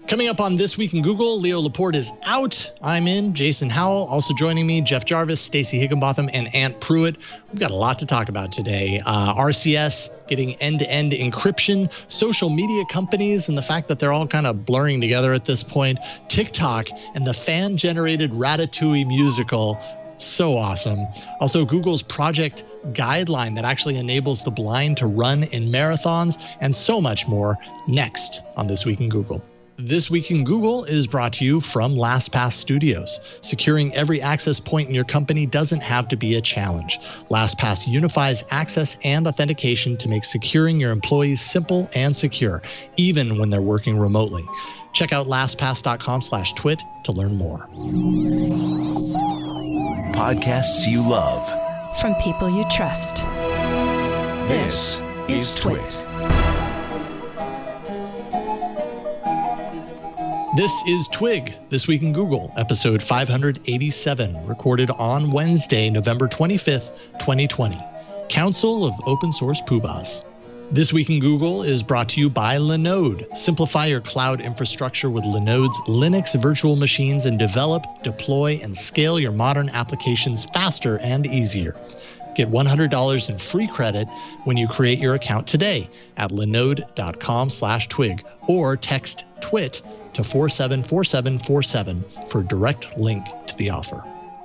Coming up on This Week in Google, Leo Laporte is out. I'm in. Jason Howell. Also joining me, Jeff Jarvis, Stacey Higginbotham, and Ant Pruitt. We've got a lot to talk about today. RCS getting end-to-end encryption, social media companies, and the fact that they're all kind of blurring together at this point, TikTok, and the fan-generated Ratatouille musical. So awesome. Also, Google's Project Guideline that actually enables the blind to run in marathons, and so much more next on This Week in Google. This Week in Google is brought to you from LastPass Studios. Securing every access point in your company doesn't have to be a challenge. LastPass unifies access and authentication to make securing your employees simple and secure, even when they're working remotely. Check out lastpass.com/twit to learn more. Podcasts you love. From people you trust. This is Twit. This is Twig, This Week in Google, episode 587, recorded on Wednesday, November 25th, 2020. Counsel of Open Source Poobahs. This Week in Google is brought to you by Linode. Simplify your cloud infrastructure with Linode's Linux virtual machines and develop, deploy, and scale your modern applications faster and easier. Get $100 in free credit when you create your account today at linode.com/twig or text TWIT to 474747 for a direct link to the offer.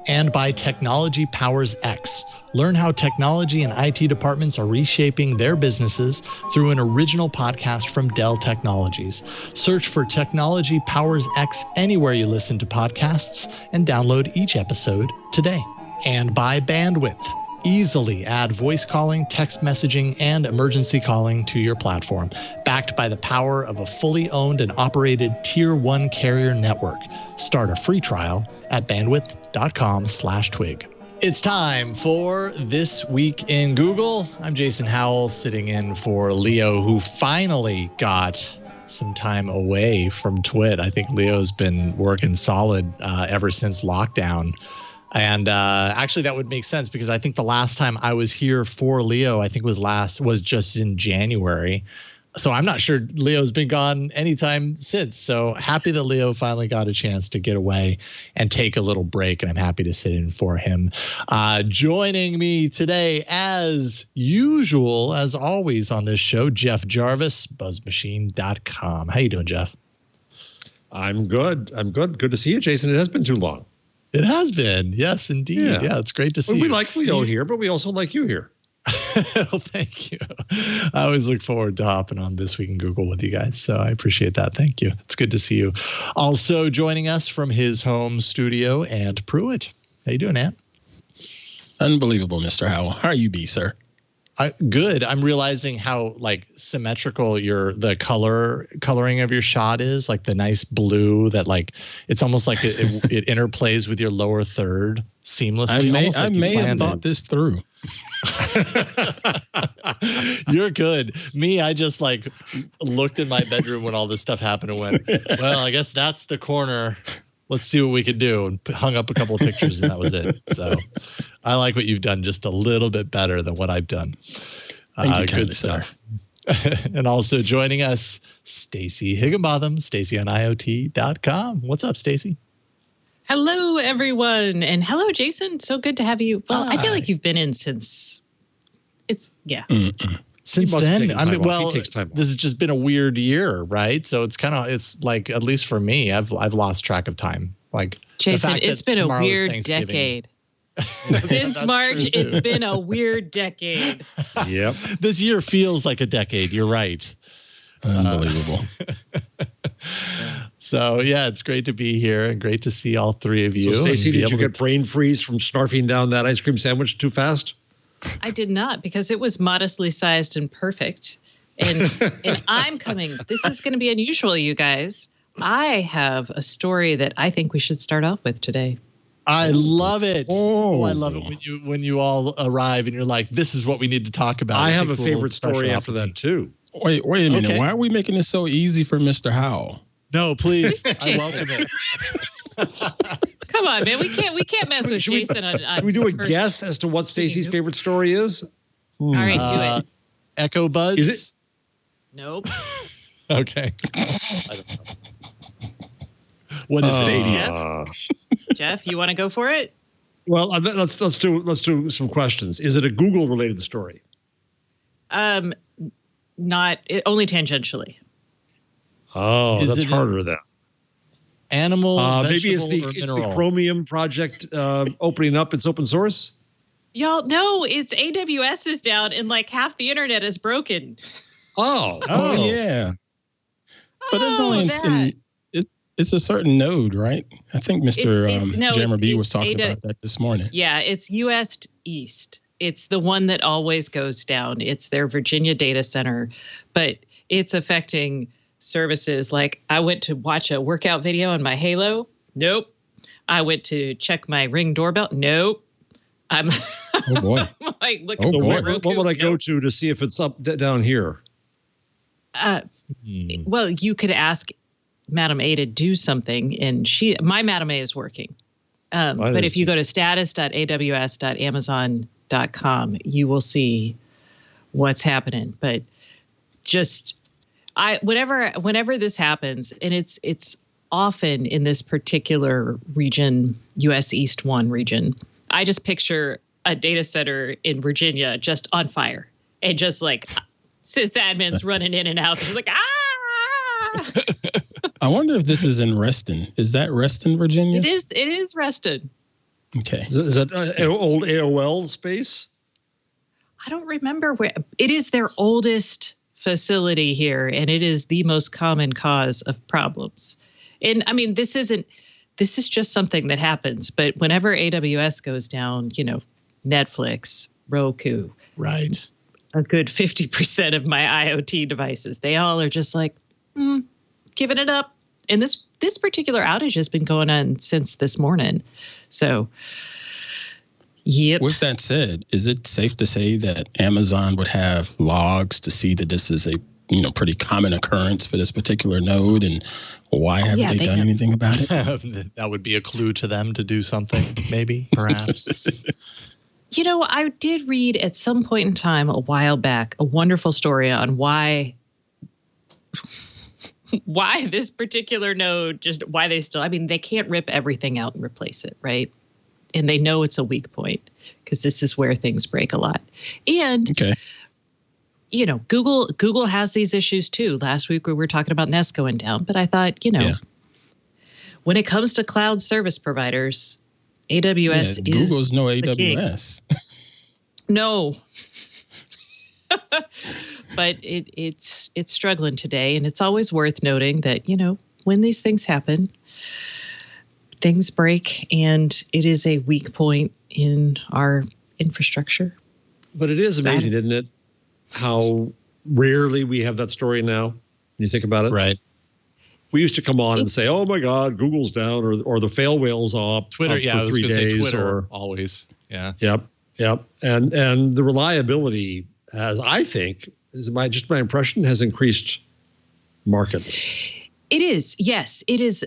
And by Technology Powers X. Learn how technology and IT departments are reshaping their businesses through an original podcast from Dell Technologies. Search for Technology Powers X anywhere you listen to podcasts and download each episode today. And by Bandwidth. Easily add voice calling, text messaging, and emergency calling to your platform, backed by the power of a fully owned and operated Tier 1 carrier network. Start a free trial at bandwidth.com/twig. It's time for This Week in Google. I'm Jason Howell, sitting in for Leo, who finally got some time away from Twit. I think Leo's been working solid ever since lockdown. And actually, that would make sense because I think the last time I was here for Leo, I think was just in January. So I'm not sure Leo's been gone anytime since. So happy that Leo finally got a chance to get away and take a little break. And I'm happy to sit in for him. Joining me today, as usual, as always on this show, Jeff Jarvis, buzzmachine.com. How you doing, Jeff? I'm good. Good to see you, Jason. It has been too long. It has been. Yes, indeed. Yeah, it's great to see you. We like Leo here, but we also like you here. Well, thank you. I always look forward to hopping on This Week in Google with you guys, so I appreciate that. Thank you. It's good to see you. Also joining us from his home studio, Ant Pruitt. How you doing, Ant? Unbelievable, Mr. Howell. How are you, sir? Good. I'm realizing how symmetrical the coloring of your shot is, like the nice blue that it's almost like it interplays with your lower third seamlessly. I may have thought this through. You're good. Me, I just looked in my bedroom when all this stuff happened and went, well, I guess that's the corner. Let's see what we can do, and hung up a couple of pictures, and that was it. So I like what you've done just a little bit better than what I've done. Good stuff. And also joining us, Stacey Higginbotham, Stacey on IoT.com. What's up, Stacey? Hello, everyone. And hello, Jason. So good to have you. Well, I feel like you've been in since Since then, I mean, well, this has just been a weird year, right? So it's like, at least for me, I've lost track of time. Jason, it's been a weird decade. Since March, it's been a weird decade. Yep. This year feels like a decade. You're right. Unbelievable. So yeah, it's great to be here and great to see all three of you. So Stacey, did you get brain freeze from snarfing down that ice cream sandwich too fast? I did not, because it was modestly sized and perfect. And I'm coming. This is going to be unusual, you guys. I have a story that I think we should start off with today. I love it. Oh, I love it when you all arrive and you're like, this is what we need to talk about. I have a favorite story after that too. Wait a minute. Okay. Why are we making this so easy for Mr. Howell? No, please. I welcome it. Come on, man. We can't mess with Jason on should we do a guess as to what Stacey's favorite story is? All right, do it. Echo Buzz? Is it? Nope. Okay. I don't know. What is Stadia? Jeff, you want to go for it? Well, let's do some questions. Is it a Google related story? Only tangentially. Oh, Is that's it harder then. Animal, maybe it's vegetable, or the mineral? Chromium Project opening up its open source. Y'all, no, it's AWS is down and like half the internet is broken. Oh, Yeah. But it's only it's a certain node, right? I think Mr. Jammer B was talking about that this morning. Yeah, it's US East. It's the one that always goes down. It's their Virginia data center, but it's affecting services. Like I went to watch a workout video on my Halo. Nope. I went to check my Ring doorbell. Nope. I'm Oh boy. I'm like looking Oh, for boy. my Roku. what would I go to see if it's up down here? Well, you could ask Madam A to do something, and my Madam A is working. But if you go to status.aws.amazon.com, you will see what's happening. But just whenever this happens, and it's often in this particular region, US East 1 region, I just picture a data center in Virginia just on fire and just like sysadmins running in and out. It's like, I wonder if this is in Reston. Is that Reston, Virginia? It is Reston. Okay. Is that old AOL space? I don't remember where. It is their oldest facility here, and it is the most common cause of problems. And I mean, this is just something that happens. But whenever AWS goes down, Netflix, Roku, Right. a good 50% of my IoT devices, they all are just like, giving it up. And this particular outage has been going on since this morning. So, yep. With that said, is it safe to say that Amazon would have logs to see that this is a pretty common occurrence for this particular node, and why haven't they done anything about it? That would be a clue to them to do something, maybe, perhaps. I did read at some point in time a while back a wonderful story on why this particular node, they can't rip everything out and replace it, right? And they know it's a weak point because this is where things break a lot. And, Google has these issues too. Last week we were talking about Nest going down, but I thought, when it comes to cloud service providers, AWS is Google's no the king. AWS. No. But it's struggling today, and it's always worth noting that, when these things happen, things break, and it is a weak point in our infrastructure. But it is amazing, isn't it, how rarely we have that story now when you think about it? Right. We used to come on and say, oh, my God, Google's down or the fail whale's up. Twitter, up yeah, for I was 3 going to say days Twitter always. Yeah. Yep. And the reliability, as I think, is my impression, has increased markedly. It is. Yes, it is.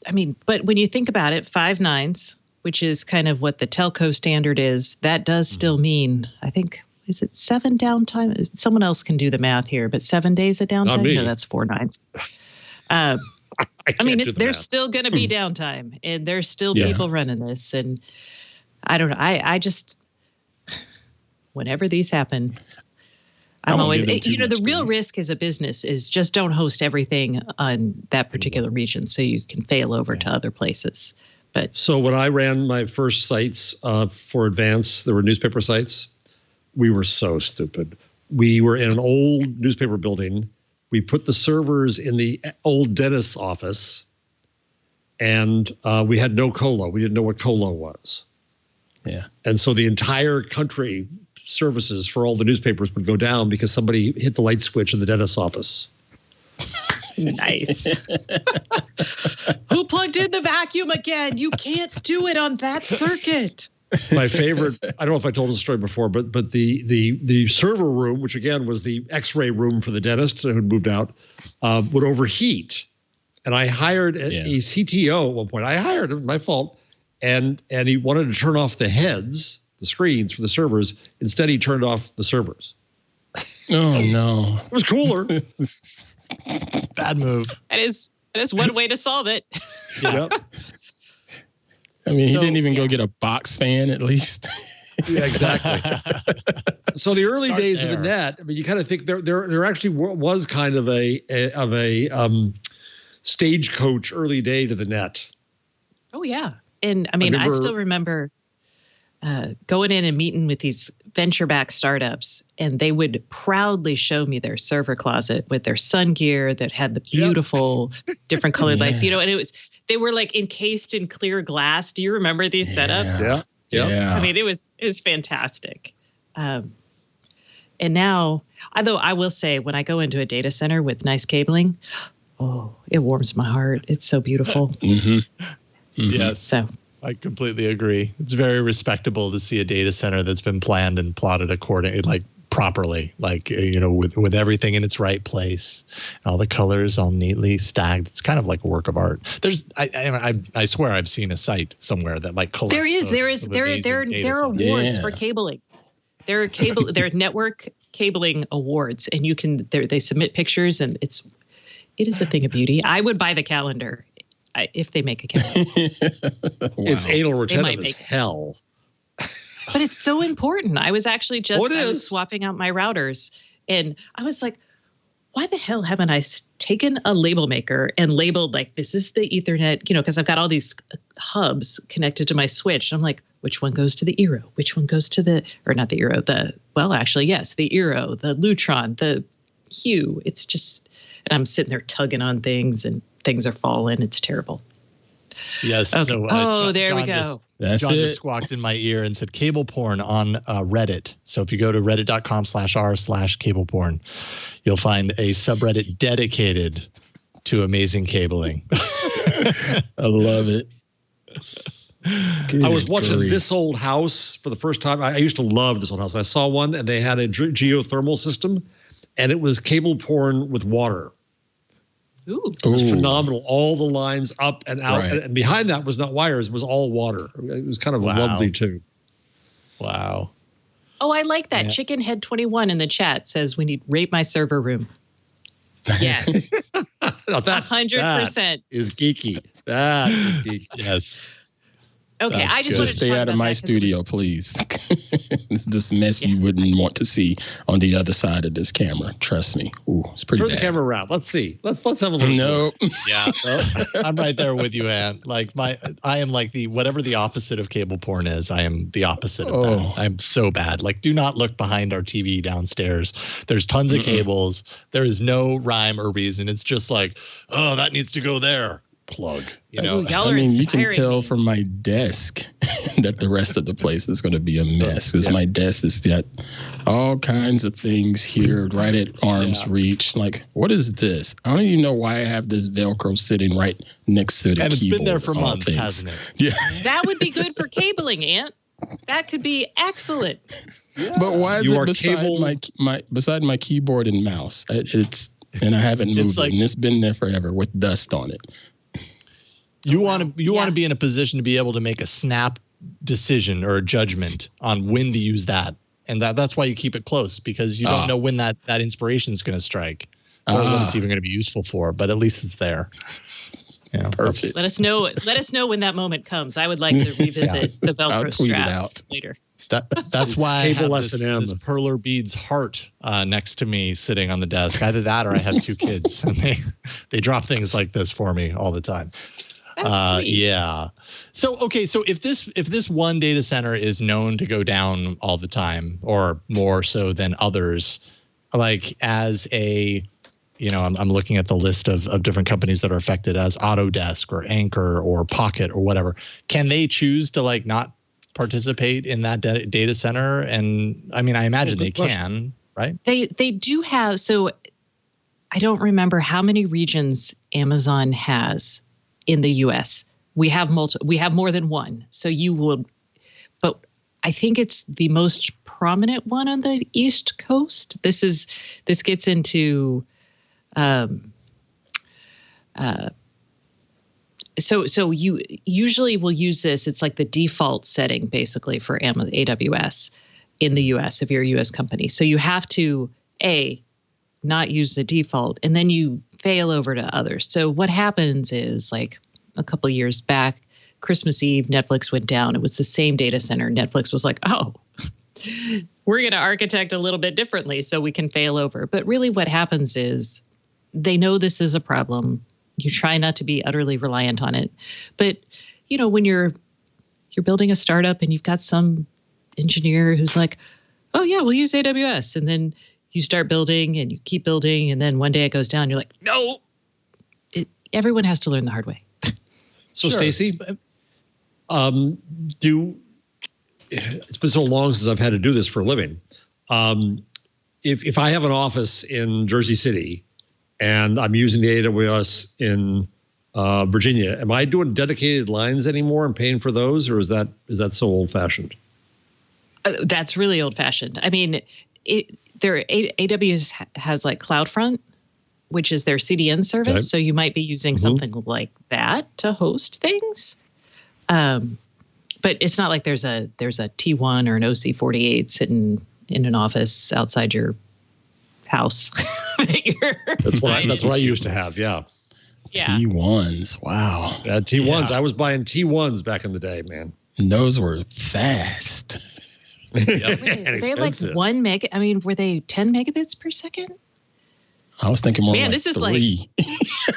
I mean, but when you think about it, 5 nines, which is kind of what the telco standard is, that does still mean, I think, is it 7 downtime? Someone else can do the math here, but 7 days of downtime? Not me. No, that's 4 nines. There's still going to be downtime, and there's still people running this. And I don't know. I just, whenever these happen, I'm always, the real risk as a business is just don't host everything on that particular region so you can fail over to other places. But so when I ran my first sites for Advance, there were newspaper sites. We were so stupid. We were in an old newspaper building. We put the servers in the old dentist's office, and we had no colo. We didn't know what colo was. Yeah. And so the entire country services for all the newspapers would go down because somebody hit the light switch in the dentist's office. Nice. Who plugged in the vacuum again? You can't do it on that circuit. My favorite, I don't know if I told this story before, but the server room, which again was the X-ray room for the dentist who had moved out, would overheat. And I hired a CTO at one point. I hired him, my fault. And he wanted to turn off the heads, the screens for the servers. Instead, he turned off the servers. Oh, no. It was cooler. Bad move. That is That is one way to solve it. Yep. I mean, he didn't even go get a box fan at least. Yeah, exactly. So the early days of the net, I mean, you kind of think there actually was kind of a stagecoach early day to the net. Oh yeah, and I mean, I still remember going in and meeting with these venture-backed startups, and they would proudly show me their server closet with their sun gear that had the beautiful different colored lights, and they were like encased in clear glass. Do you remember these setups? Yeah. I mean, it was fantastic. And now, although I will say, when I go into a data center with nice cabling, it warms my heart. It's so beautiful. Mm-hmm. Yes. So I completely agree. It's very respectable to see a data center that's been planned and plotted properly, with everything in its right place, all the colors all neatly stacked. It's kind of like a work of art. I swear I've seen a site somewhere that collects. There are awards for cabling. There are network cabling awards, and they submit pictures, and it is a thing of beauty. I would buy the calendar if they make a calendar. Wow. It's anal retentive as hell. But it's so important. I was actually I was swapping out my routers, and I was like, why the hell haven't I taken a label maker and labeled this is the Ethernet, because I've got all these hubs connected to my switch. And I'm like, which one goes to the Eero? Which one goes to the Eero, the Eero, the Lutron, the Hue. It's just, and I'm sitting there tugging on things, and things are falling. It's terrible. Yes. Okay. So, there John we go. John just squawked in my ear and said cable porn on Reddit. So if you go to reddit.com/r/cable porn, you'll find a subreddit dedicated to amazing cabling. I love it. I was watching This Old House for the first time. I used to love This Old House. I saw one, and they had a geothermal system, and it was cable porn with water. Ooh. It was phenomenal. All the lines up and out, and behind that was not wires; it was all water. It was kind of lovely too. Wow. Oh, I like that. Yeah. Chicken Head 21 in the chat says we need rate my server room. Yes, 100%. That is geeky. That is geeky. Yes. Okay, that's I just want to stay out of my studio, please. It's this mess you wouldn't want to see on the other side of this camera. Trust me. Ooh, it's pretty bad. Turn the camera around. Let's see. Let's have a look. Nope. Yeah. I'm right there with you, Ann. I am whatever the opposite of cable porn is. I am the opposite of that. I'm so bad. Do not look behind our TV downstairs. There's tons of cables. There is no rhyme or reason. It's just that needs to go there. Plug. You can tell from my desk that the rest of the place is going to be a mess because my desk has got all kinds of things here right at arm's reach. What is this? I don't even know why I have this Velcro sitting right next to the keyboard. And it's been there for months, hasn't it? Yeah. That would be good for cabling, Ant. That could be excellent. Yeah. But why is it beside my keyboard and mouse? And I haven't moved it, and it's been there forever with dust on it. You want to be in a position to be able to make a snap decision or a judgment on when to use that, and that's why you keep it close, because you don't know when that inspiration is going to strike or what it's even going to be useful for. But at least it's there. Yeah, perfect. Let us know when that moment comes. I would like to revisit the Velcro strap later. That's why I have this Perler Beads heart next to me sitting on the desk. Either that or I have two kids, and they drop things like this for me all the time. That's sweet. Yeah. So if this one data center is known to go down all the time, or more so than others, as a, I'm looking at the list of different companies that are affected, as Autodesk or Anchor or Pocket or whatever. Can they choose to not participate in that data center? And I mean, I imagine they can, right? They do have. So I don't remember how many regions Amazon has in the U.S. We have more than one. So you will, but I think it's the most prominent one on the East Coast. This gets into, so you usually will use this. It's like the default setting basically for AWS in the U.S. if you're a U.S. company. So you have to not use the default, and then you fail over to others. So what happens is, like a couple of years back, Christmas Eve, Netflix went down. It was the same data center. Netflix was like, oh, we're going to architect a little bit differently so we can fail over. But really what happens is they know this is a problem. You try not to be utterly reliant on it. But, you know, when you're building a startup and you've got some engineer who's like, oh, yeah, we'll use AWS. And then you start building and you keep building. And then one day it goes down. You're like, no, everyone has to learn the hard way. So, sure. Stacey, it's been so long since I've had to do this for a living. If I have an office in Jersey City and I'm using the AWS in Virginia, am I doing dedicated lines anymore and paying for those, or is that so old fashioned? That's really old fashioned. I mean, AWS has like CloudFront, which is their CDN service. Okay. So you might be using something like that to host things. But it's not like there's a T1 or an OC48 sitting in an office outside your house. That's what I used to have. Yeah. T1s. Wow. Yeah, T1s. Yeah. I was buying T1s back in the day, man. And those were fast. Yep. Were they like 1 meg? I mean, were they 10 megabits per second? I was thinking more. Man, like this is 3.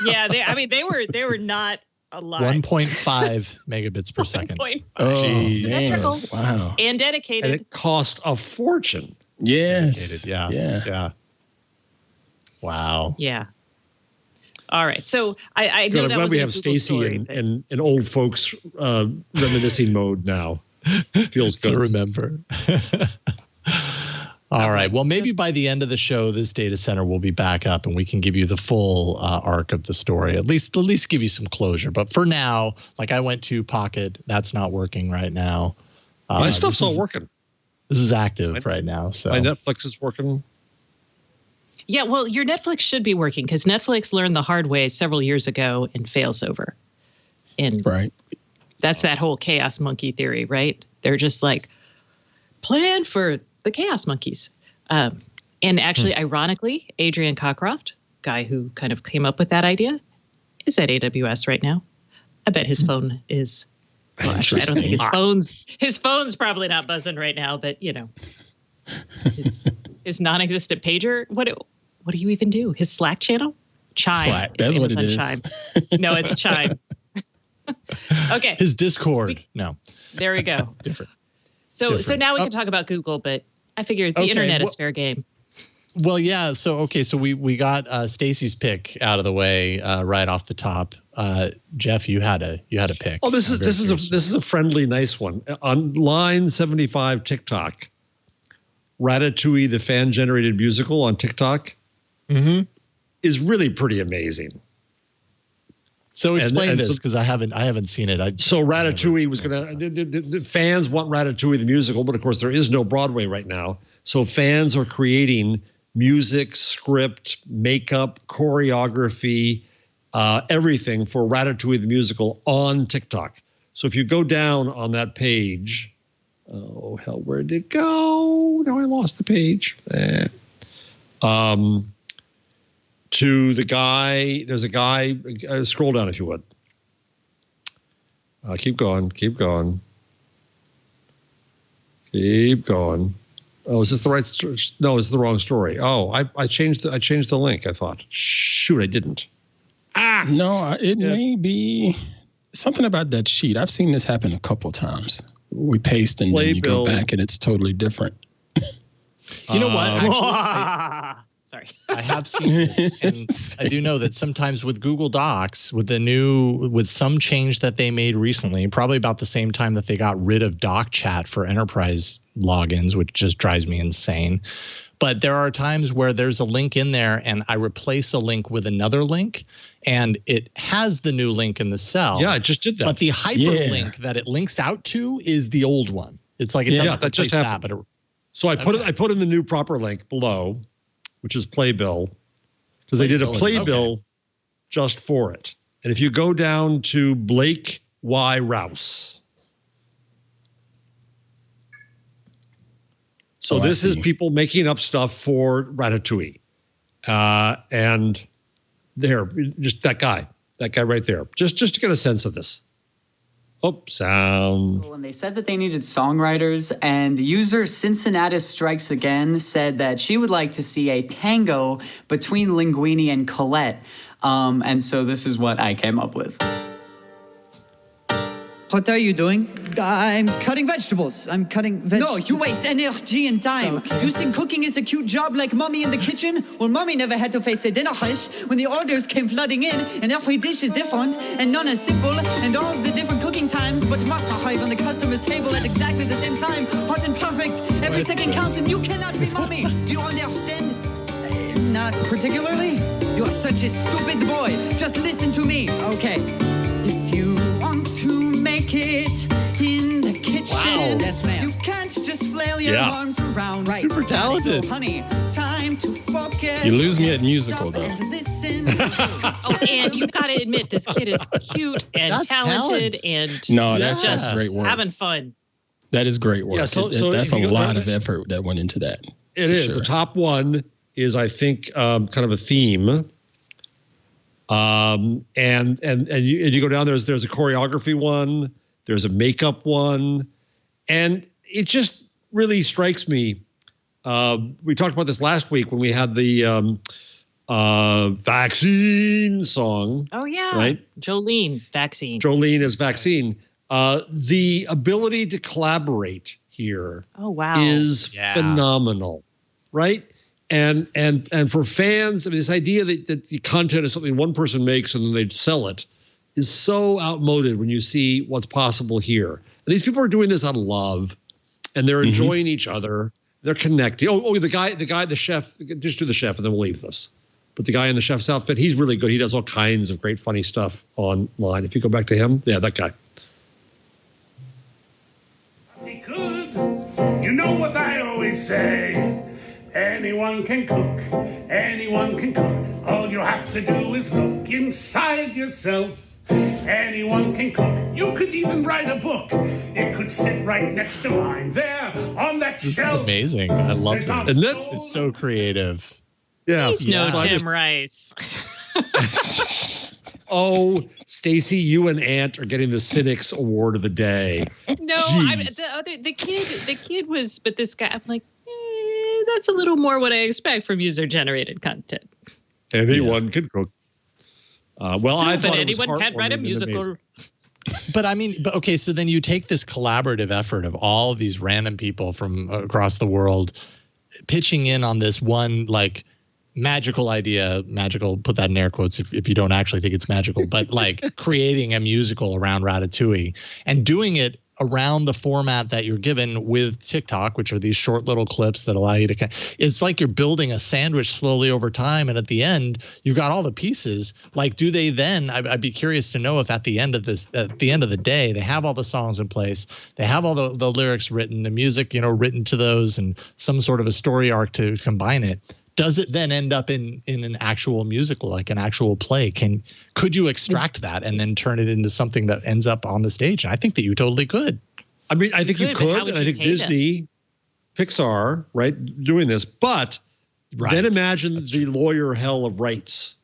Yeah. They were not a lot. 1.5 megabits per second. Oh, symmetrical. Wow. And dedicated. And it cost a fortune. Yes. Dedicated. Yeah. Wow. Yeah. All right. So I know that was we have Stacey in old folks reminiscing mode now. Feels good to remember. All right. Well, maybe by the end of the show, this data center will be back up and we can give you the full arc of the story. At least give you some closure. But for now, like I went to Pocket, that's not working right now. My stuff's not working. This is active right now. So my Netflix is working. Yeah, well, your Netflix should be working because Netflix learned the hard way several years ago and fails over. And right. That's that whole chaos monkey theory, right? They're just like, plan for the chaos monkeys. And actually, ironically, Adrian Cockcroft, guy who kind of came up with that idea, is at AWS right now. I bet his phone is. Well, actually, I don't think his phone's probably not buzzing right now, but you know, his non-existent pager. What do you even do? His Slack channel? Chime. Slack. That's what it is. Chime. No, it's Chime. Okay. His Discord. No. There we go. Different. So now we can talk about Google, but I figured the internet is fair game. Well, yeah. So we got Stacey's pick out of the way right off the top. Jeff, you had a pick. Oh, this is a friendly, nice one. On line 75 TikTok, Ratatouille, the fan-generated musical on TikTok, is really pretty amazing. So explain this because I haven't seen it. So Ratatouille was the fans want Ratatouille the musical, but of course there is no Broadway right now. So fans are creating music, script, makeup, choreography, everything for Ratatouille the musical on TikTok. So if you go down on that page, oh hell, where did it go? Now I lost the page. To the guy, there's a guy, scroll down if you would. Keep going. Oh, is this the right story? No, it's the wrong story. Oh, I changed the link, I thought. Shoot, I didn't. No, it may be something about that sheet. I've seen this happen a couple times. We paste and then you go back and it's totally different. You know what? Actually, sorry. I have seen this, and I do know that sometimes with Google Docs, with some change that they made recently, probably about the same time that they got rid of Doc Chat for enterprise logins, which just drives me insane. But there are times where there's a link in there and I replace a link with another link and it has the new link in the cell. Yeah, I just did that. But the hyperlink that it links out to is the old one. It's like it doesn't replace that. But so I put in the new proper link below, which is Playbill, because they did a Playbill just for it. And if you go down to Blake Y. Rouse. So this is people making up stuff for Ratatouille. And there, just that guy right there, just to get a sense of this. Oh, sound. And they said that they needed songwriters, and user Cincinnati Strikes Again said that she would like to see a tango between Linguini and Colette. And so this is what I came up with. What are you doing? I'm cutting vegetables. No, you waste energy and time. Okay. Do you think cooking is a cute job like Mommy in the kitchen? Well, Mommy never had to face a dinner rush when the orders came flooding in, and every dish is different, and none is simple, and all of the different cooking times, but must arrive on the customer's table at exactly the same time. Hot and perfect. Every second counts, and you cannot be Mommy. Do you understand? Not particularly. You are such a stupid boy. Just listen to me. Okay. If you want to make it in the kitchen, Wow. Yes, ma'am. you can't just flail your Yeah. arms around. Right. Super talented. So, honey, time to focus. You lose me at musical, Stop though. and listen. Oh, and you've got to admit, this kid is cute and That's talented talent. and No, that's just great work. having fun. That is great work. Yeah, so That's if a you go lot down of effort that went into that. It for is. sure. The top one is, I think, kind of a theme. And you go down, there's a choreography one, there's a makeup one, and it just really strikes me. We talked about this last week when we had the vaccine song. Oh, yeah. Right? Jolene, vaccine. Jolene is vaccine. The ability to collaborate here Oh, wow. is Yeah. phenomenal, right? And for fans, I mean, this idea that the content is something one person makes and then they sell it is so outmoded when you see what's possible here. And these people are doing this out of love, and they're enjoying each other. They're connecting. The chef. Just do the chef, and then we'll leave this. But the guy in the chef's outfit, he's really good. He does all kinds of great, funny stuff online. If you go back to him, yeah, that guy. Good. You know what I always say. Anyone can cook. Anyone can cook. All you have to do is look inside yourself. Anyone can cook. You could even write a book. It could sit right next to mine there on that This shelf. is amazing. I love There's not this. Isn't it? soul It's so creative. Yeah. He's no So I Tim just- Rice. Oh, Stacy, you and Ant are getting the Cynics Award of the day. No, Jeez. the kid was, but this guy, I'm like, that's a little more what I expect from user-generated content. Anyone can cook. Well, I thought But it was anyone can't write a heartwarming and musical. amazing. But okay, so then you take this collaborative effort of all of these random people from across the world pitching in on this one like magical idea, put that in air quotes if you don't actually think it's magical, but like creating a musical around Ratatouille and doing it around the format that you're given with TikTok, which are these short little clips that allow you to, it's like you're building a sandwich slowly over time. And at the end, you've got all the pieces. Like, do they then, I'd be curious to know if at the end of the day, they have all the songs in place, they have all the lyrics written, the music, written to those and some sort of a story arc to combine it. Does it then end up in an actual musical, like an actual play? Could you extract that and then turn it into something that ends up on the stage? And I think that you totally could. I mean, I think you but could, how would and I you think pay them? Disney, Pixar, right, doing this. But then imagine the lawyer hell of rights.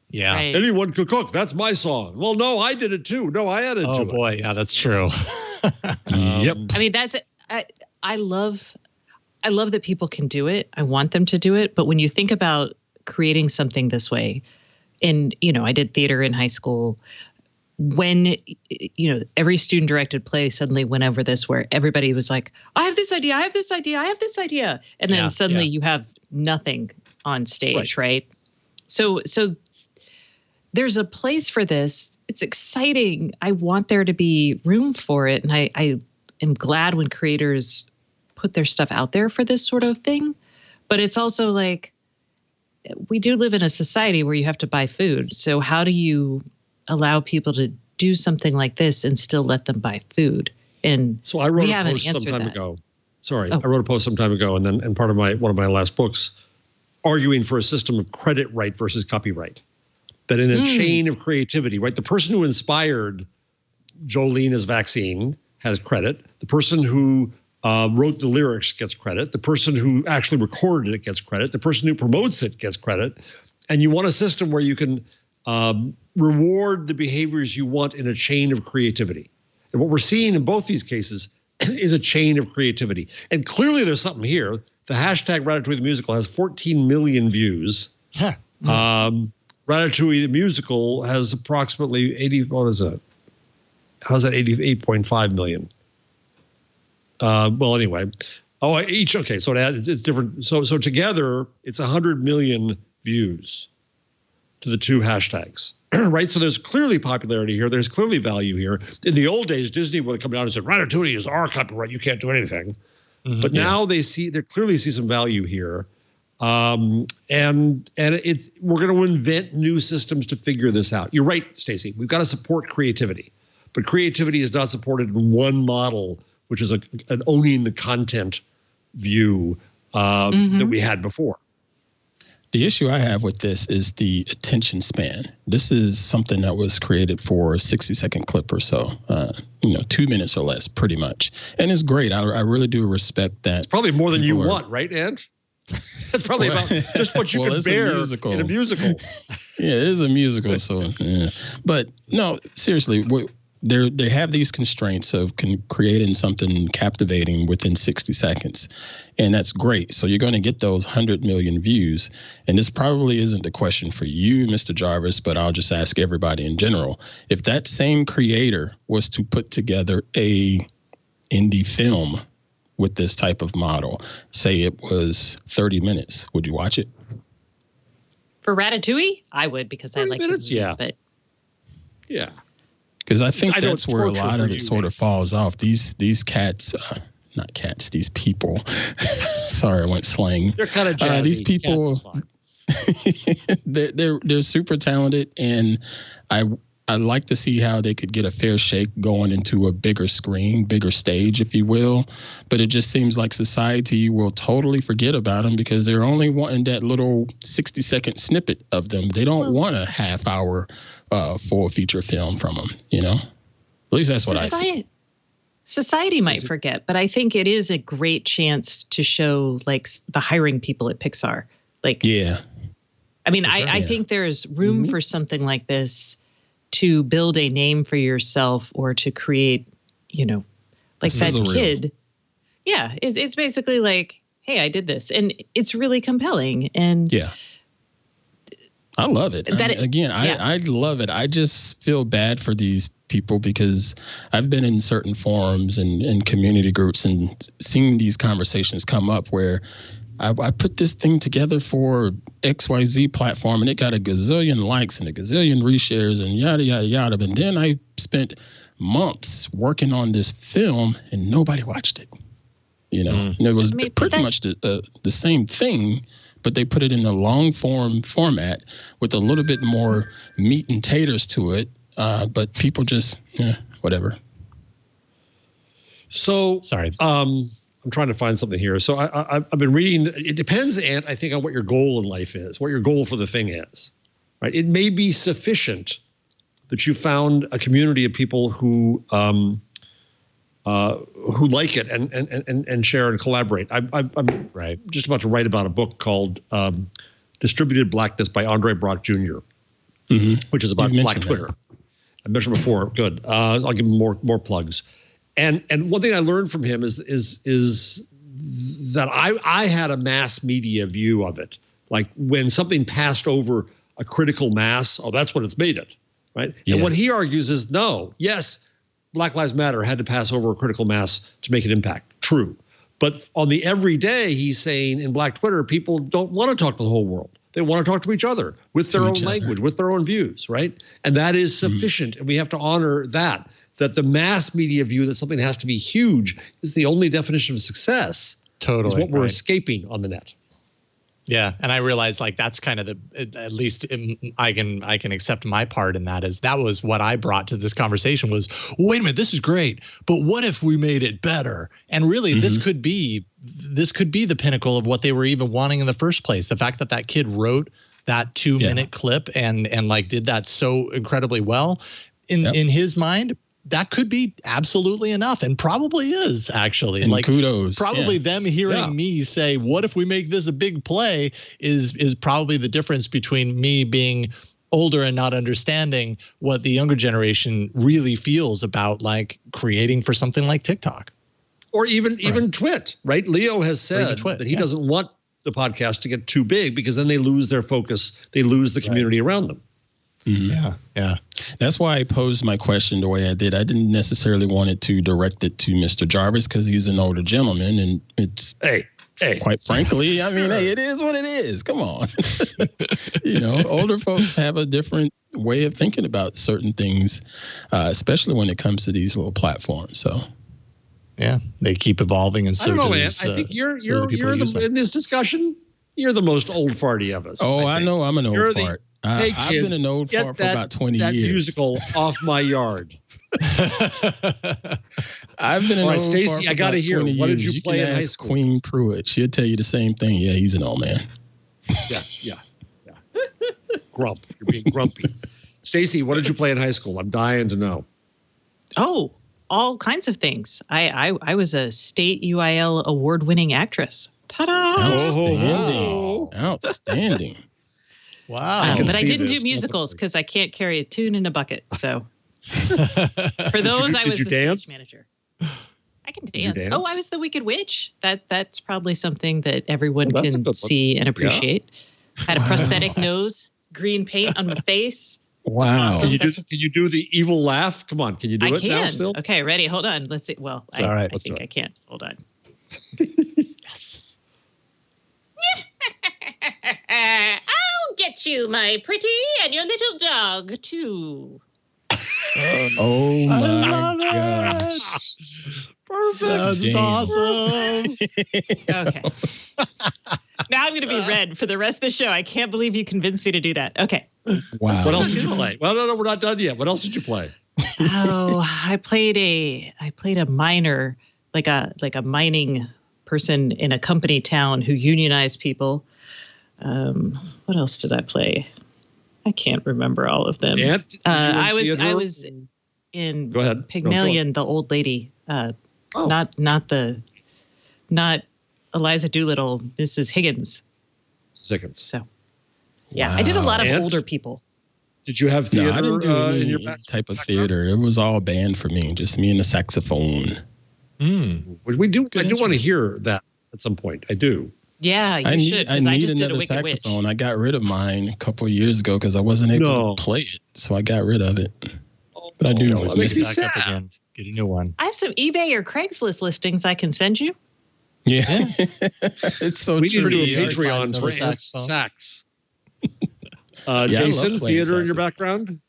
Yeah. Right. Anyone could cook. That's my song. Well, no, I did it too. No, I added to Oh it. boy, yeah, that's true. Yep. I mean, I love that people can do it. I want them to do it. But when you think about creating something this way, and, I did theater in high school, when, every student directed play suddenly went over this where everybody was like, I have this idea, I have this idea, I have this idea. And then suddenly you have nothing on stage, right? So there's a place for this. It's exciting. I want there to be room for it. And I am glad when creators put their stuff out there for this sort of thing. But it's also like, we do live in a society where you have to buy food. So how do you allow people to do something like this and still let them buy food? And So I wrote we a haven't post some answered time that. ago. Sorry, Oh. I wrote a post some time ago, and part of one of my last books, arguing for a system of credit right versus copyright. That in a chain of creativity, right, the person who inspired Jolene's vaccine has credit. The person who wrote the lyrics gets credit. The person who actually recorded it gets credit. The person who promotes it gets credit. And you want a system where you can reward the behaviors you want in a chain of creativity. And what we're seeing in both these cases is a chain of creativity. And clearly there's something here. The hashtag Ratatouille the Musical has 14 million views. Huh. Ratatouille the Musical has approximately 88.5 million? Well, anyway. So it's different. So together it's 100 million views to the two hashtags, right? So there's clearly popularity here. There's clearly value here. In the old days, Disney would have come down and said, Ratatouille is our copyright. You can't do anything. Mm-hmm. But now they clearly see some value here. And we're going to invent new systems to figure this out. You're right, Stacey. We've got to support creativity, but creativity is not supported in one model, which is an owning the content view that we had before. The issue I have with this is the attention span. This is something that was created for a 60-second clip or so, 2 minutes or less, pretty much. And it's great. I really do respect that. It's probably more than you want, right, Ed? That's probably about just what you can bear in a musical. Yeah, it is a musical. So, yeah. But no, seriously, they have these constraints of creating something captivating within 60 seconds. And that's great. So you're going to get those 100 million views. And this probably isn't the question for you, Mr. Jarvis, but I'll just ask everybody in general. If that same creator was to put together a indie film with this type of model, say it was 30 minutes, would you watch it? For Ratatouille, I would, because I like minutes, the movie, but yeah. Because I think that's where a lot of it sort of falls off. These cats, not cats, these people. Sorry, I went slang. They're kind of jazzy. These people, they're super talented, and I like to see how they could get a fair shake going into a bigger screen, bigger stage, if you will. But it just seems like society will totally forget about them because they're only wanting that little 60-second snippet of them. They don't want a half-hour full feature film from them, At least that's what I see. Society might forget, but I think it is a great chance to show, like, the hiring people at Pixar. Like, yeah. I mean, I think there's room for something like this to build a name for yourself or to create, like that kid. Yeah, it's basically like, hey, I did this. And it's really compelling. And yeah, I love it. I love it. I just feel bad for these people because I've been in certain forums and community groups and seen these conversations come up where I put this thing together for XYZ platform and it got a gazillion likes and a gazillion reshares and yada, yada, yada. And then I spent months working on this film and nobody watched it. And it was pretty much the same thing, but they put it in a long form format with a little bit more meat and taters to it. But people just, whatever. So, sorry. I'm trying to find something here. So I've been reading. It depends, Ant, I think, on what your goal in life is, what your goal for the thing is, right? It may be sufficient that you found a community of people who like it and share and collaborate. I'm just about to write about a book called Distributed Blackness by Andre Brock Jr., which is about Black Twitter. I mentioned before. Good. I'll give him more plugs. And one thing I learned from him is that I had a mass media view of it. Like when something passed over a critical mass, that's what it's made it, right? Yeah. And what he argues is yes, Black Lives Matter had to pass over a critical mass to make an impact. True. But on the everyday, he's saying in Black Twitter, people don't want to talk to the whole world. They want to talk to each other with their own language, with their own views, right? And that is sufficient. And we have to honor that the mass media view that something has to be huge is the only definition of success. Totally. Is what we're escaping on the net. Yeah. And I realize like that's kind of at least I can accept my part in that that was what I brought to this conversation was, wait a minute, this is great, but what if we made it better? And really this could be the pinnacle of what they were even wanting in the first place. The fact that kid wrote that 2-minute clip and like did that so incredibly well in his mind, that could be absolutely enough, and probably is actually. And like kudos. Probably them hearing me say, "What if we make this a big play?" is probably the difference between me being older and not understanding what the younger generation really feels about like creating for something like TikTok. Or even Twit, right? Leo has said that he doesn't want the podcast to get too big because then they lose their focus. They lose the community around them. Mm-hmm. Yeah. That's why I posed my question the way I did. I didn't necessarily want it to direct it to Mr. Jarvis because he's an older gentleman, and it's quite frankly, I mean, it is what it is. Come on. Older folks have a different way of thinking about certain things, especially when it comes to these little platforms. So. Yeah, they keep evolving, and so I don't know, does, man. I think you're in this discussion. You're the most old farty of us. Oh, I know. I'm an old fart. Hey, I've kids, been an old fart for about 20 years. That musical off my yard. I've been an old Stacey, fart for I gotta about hear. 20 What did years. you play can in high ask school? Queen Pruitt. She'll tell you the same thing. Yeah, he's an old man. Yeah. Grump. You're being grumpy. Stacey, what did you play in high school? I'm dying to know. Oh, all kinds of things. I was a state UIL award-winning actress. Ta-da! Outstanding. Wow. But I didn't do musicals because I can't carry a tune in a bucket. So for those, I was the stage manager. I can dance. Oh, I was the Wicked Witch. That's probably something that everyone can see and appreciate. Yeah. Had a prosthetic nose, green paint on my face. Wow. Awesome. Can you do the evil laugh? Come on. Can you do it now still? Okay, ready. Hold on. Let's see. Well, I think I can't. Hold on. Yes. I'll get you, my pretty, and your little dog, too. Oh, my gosh. Perfect. That's awesome. Okay. Now I'm going to be red for the rest of the show. I can't believe you convinced me to do that. Okay. Wow. What else did you play? Well, no, we're not done yet. What else did you play? I played a miner, like a mining person in a company town who unionized people. What else did I play? I can't remember all of them. I was in Go ahead. Pygmalion, the old lady. Not Eliza Doolittle, Mrs. Higgins. Sickens. So, yeah, I did a lot of older people. Did you have theater? No, I didn't do any in your type of theater. It was all band for me, just me and the saxophone. We do. I do want to hear that at some point. I do. Yeah, you should. I need another saxophone. I got rid of mine a couple of years ago because I wasn't able to play it, so I got rid of it. But I do know it's back up again. Get a new one. I have some eBay or Craigslist listings I can send you. Yeah, it's so we true. need to do a Patreon for sax. Jason, theater in your background?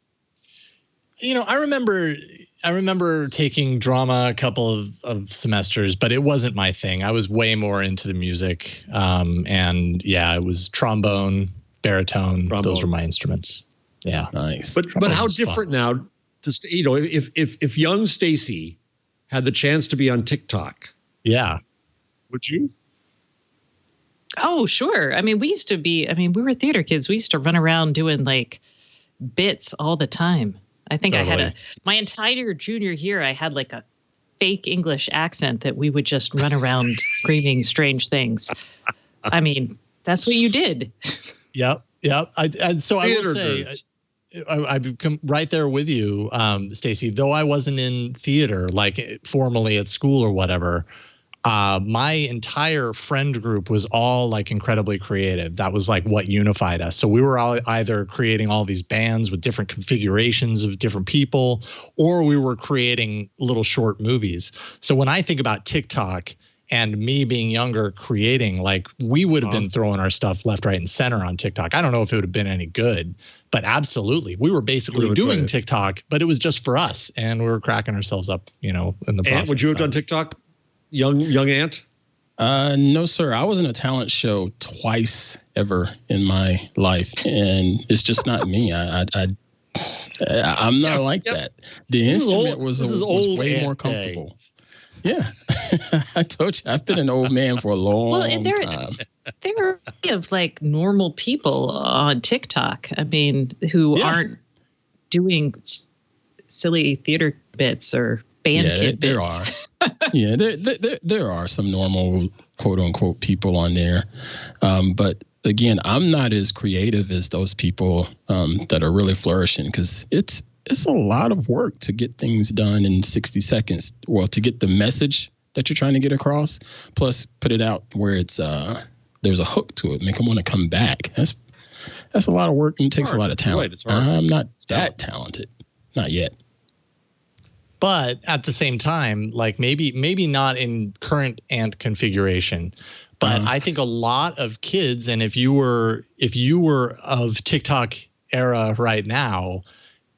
I remember taking drama a couple of semesters, but it wasn't my thing. I was way more into the music. And yeah, it was trombone, baritone. Those were my instruments. Yeah. Nice. But how different now? Just, if young Stacey had the chance to be on TikTok. Yeah. Would you? Oh, sure. I mean, we were theater kids. We used to run around doing like bits all the time. I think I had my entire junior year, I had like a fake English accent that we would just run around screaming strange things. I mean, that's what you did. Yep. So I will say, I've become right there with you, Stacey, though I wasn't in theater, like formally at school or whatever. My entire friend group was all like incredibly creative. That was like what unified us. So we were all either creating all these bands with different configurations of different people, or we were creating little short movies. So when I think about TikTok and me being younger creating, like we would have been throwing our stuff left, right, and center on TikTok. I don't know if it would have been any good, but absolutely. We were basically doing TikTok, but it was just for us. And we were cracking ourselves up, in the process. Would you have done TikTok? Young Ant? No, sir. I was in a talent show twice ever in my life, and it's just not me. I'm not like that. The instrument was way more comfortable. Yeah, I told you I've been an old man for a long time. There are of like normal people on TikTok. I mean, who aren't doing silly theater bits or band kid bits. There are. There are some normal quote unquote people on there. But again, I'm not as creative as those people that are really flourishing, because it's a lot of work to get things done in 60 seconds. Well, to get the message that you're trying to get across, plus put it out where it's there's a hook to it, make them want to come back. That's a lot of work, and it takes a lot of talent. It's hard. I'm not that talented, not yet. But at the same time, like maybe not in current ant configuration, but I think a lot of kids, and if you were of TikTok era right now,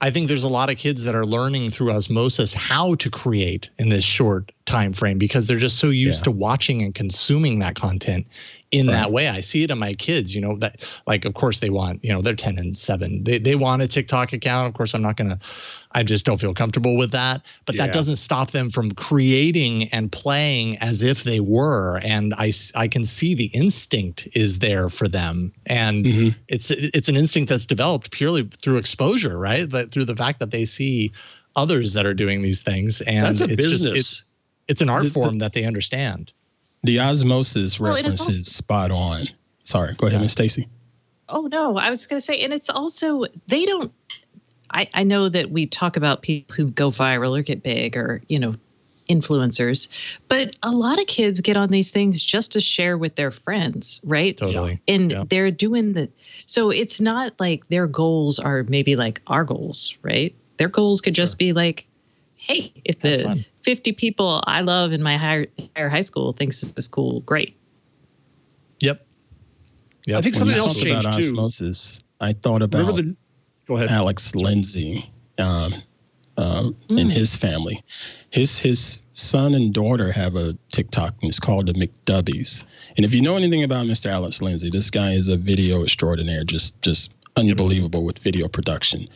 I think there's a lot of kids that are learning through osmosis how to create in this short time frame, because they're just so used to watching and consuming that content in that way. I see it in my kids, that, like, of course they want, they're 10 and 7. They want a TikTok account. Of course, I just don't feel comfortable with that. But that doesn't stop them from creating and playing as if they were. And I can see the instinct is there for them. And it's an instinct that's developed purely through exposure, right? Through the fact that they see others that are doing these things. And that's a business. It's an art form that they understand. The osmosis reference is spot on. Sorry, go ahead, Miss Stacy. Oh, no, I was going to say, and it's also, they don't, I know that we talk about people who go viral or get big or, influencers, but a lot of kids get on these things just to share with their friends, right? Totally. And they're doing so it's not like their goals are maybe like our goals, right? Their goals could just be like, hey, if the 50 people I love in my higher high school thinks this is cool, great. Yep. I think something else changed too. Osmosis, I thought about go ahead. Alex Lindsay and his family. His son and daughter have a TikTok, and it's called the McDubbies. And if you know anything about Mr. Alex Lindsay, this guy is a video extraordinaire, just unbelievable with video production.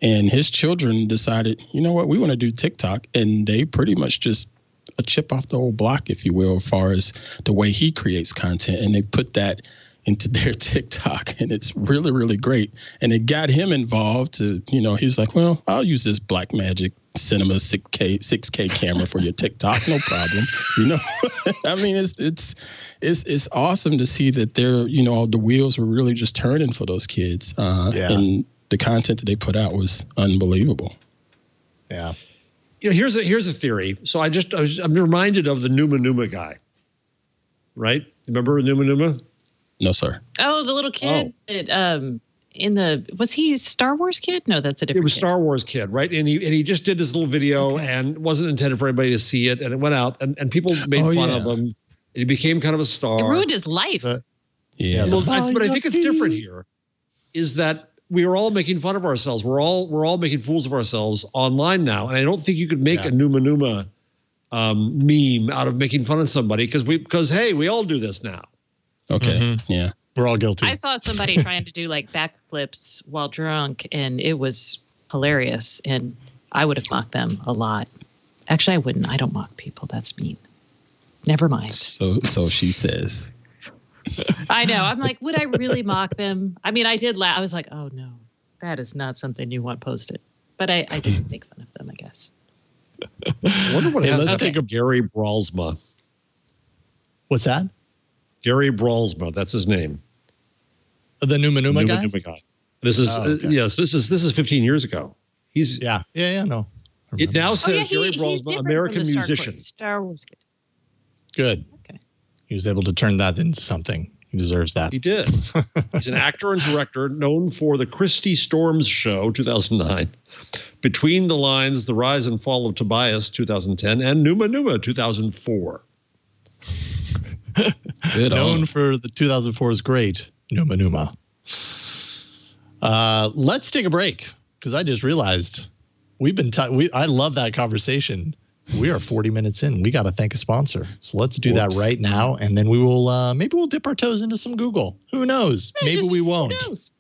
And his children decided, you know what, we want to do TikTok. And they pretty much just a chip off the old block, if you will, as far as the way he creates content. And they put that into their TikTok. And it's really, really great. And it got him involved to, he's like, well, I'll use this Blackmagic Cinema 6K camera for your TikTok. No problem. I mean, it's awesome to see that they're, the wheels were really just turning for those kids. And the content that they put out was unbelievable. Yeah. Here's a theory. So I'm reminded of the Numa Numa guy, right? Remember Numa Numa? No, sir. Oh, the little kid. Was he Star Wars kid? No, that's a different. It was kid. Star Wars kid, right? And he just did this little video and wasn't intended for anybody to see it, and it went out, and people made fun of him. And he became kind of a star. It ruined his life. But I think it's different here. Is that we are all making fun of ourselves. We're all making fools of ourselves online now, and I don't think you could make a Numa Numa meme out of making fun of somebody because hey, we all do this now. Okay. Yeah. We're all guilty. I saw somebody trying to do like backflips while drunk, and it was hilarious. And I would have mocked them a lot. Actually, I wouldn't. I don't mock people. That's mean. Never mind. So she says. I know. I'm like, would I really mock them? I mean, I did laugh. I was like, oh no, that is not something you want posted. But I didn't make fun of them, I guess. I wonder what let's take a Gary Bralsma. What's that? Gary Bralsma, that's his name. The Numa Numa guy? This is yes, this is 15 years ago. He's no. It now says Gary Bralsma, American musician. Star Wars kid. Good. Okay. He was able to turn that into something. He deserves that. He did. He's an actor and director known for the Christy Storms Show, 2009, Between the Lines, The Rise and Fall of Tobias, 2010, and Numa Numa, 2004. Known for the 2004's great Numa Numa. Let's take a break because I just realized we've been. I love that conversation. We are 40 minutes in. We got to thank a sponsor. So let's do that right now, and then we will. Maybe we'll dip our toes into some Google. Who knows? Maybe we won't. Who knows?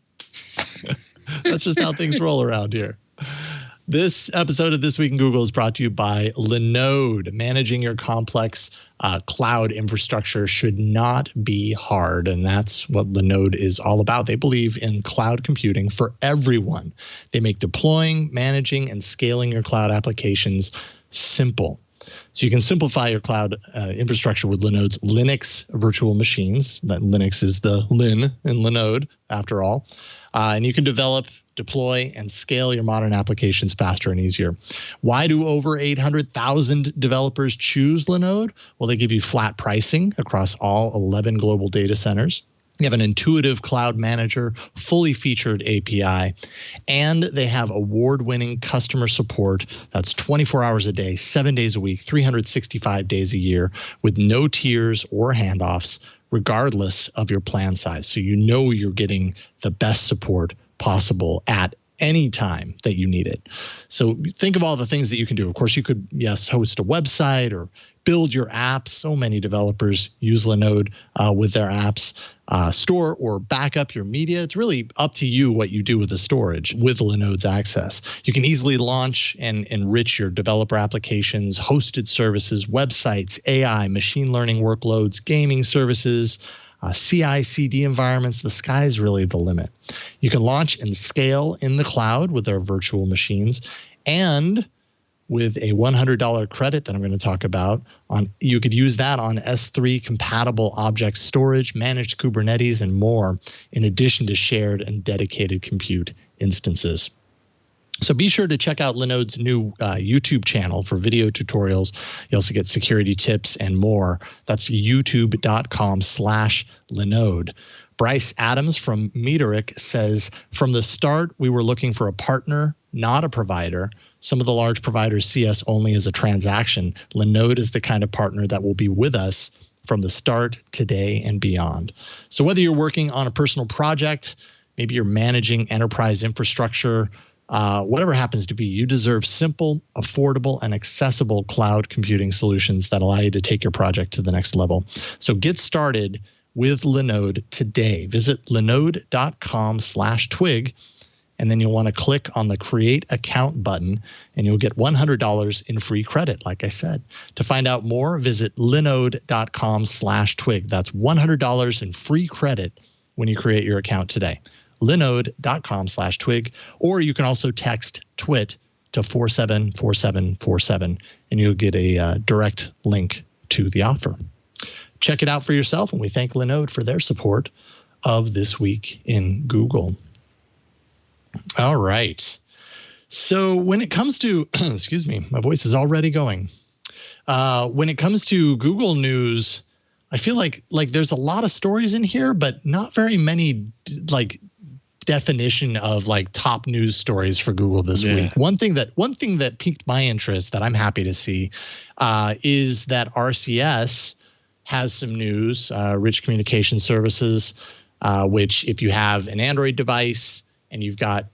That's just how things roll around here. This episode of This Week in Google is brought to you by Linode. Managing your complex cloud infrastructure should not be hard, and that's what Linode is all about. They believe in cloud computing for everyone. They make deploying, managing, and scaling your cloud applications simple. So you can simplify your cloud infrastructure with Linode's Linux virtual machines. That Linux is the Lin in Linode, after all. And you can develop, deploy, and scale your modern applications faster and easier. Why do over 800,000 developers choose Linode? Well, they give you flat pricing across all 11 global data centers. You have an intuitive cloud manager, fully featured API, and they have award-winning customer support that's 24 hours a day, 7 days a week, 365 days a year, with no tiers or handoffs, regardless of your plan size. So you know you're getting the best support possible at any time that you need it. So think of all the things that you can do. Of course, you could, host a website or build your apps. So many developers use Linode with their apps. Store or back up your media. It's really up to you what you do with the storage with Linode's access. You can easily launch and enrich your developer applications, hosted services, websites, AI, machine learning workloads, gaming services, CI/CD environments. The sky's really the limit. You can launch and scale in the cloud with their virtual machines, and with a $100 credit that I'm going to talk about, you could use that on S3 compatible object storage, managed Kubernetes, and more, in addition to shared and dedicated compute instances. So be sure to check out Linode's new YouTube channel for video tutorials. You also get security tips and more. That's youtube.com/Linode. Bryce Adams from Meteoric says, from the start, we were looking for a partner, not a provider. Some of the large providers see us only as a transaction. Linode is the kind of partner that will be with us from the start, today, and beyond. So whether you're working on a personal project, maybe you're managing enterprise infrastructure, whatever happens to be, you deserve simple, affordable, and accessible cloud computing solutions that allow you to take your project to the next level. So get started with Linode today. Visit linode.com/twig, and then you'll want to click on the Create Account button, and you'll get $100 in free credit, like I said. To find out more, visit linode.com/twig. That's $100 in free credit when you create your account today. linode.com/twig, or you can also text TWIT to 474747, and you'll get a direct link to the offer. Check it out for yourself, and we thank Linode for their support of This Week in Google. All right. So when it comes to, excuse me, my voice is already going. When it comes to Google News, I feel like there's a lot of stories in here, but not very many definition of top news stories for Google this week. One thing that piqued my interest that I'm happy to see is that RCS has some news, Rich Communication Services, which if you have an Android device and you've got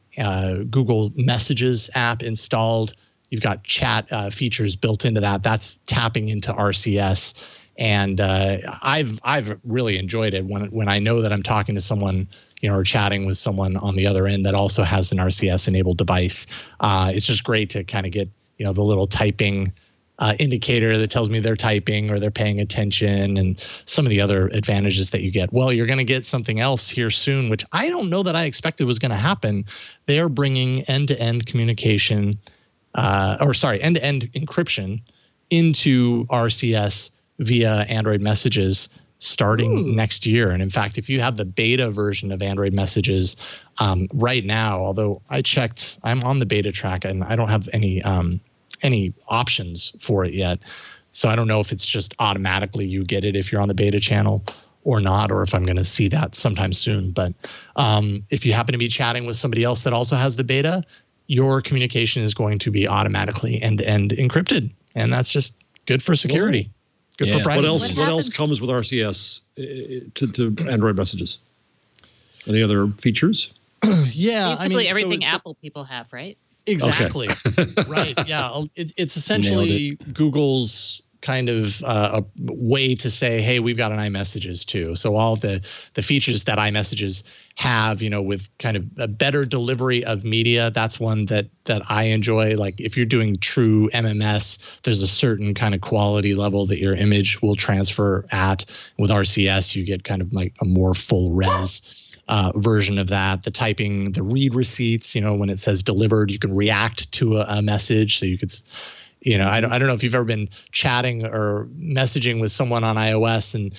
Google Messages app installed, you've got chat features built into that. That's tapping into RCS, and I've really enjoyed it when I know that I'm talking to someone, or chatting with someone on the other end that also has an RCS enabled device. It's just great to kind of get the little typing indicator that tells me they're typing or they're paying attention, and some of the other advantages that you get. Well, you're going to get something else here soon, which I don't know that I expected was going to happen. They are bringing end-to-end communication, end-to-end encryption into RCS via Android Messages starting next year. And in fact, if you have the beta version of Android Messages right now, although I checked, I'm on the beta track and I don't have any options for it yet. So I don't know if it's just automatically you get it if you're on the beta channel or not, or if I'm going to see that sometime soon. But if you happen to be chatting with somebody else that also has the beta, your communication is going to be automatically end-to-end encrypted. And that's just good for security. Good for privacy. What else comes with RCS to Android Messages? Any other features? Basically everything Apple people have, right? Exactly. Okay. Right. Yeah. It's essentially Google's kind of a way to say, hey, we've got an iMessages too. So all the features that iMessages have, with kind of a better delivery of media, that's one that I enjoy. Like if you're doing true MMS, there's a certain kind of quality level that your image will transfer at. With RCS, you get kind of like a more full res version of that. The typing, the read receipts, when it says delivered, you can react to a message. So you could, I don't know if you've ever been chatting or messaging with someone on iOS and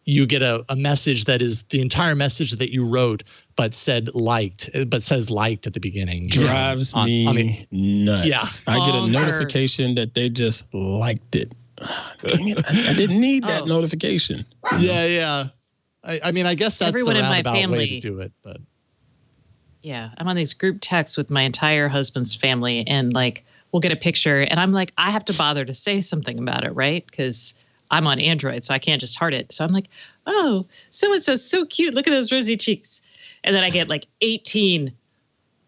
you get a message that is the entire message that you wrote, but says liked at the beginning. Drives me nuts. Yeah. I get a notification that they just liked it. Dang it. I didn't need that notification. Yeah. I mean, I guess that's everyone the in my roundabout family way to do it, but yeah, I'm on these group texts with my entire husband's family, and like we'll get a picture, and I'm like, I have to bother to say something about it, right? Because I'm on Android, so I can't just heart it. So I'm like, oh, so-and-so's so cute. Look at those rosy cheeks. And then I get like 18.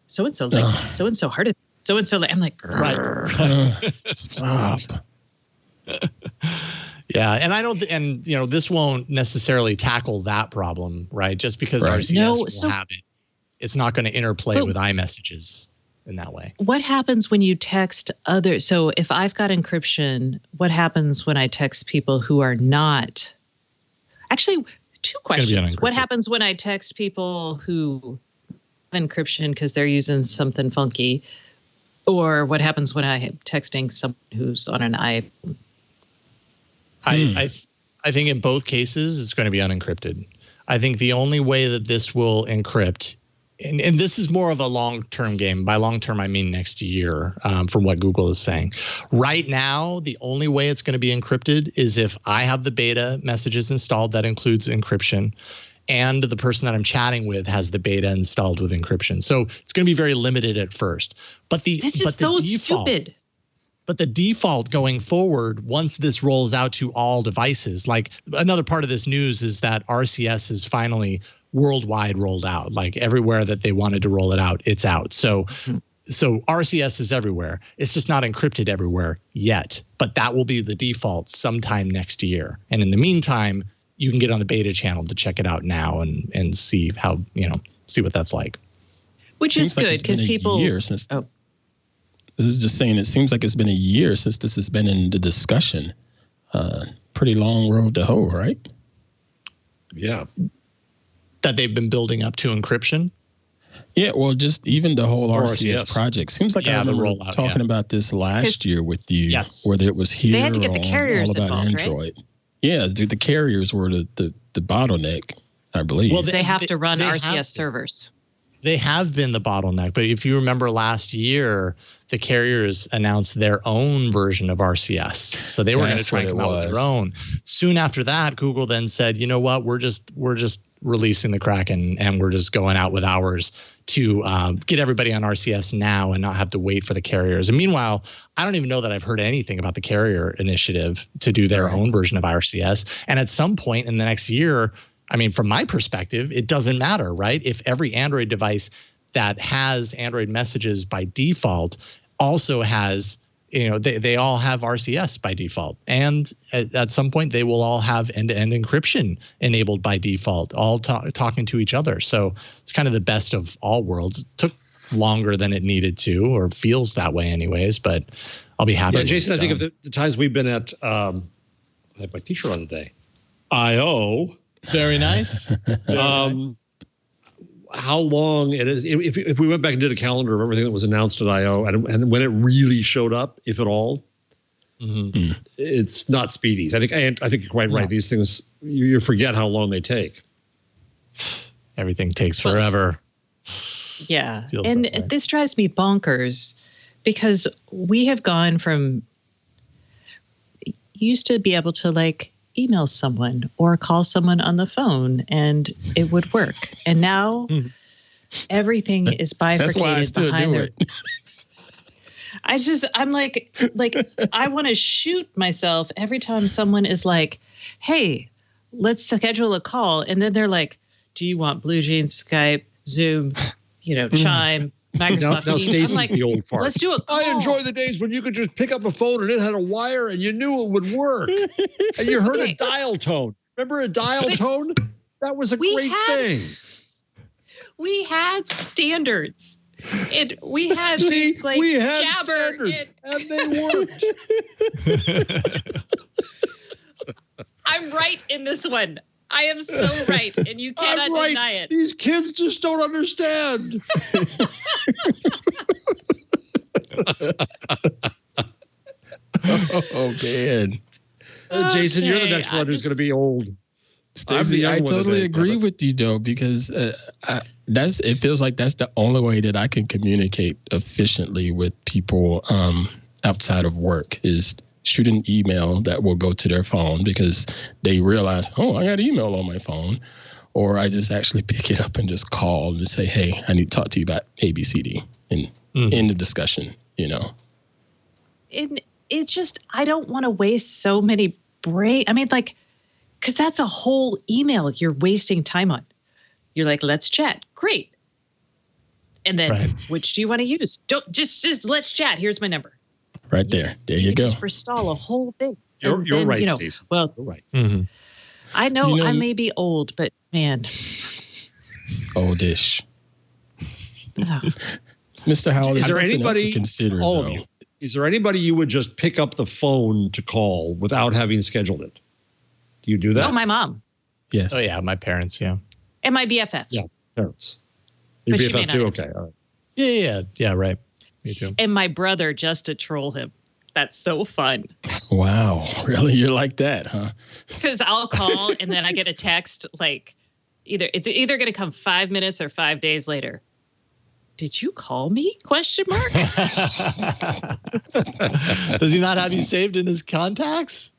So-and-so like this. So-and-so hearted. So-and-so like, I'm like, right. Stop. Yeah, and this won't necessarily tackle that problem, right? Just because RCS will have it, it's not going to interplay with iMessages in that way. What happens when you text others? So if I've got encryption, what happens when I text people who are not? Actually, two questions. What happens when I text people who have encryption because they're using something funky? Or what happens when I'm texting someone who's on an iPhone? I think in both cases, it's going to be unencrypted. I think the only way that this will encrypt, and this is more of a long-term game. By long-term, I mean next year, from what Google is saying. Right now, the only way it's going to be encrypted is if I have the beta messages installed that includes encryption, and the person that I'm chatting with has the beta installed with encryption. So it's going to be very limited at first. But this is so stupid. But the default going forward, once this rolls out to all devices, like another part of this news is that RCS is finally worldwide rolled out. Like everywhere that they wanted to roll it out, it's out. So RCS is everywhere. It's just not encrypted everywhere yet. But that will be the default sometime next year. And in the meantime, you can get on the beta channel to check it out now and see how, see what that's like. Which is good because people. I was just saying, it seems like it's been a year since this has been in the discussion. Pretty long road to hoe, right? Yeah. That they've been building up to encryption? Yeah, well, just even the whole RCS project. Seems like I remember talking about this last year with you, whether it was here they had to get the or carriers all about involved, Android. Right? Yeah, the carriers were the bottleneck, I believe. Well, they have to run RCS servers. They have been the bottleneck, but if you remember last year, the carriers announced their own version of RCS. So they were going to try and come out with their own. Soon after that, Google then said, you know what, we're just releasing the Kraken and we're just going out with ours to get everybody on RCS now and not have to wait for the carriers. And meanwhile, I don't even know that I've heard anything about the carrier initiative to do their own version of RCS. And at some point in the next year, I mean, from my perspective, it doesn't matter, right? If every Android device that has Android messages by default also has, they all have RCS by default. And at some point, they will all have end-to-end encryption enabled by default, all talking to each other. So it's kind of the best of all worlds. It took longer than it needed to, or feels that way anyways, but I'll be happy. Yeah, Jason, I think of the times we've been at, I have my t-shirt on today, I/O. Very nice. How long it is? If we went back and did a calendar of everything that was announced at I/O and when it really showed up, if at all, it's not speedy. I think you're quite right. These things, you forget how long they take. Everything takes forever. Yeah, and this drives me bonkers because we have gone from used to be able to email someone or call someone on the phone and it would work. And now everything is bifurcated. That's why I still do it. I'm like, I want to shoot myself every time someone is like, hey, let's schedule a call. And then they're like, do you want Blue Jeans, Skype, Zoom, Chime, Microsoft now Teams. Stacey's I'm like, the old fart. let's do a call. I enjoy the days when you could just pick up a phone and it had a wire and you knew it would work. And you heard a dial tone. Remember a dial tone? That was a great thing. We had standards. We had things like we had Jabber standards, and they worked. I'm right in this one. I am so right, and you cannot deny it. These kids just don't understand. Oh man. Jason, you're the next one who's going to be old. Stacey, I totally agree with you though, because it feels like that's the only way that I can communicate efficiently with people outside of work is shoot an email that will go to their phone because they realize, oh, I got email on my phone, or I just actually pick it up and just call and say, hey, I need to talk to you about ABCD and end the discussion, It just, I don't want to waste so many because that's a whole email you're wasting time on. You're like, let's chat. Great. And then which do you want to use? Don't just let's chat. Here's my number. Right there. There you go. Just forestall a whole thing. You're right, Stacey. Well, you're right. Mm-hmm. I know I may be old, but man. Oldish. Mr. Howell, is there anybody to consider, all of you? Is there anybody you would just pick up the phone to call without having scheduled it? Do you do that? Oh, my mom. Yes. Oh, yeah. My parents. Yeah. And my BFF. Yeah. Parents. Your BFF too? Okay. All right. Yeah. Right. Me too. And my brother just to troll him. That's so fun. Wow. Really? You're like that, huh? Because I'll call and then I get a text like it's either going to come 5 minutes or 5 days later. Did you call me? ? Does he not have you saved in his contacts?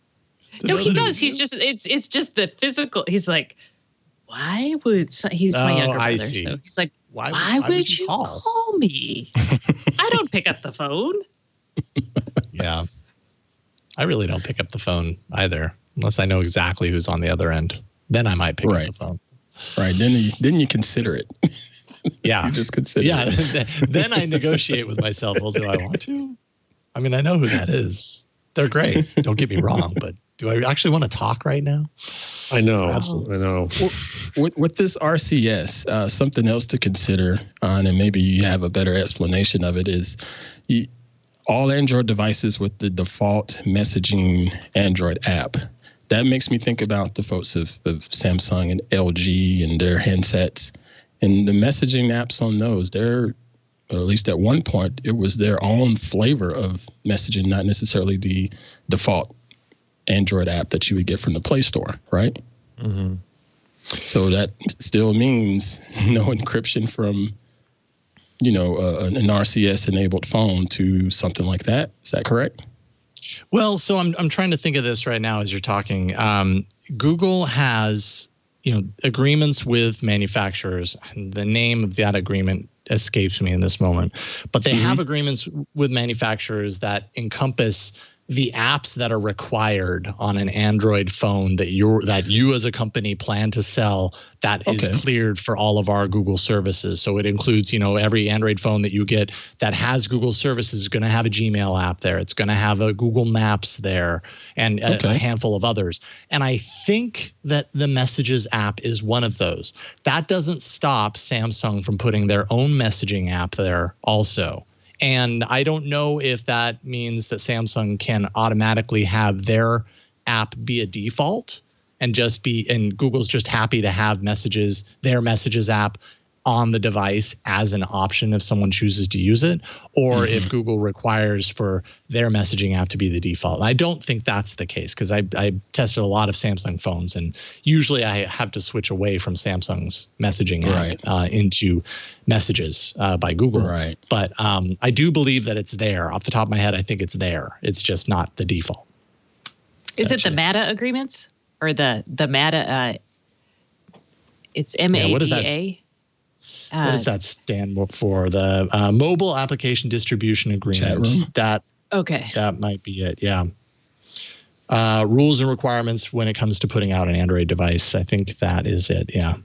No, he does. He's just it's just the physical. He's like, why would he's my younger brother? See. So he's like, why would you call me? I don't pick up the phone. Yeah. I really don't pick up the phone either, unless I know exactly who's on the other end. Then I might pick up the phone. Right. Then you consider it. Yeah. You just consider it. Then I negotiate with myself. Well, do I want to? I mean, I know who that is. They're great. Don't get me wrong, but do I actually want to talk right now? I know. Absolutely. I know. With this RCS, something else to consider, and maybe you have a better explanation of it, is all Android devices with the default messaging Android app. That makes me think about the folks of Samsung and LG and their handsets. And the messaging apps on those, or at least at one point, it was their own flavor of messaging, not necessarily the default Android app that you would get from the Play Store, right? Mm-hmm. So that still means no encryption from, an RCS-enabled phone to something like that. Is that correct? Well, so I'm trying to think of this right now as you're talking. Google has agreements with manufacturers. The name of that agreement escapes me in this moment, but they have agreements with manufacturers that encompass the apps that are required on an Android phone that you as a company plan to sell that is cleared for all of our Google services. So it includes, every Android phone that you get that has Google services is going to have a Gmail app there. It's going to have a Google Maps there and a handful of others. And I think that the Messages app is one of those. That doesn't stop Samsung from putting their own messaging app there also. And I don't know if that means that Samsung can automatically have their app be a default and Google's just happy to have their Messages app on the device as an option if someone chooses to use it, or if Google requires for their messaging app to be the default. And I don't think that's the case because I tested a lot of Samsung phones and usually I have to switch away from Samsung's messaging app into Messages by Google. Right. But I do believe that it's there. Off the top of my head, I think it's there. It's just not the default. Is it the MATA agreements or the MATA? It's MATA. What is that? What does that stand for? The Mobile Application Distribution Agreement. That might be it. Yeah. Rules and requirements when it comes to putting out an Android device. I think that is it. Yeah.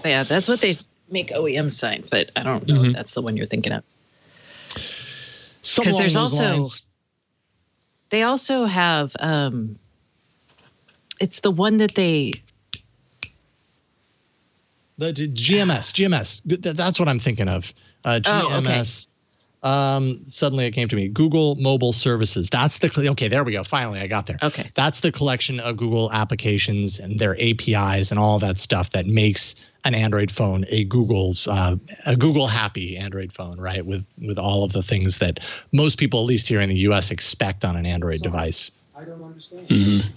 Yeah, that's what they make OEMs sign, but I don't know if that's the one you're thinking of. Because there's also they also have it's the one that the GMS. That's what I'm thinking of. GMS. Suddenly it came to me. Google Mobile Services. That's okay. There we go. Finally, I got there. Okay. That's the collection of Google applications and their APIs and all that stuff that makes an Android phone a Google happy Android phone, right? With all of the things that most people, at least here in the U.S., expect on an Android device. I don't understand. Mm-hmm.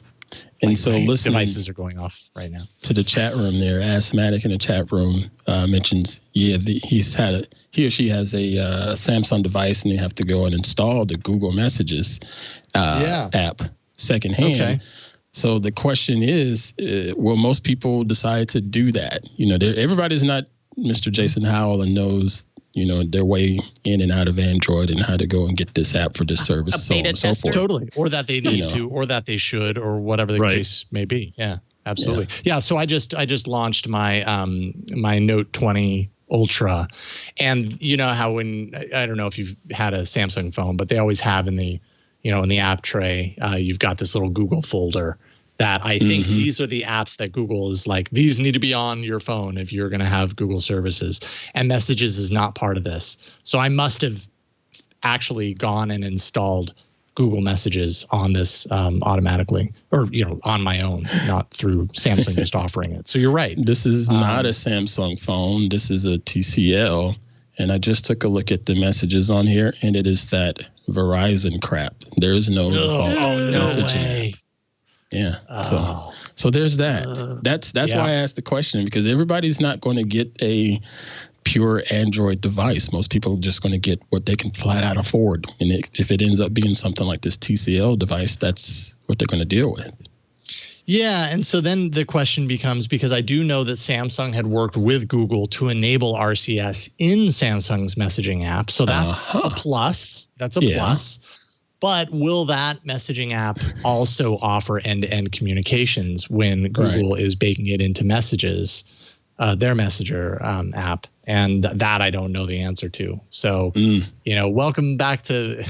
And so listening devices are going off right now. To the chat room there, Asthmatic in the chat room mentions, he or she has a Samsung device and they have to go and install the Google Messages app secondhand. Okay. So the question is, will most people decide to do that? Everybody's not Mr. Jason Howell and knows their way in and out of Android and how to go and get this app for this service, so on and so forth. Totally. Or that they need to, or that they should, or whatever the case may be. Yeah, absolutely. Yeah. So I just launched my my Note 20 Ultra, and you know how I don't know if you've had a Samsung phone, but they always have in the app tray, you've got this little Google folder. That I think these are the apps that Google is like, these need to be on your phone if you're going to have Google services. And Messages is not part of this. So I must have actually gone and installed Google Messages on this automatically, or on my own, not through Samsung just offering it. So you're right. This is not a Samsung phone. This is a TCL. And I just took a look at the messages on here, and it is that Verizon crap. There is no default messaging. Yeah. So there's that. That's why I asked the question, because everybody's not going to get a pure Android device. Most people are just going to get what they can flat out afford. And if it ends up being something like this TCL device, that's what they're going to deal with. Yeah. And so then the question becomes, because I do know that Samsung had worked with Google to enable RCS in Samsung's messaging app. So that's a plus. That's a plus. But will that messaging app also offer end-to-end communications when Google is baking it into Messages, their Messenger app? And that I don't know the answer to. So, welcome back to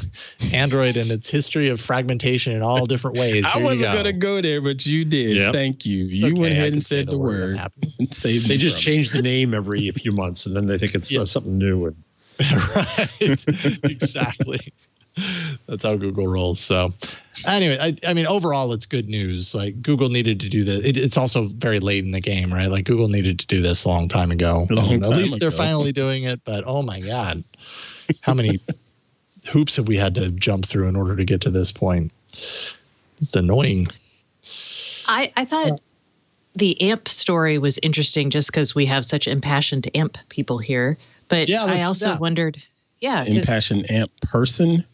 Android and its history of fragmentation in all different ways. I wasn't going to go there, but you did. Yep. Thank you. You went ahead and said the word. They just change the name every few months, and then they think it's something new. Right. Exactly. That's how Google rolls. So anyway, I mean, overall, it's good news. Like Google needed to do this. It's also very late in the game, right? Like Google needed to do this a long time ago. At least they're finally doing it. But oh my God, how many hoops have we had to jump through in order to get to this point? It's annoying. I thought the AMP story was interesting just because we have such impassioned AMP people here. But I also wondered, impassioned AMP person.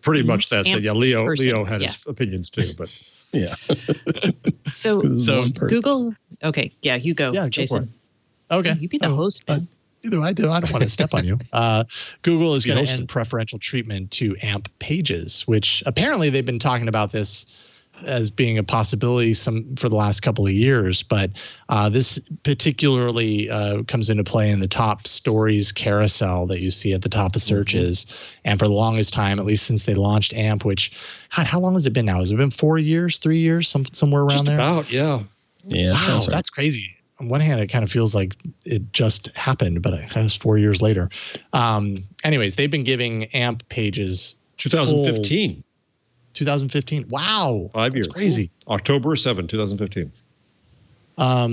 Pretty much that's it. Yeah, Leo had his opinions too, but So Google. Okay, you go, Jason. Okay, you be the host, man. Neither I do. I don't want to step on you. Google is going to end preferential treatment to AMP pages, which apparently they've been talking about this as being a possibility for the last couple of years, but this particularly comes into play in the top stories carousel that you see at the top of searches. And for the longest time, at least since they launched AMP, which how long has it been now? Has it been 4 years, 3 years, somewhere around just there? About, yeah. Wow, that's crazy. On one hand, it kind of feels like it just happened, but it was 4 years later. Anyways, they've been giving AMP pages 2015. 2015. Wow. 5 years. That's crazy. October 7, 2015.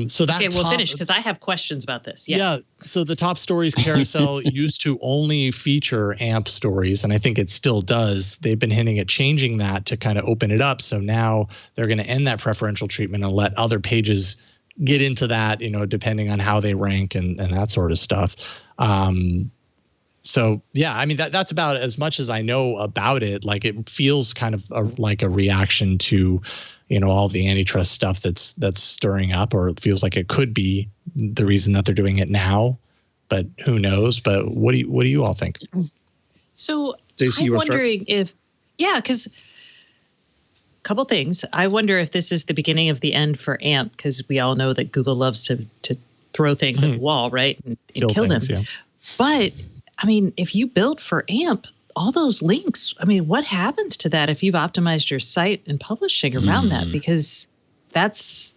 So that we'll finish because I have questions about this. Yeah. So the top stories carousel used to only feature AMP stories, and I think it still does. They've been hinting at changing that to kind of open it up. So now they're going to end that preferential treatment and let other pages get into that, depending on how they rank and that sort of stuff. So, I mean, that's about as much as I know about it. Like it feels kind of like a reaction to, all the antitrust stuff that's stirring up, or it feels like it could be the reason that they're doing it now, but who knows? But what do you all think? So I'm wondering because a couple things. I wonder if this is the beginning of the end for AMP, because we all know that Google loves to throw things at the wall, right? And kill things, them. Yeah. But I mean, if you build for AMP, all those links, I mean, what happens to that if you've optimized your site and publishing around that? Because that's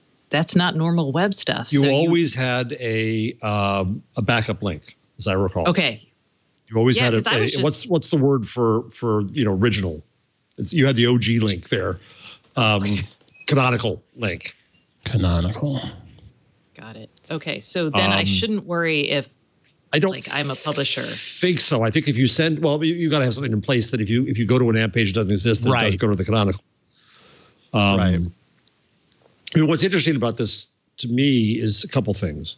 not normal web stuff. You always had a backup link, as I recall. Okay. You always had what's the word for original? You had the OG link there, canonical link. Canonical. Got it. Okay, so then I shouldn't worry if I'm a publisher. Think so. I think if you send, you got to have something in place that if you go to an AMP page that doesn't exist, then it does go to the canonical. Right. I mean, what's interesting about this to me is a couple things.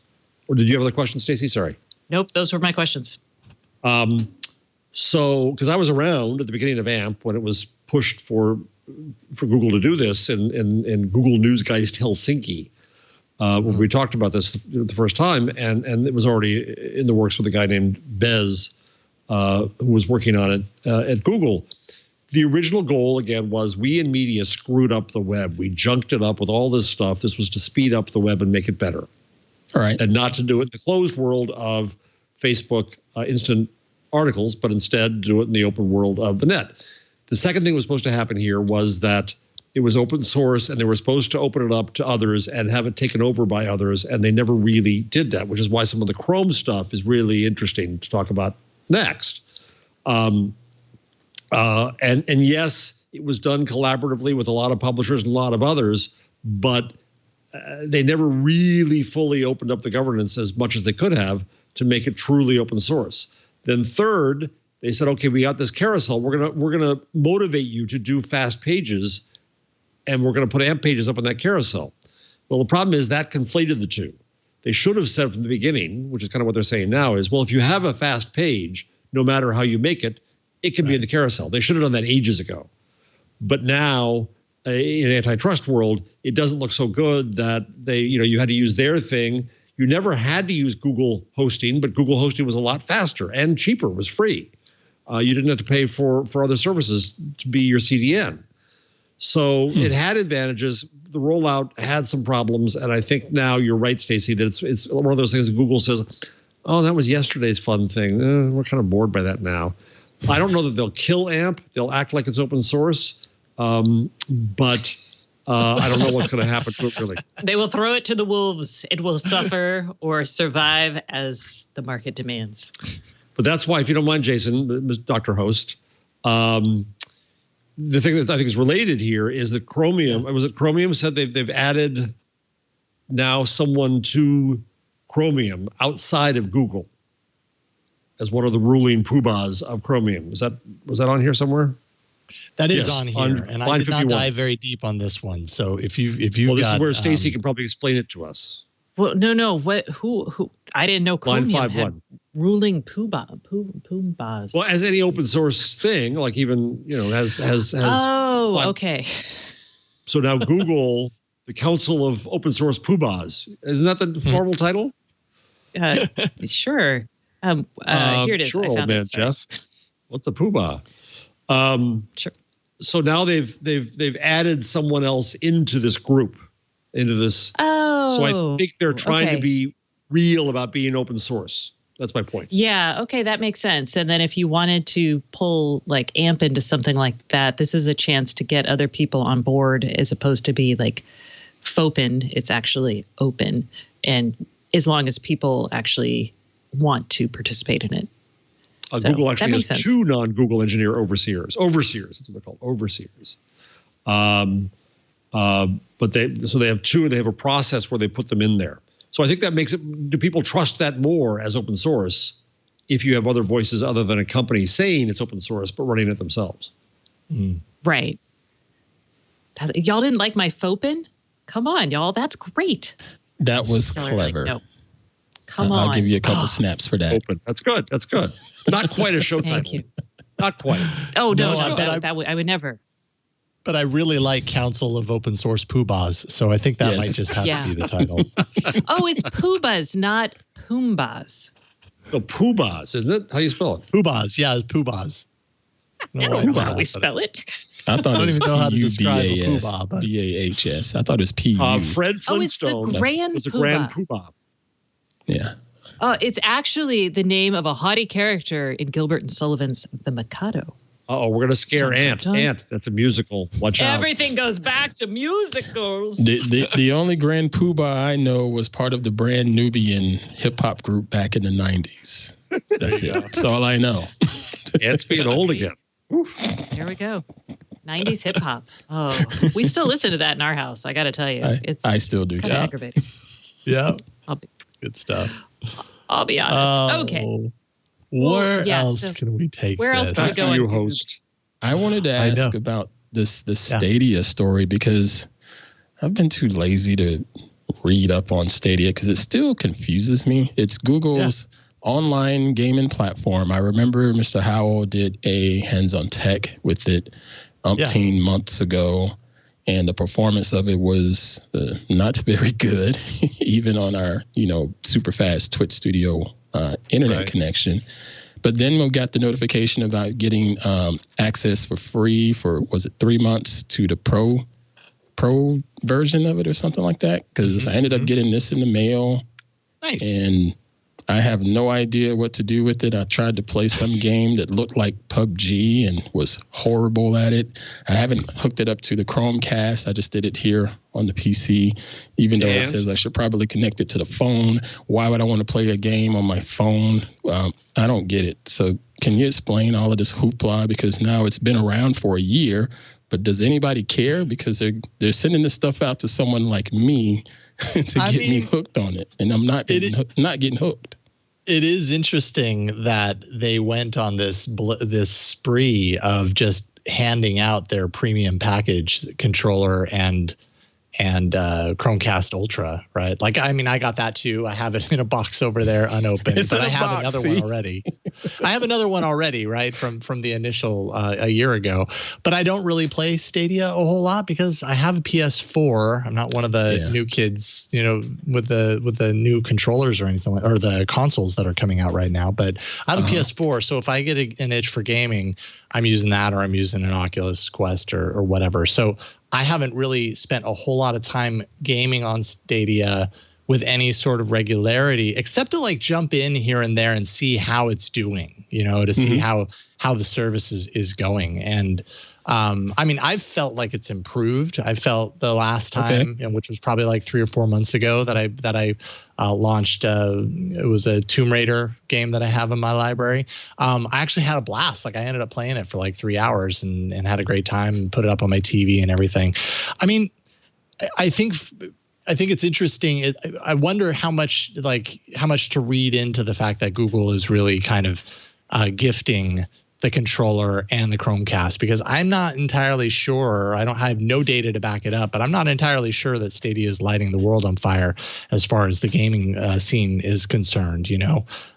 Or did you have other questions, Stacey? Sorry. Nope, those were my questions. So, because I was around at the beginning of AMP when it was pushed for Google to do this in Google Newsgeist Helsinki, when we talked about this the first time, and it was already in the works with a guy named Bez, who was working on it at Google. The original goal, again, was we in media screwed up the web. We junked it up with all this stuff. This was to speed up the web and make it better. All right. And not to do it in the closed world of Facebook instant articles, but instead do it in the open world of the net. The second thing that was supposed to happen here was that it was open source and they were supposed to open it up to others and have it taken over by others, and they never really did that, which is why some of the Chrome stuff is really interesting to talk about next. And yes, it was done collaboratively with a lot of publishers and a lot of others, but they never really fully opened up the governance as much as they could have to make it truly open source. Then third, they said, okay, we got this carousel. We're gonna motivate you to do fast pages, and we're gonna put AMP pages up on that carousel. Well, the problem is that conflated the two. They should have said from the beginning, which is kind of what they're saying now, is, well, if you have a fast page, no matter how you make it, it can be in the carousel. They should have done that ages ago. But now, in antitrust world, it doesn't look so good that you had to use their thing. You never had to use Google hosting, but Google hosting was a lot faster and cheaper. It was free. You didn't have to pay for other services to be your CDN. So it had advantages. The rollout had some problems, and I think now you're right, Stacey, that it's one of those things that Google says, oh, that was yesterday's fun thing. We're kind of bored by that now. I don't know that they'll kill AMP. They'll act like it's open source, but I don't know what's going to happen to it, really. They will throw it to the wolves. It will suffer or survive as the market demands. But that's why, if you don't mind, Jason, Dr. Host, the thing that I think is related here is that Chromium, was it Chromium said they've added now someone to Chromium outside of Google as one of the ruling Poobahs of Chromium. Was that on here somewhere? That is on here, and I did not dive very deep on this one. So if you this is where Stacey can probably explain it to us. Well, no. Who? I didn't know Chromium had ruling Poobahs. Well, as any open source thing, like even has. Oh, okay. So now Google, the Council of Open Source Poobahs, isn't that the formal title? Sure. Here it is. Sure, old man Jeff. What's a Poobah? Sure. So now they've added someone else into this group, into this. Oh. So I think they're trying to be real about being open source. That's my point. Yeah. Okay, that makes sense. And then if you wanted to pull like AMP into something like that, this is a chance to get other people on board as opposed to be like FOPEN. It's actually open, and as long as people actually want to participate in it. Google actually has two non-Google engineer overseers. Overseers, that's what they're called, overseers. But they have two, and they have a process where they put them in there. So I think that makes it. Do people trust that more as open source if you have other voices other than a company saying it's open source but running it themselves? Right. Y'all didn't like my FOPEN? Come on, y'all. That's great. That was clever. No. Come on. I'll give you a couple snaps for that. Open. That's good. That's good. Not quite a show title. Thank you. Not quite. Oh, no, I would never. But I really like Council of Open Source Poobahs, so I think that might just have to be the title. Oh, it's Poobahs, not Poombahs. Oh, Poobahs, isn't it? How do you spell it? Poobahs, yeah, it's Poobahs. I don't know how we spell it. I thought I don't even know how to describe a Poobah. P-A-H-S. I thought it was P-U. Fred Flintstone it's the Grand was a Grand Poobah. Yeah. It's actually the name of a haughty character in Gilbert and Sullivan's The Mikado. Uh-oh, we're going to scare Ant. Ant, that's a musical. Watch out. Everything goes back to musicals. The only Grand Poobah I know was part of the brand Nubian hip-hop group back in the 90s. That's it. That's all I know. Ant's being old again. There we go. 90s hip-hop. Oh, we still listen to that in our house, I got to tell you. I still do, it's kind of aggravating. Yeah. Good stuff. I'll be honest. Okay. Where else can we take Where else can we go? You host. I wanted to ask about the Stadia story because I've been too lazy to read up on Stadia because it still confuses me. It's Google's online gaming platform. I remember Mr. Howell did a hands-on tech with it umpteen months ago, and the performance of it was not very good, even on our super fast Twitch Studio internet connection. But then we got the notification about getting access for free for, was it 3 months to the pro version of it or something like that? Because I ended up getting this in the mail. Nice. And I have no idea what to do with it. I tried to play some game that looked like PUBG and was horrible at it. I haven't hooked it up to the Chromecast. I just did it here on the PC, even though it says I should probably connect it to the phone. Why would I want to play a game on my phone? I don't get it. So can you explain all of this hoopla? Because now it's been around for a year, but does anybody care? Because they're sending this stuff out to someone like me to get me hooked on it, and I'm not getting hooked. It is interesting that they went on this spree of just handing out their premium package controller and Chromecast Ultra, right? Like, I mean, I got that too. I have it in a box over there, unopened, but I have another one already. I have another one already, right, from the initial a year ago. But I don't really play Stadia a whole lot because I have a PS4. I'm not one of the new kids, with the new controllers or anything or the consoles that are coming out right now. But I have a PS4, so if I get an itch for gaming, I'm using that, or I'm using an Oculus Quest or whatever. So I haven't really spent a whole lot of time gaming on Stadia with any sort of regularity, except to like jump in here and there and see how it's doing, to see how the service is going. And I mean, I've felt like it's improved. I felt the last time, which was probably like 3 or 4 months ago, that I launched. It was a Tomb Raider game that I have in my library. I actually had a blast. Like, I ended up playing it for like 3 hours and had a great time and put it up on my TV and everything. I mean, I think it's interesting. I wonder how much to read into the fact that Google is really kind of gifting the controller and the Chromecast, because I'm not entirely sure. I have no data to back it up, but I'm not entirely sure that Stadia is lighting the world on fire as far as the gaming scene is concerned.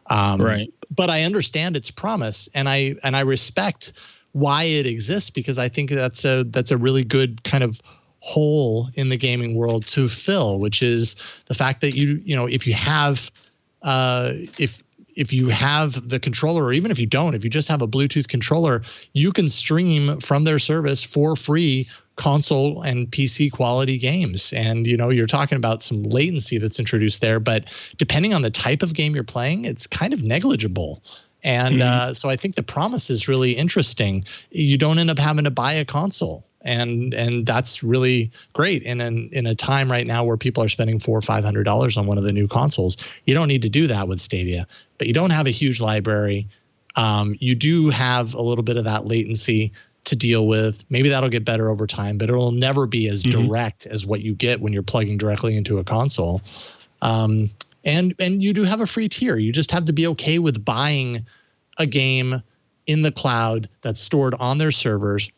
Right. But I understand its promise, and I respect why it exists, because I think that's a really good kind of hole in the gaming world to fill, which is the fact that if you have if you have the controller, or even if you don't, if you just have a Bluetooth controller, you can stream from their service for free console and PC quality games. And, you're talking about some latency that's introduced there, but depending on the type of game you're playing, it's kind of negligible. And so I think the promise is really interesting. You don't end up having to buy a console. And that's really great in a time right now where people are spending $400 or $500 on one of the new consoles. You don't need to do that with Stadia, but you don't have a huge library. You do have a little bit of that latency to deal with. Maybe that'll get better over time, but it'll never be as direct as what you get when you're plugging directly into a console. And you do have a free tier. You just have to be okay with buying a game in the cloud that's stored on their servers.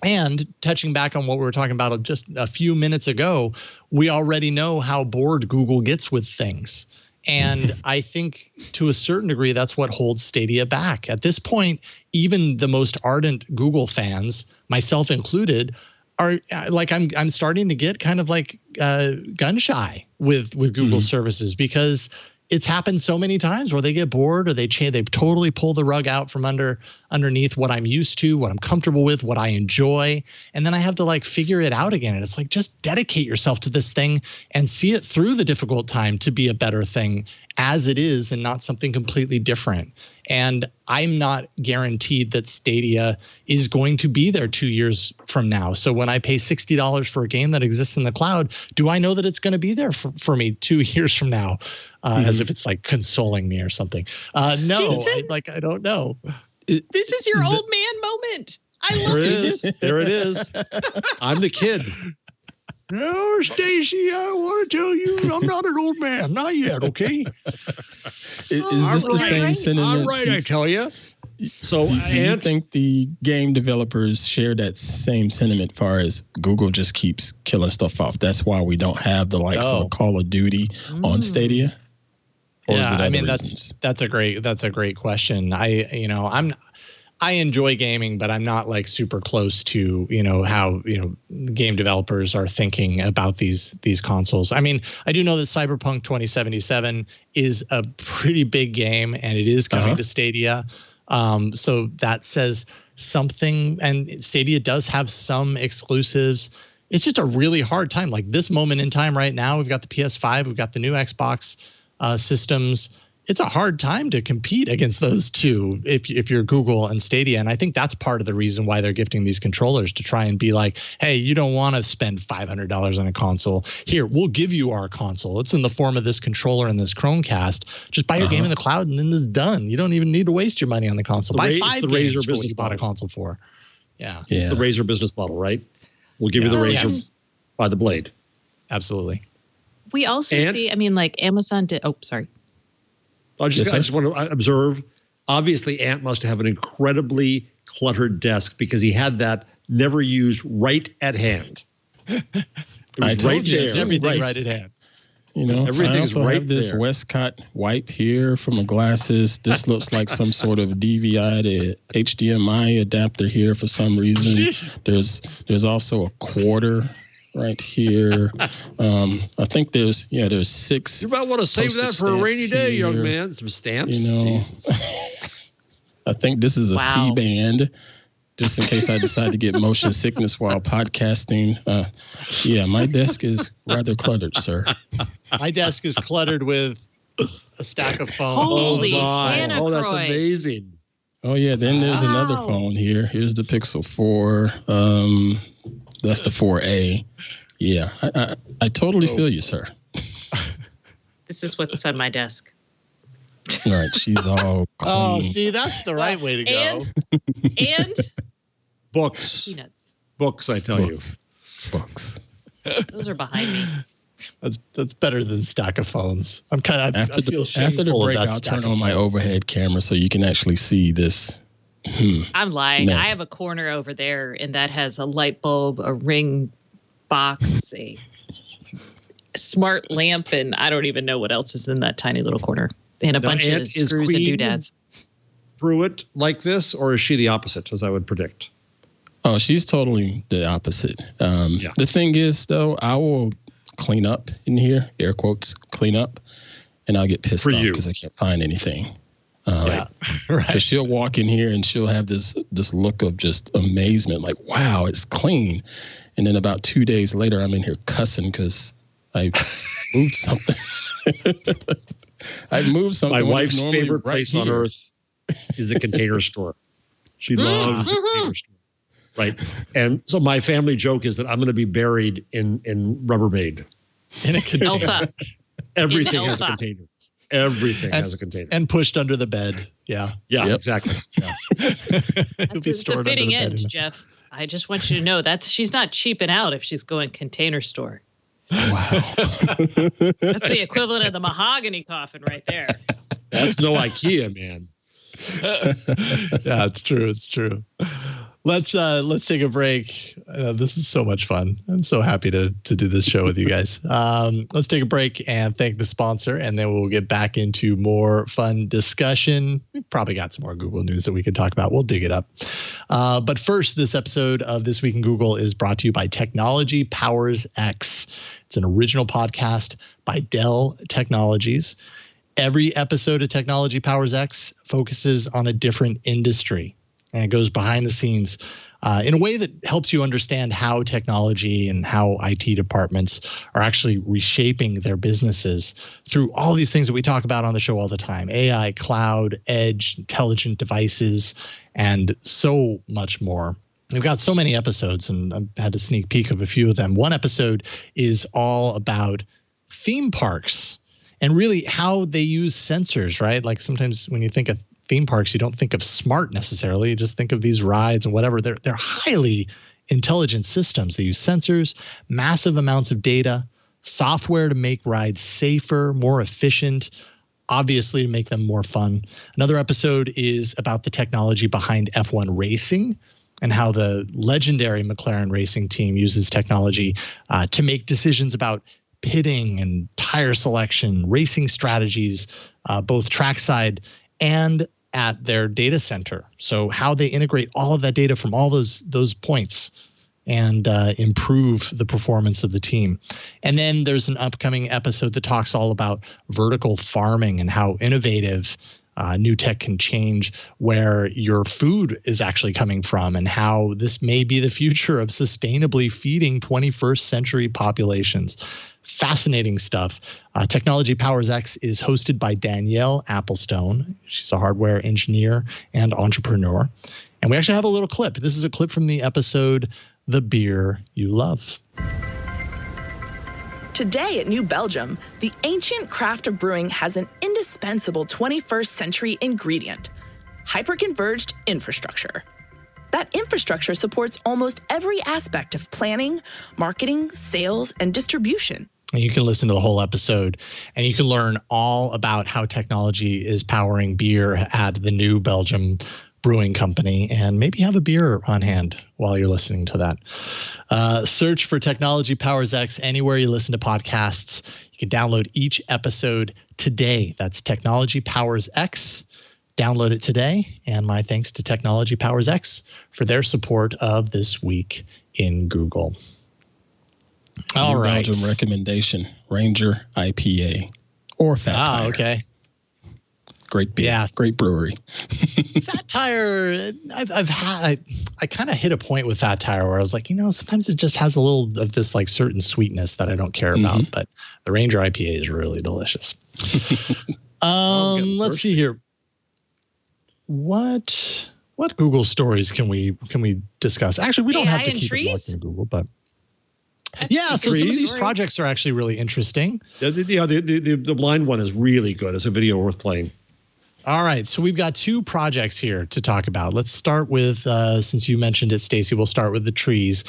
And touching back on what we were talking about just a few minutes ago, we already know how bored Google gets with things. And I think to a certain degree, that's what holds Stadia back. At this point, even the most ardent Google fans, myself included, are like, I'm starting to get kind of like gun shy with Google services, because it's happened so many times where they get bored or they totally pull the rug out from underneath what I'm used to, what I'm comfortable with, what I enjoy. And then I have to like figure it out again. And it's like, just dedicate yourself to this thing and see it through the difficult time to be a better thing as it is and not something completely different. And I'm not guaranteed that Stadia is going to be there 2 years from now. So when I pay $60 for a game that exists in the cloud, do I know that it's going to be there for me 2 years from now? As if it's like consoling me or something. No, I don't know. This is your old man moment. I love it. There it is. I'm the kid. No, Stacy, I want to tell you, I'm not an old man. Not yet, okay? Is this the same sentiment? All right, I tell you. So, do you think the game developers share that same sentiment as far as Google just keeps killing stuff off? That's why we don't have the likes of Call of Duty on Stadia? Or yeah, I mean, that's a great question. I enjoy gaming, but I'm not like super close to, how, game developers are thinking about these consoles. I mean, I do know that Cyberpunk 2077 is a pretty big game and it is coming to Stadia. So that says something, and Stadia does have some exclusives. It's just a really hard time. Like this moment in time right now, we've got the PS5, we've got the new Xbox systems. It's a hard time to compete against those two if you're Google and Stadia. And I think that's part of the reason why they're gifting these controllers, to try and be like, hey, you don't want to spend $500 on a console. Here, we'll give you our console. It's in the form of this controller and this Chromecast. Just buy your game in the cloud and then it's done. You don't even need to waste your money on the console. Buy 5 games for what you bought a console for. Yeah. It's the Razer business model, right? We'll give you the Razer by the blade. Absolutely. We also see, I mean, like Amazon did. Oh, sorry. I just want to observe, obviously, Ant must have an incredibly cluttered desk because he had that never used right at hand. It was I told you, there. Everything right at hand. I also have this Westcott wipe here for my glasses. This looks like some sort of DVI to HDMI adapter here for some reason. There's also a quarter right here. I think there's 6. You might want to save that for a rainy day, young man. Some stamps. I think this is a C-band, just in case I decide to get motion sickness while podcasting. My desk is rather cluttered, sir. My desk is cluttered with a stack of phones. Holy Santa that's amazing. Oh yeah, then there's another phone here. Here's the Pixel 4. That's the 4A. Yeah, I totally feel you, sir. This is what's on my desk. All right, she's all clean. Oh, see, that's the right way to go. And books. Peanuts. Books, I tell you. Books. Those are behind me. That's better than stack of phones. I'm kind of after the break. I'll turn on my overhead camera so you can actually see this. I'm lying. Mess. I have a corner over there, and that has a light bulb, a ring box, a smart lamp, and I don't even know what else is in that tiny little corner. And a bunch of screws and doodads. Through it like this, or is she the opposite, as I would predict? Oh, she's totally the opposite. The thing is, though, I will clean up in here, air quotes, clean up, and I'll get pissed off because I can't find anything. Right. Because she'll walk in here and she'll have this look of just amazement, like, wow, it's clean. And then about 2 days later, I'm in here cussing because I moved something. I moved something. My wife's favorite place on earth is the Container Store. She loves the Container Store. Right. And so my family joke is that I'm going to be buried in Rubbermaid. In a container. Everything has a container. Everything has a container. And pushed under the bed. Yeah. Yeah, exactly. Yeah. It's a fitting end, Jeff. I just want you to know she's not cheaping out if she's going Container Store. Wow. That's the equivalent of the mahogany coffin right there. That's no IKEA, man. Yeah, it's true. It's true. Let's take a break. This is so much fun. I'm so happy to do this show with you guys. Let's take a break and thank the sponsor, and then we'll get back into more fun discussion. We've probably got some more Google news that we could talk about. We'll dig it up. But first, this episode of This Week in Google is brought to you by Technology Powers X. It's an original podcast by Dell Technologies. Every episode of Technology Powers X focuses on a different industry, and it goes behind the scenes in a way that helps you understand how technology and how IT departments are actually reshaping their businesses through all these things that we talk about on the show all the time: AI, cloud, edge, intelligent devices, and so much more. We've got so many episodes, and I've had a sneak peek of a few of them. One episode is all about theme parks and really how they use sensors, right? Like sometimes when you think of theme parks, you don't think of smart necessarily. You just think of these rides and whatever. They're highly intelligent systems. They use sensors, massive amounts of data, software to make rides safer, more efficient, obviously to make them more fun. Another episode is about the technology behind F1 racing and how the legendary McLaren racing team uses technology to make decisions about pitting and tire selection, racing strategies, both trackside and at their data center. So how they integrate all of that data from all those points and improve the performance of the team. And then there's an upcoming episode that talks all about vertical farming and how innovative new tech can change where your food is actually coming from, and how this may be the future of sustainably feeding 21st century populations. Fascinating stuff. Technology Powers X is hosted by Danielle Applestone. She's a hardware engineer and entrepreneur. And we actually have a little clip. This is a clip from the episode, The Beer You Love. Today at New Belgium, the ancient craft of brewing has an indispensable 21st century ingredient: hyperconverged infrastructure. That infrastructure supports almost every aspect of planning, marketing, sales, and distribution. And you can listen to the whole episode, and you can learn all about how technology is powering beer at the New Belgium Brewing Company, and maybe have a beer on hand while you're listening to that. Search for Technology Powers X anywhere you listen to podcasts. You can download each episode today. That's Technology Powers X. Download it today. And my thanks to Technology Powers X for their support of This Week in Google. All right. Belgium recommendation: Ranger IPA or Fat Tire. Okay. Great beer. Yeah. Great brewery. Fat Tire, I kind of hit a point with Fat Tire where I was like, sometimes it just has a little of this like certain sweetness that I don't care about. But the Ranger IPA is really delicious. Let's see here. What Google stories can we discuss? Actually, we don't have to keep it locked in Google, but yeah. So some of these projects are actually really interesting. The blind one is really good. It's a video worth playing. All right, so we've got two projects here to talk about. Let's start with, since you mentioned it, Stacy, we'll start with the trees.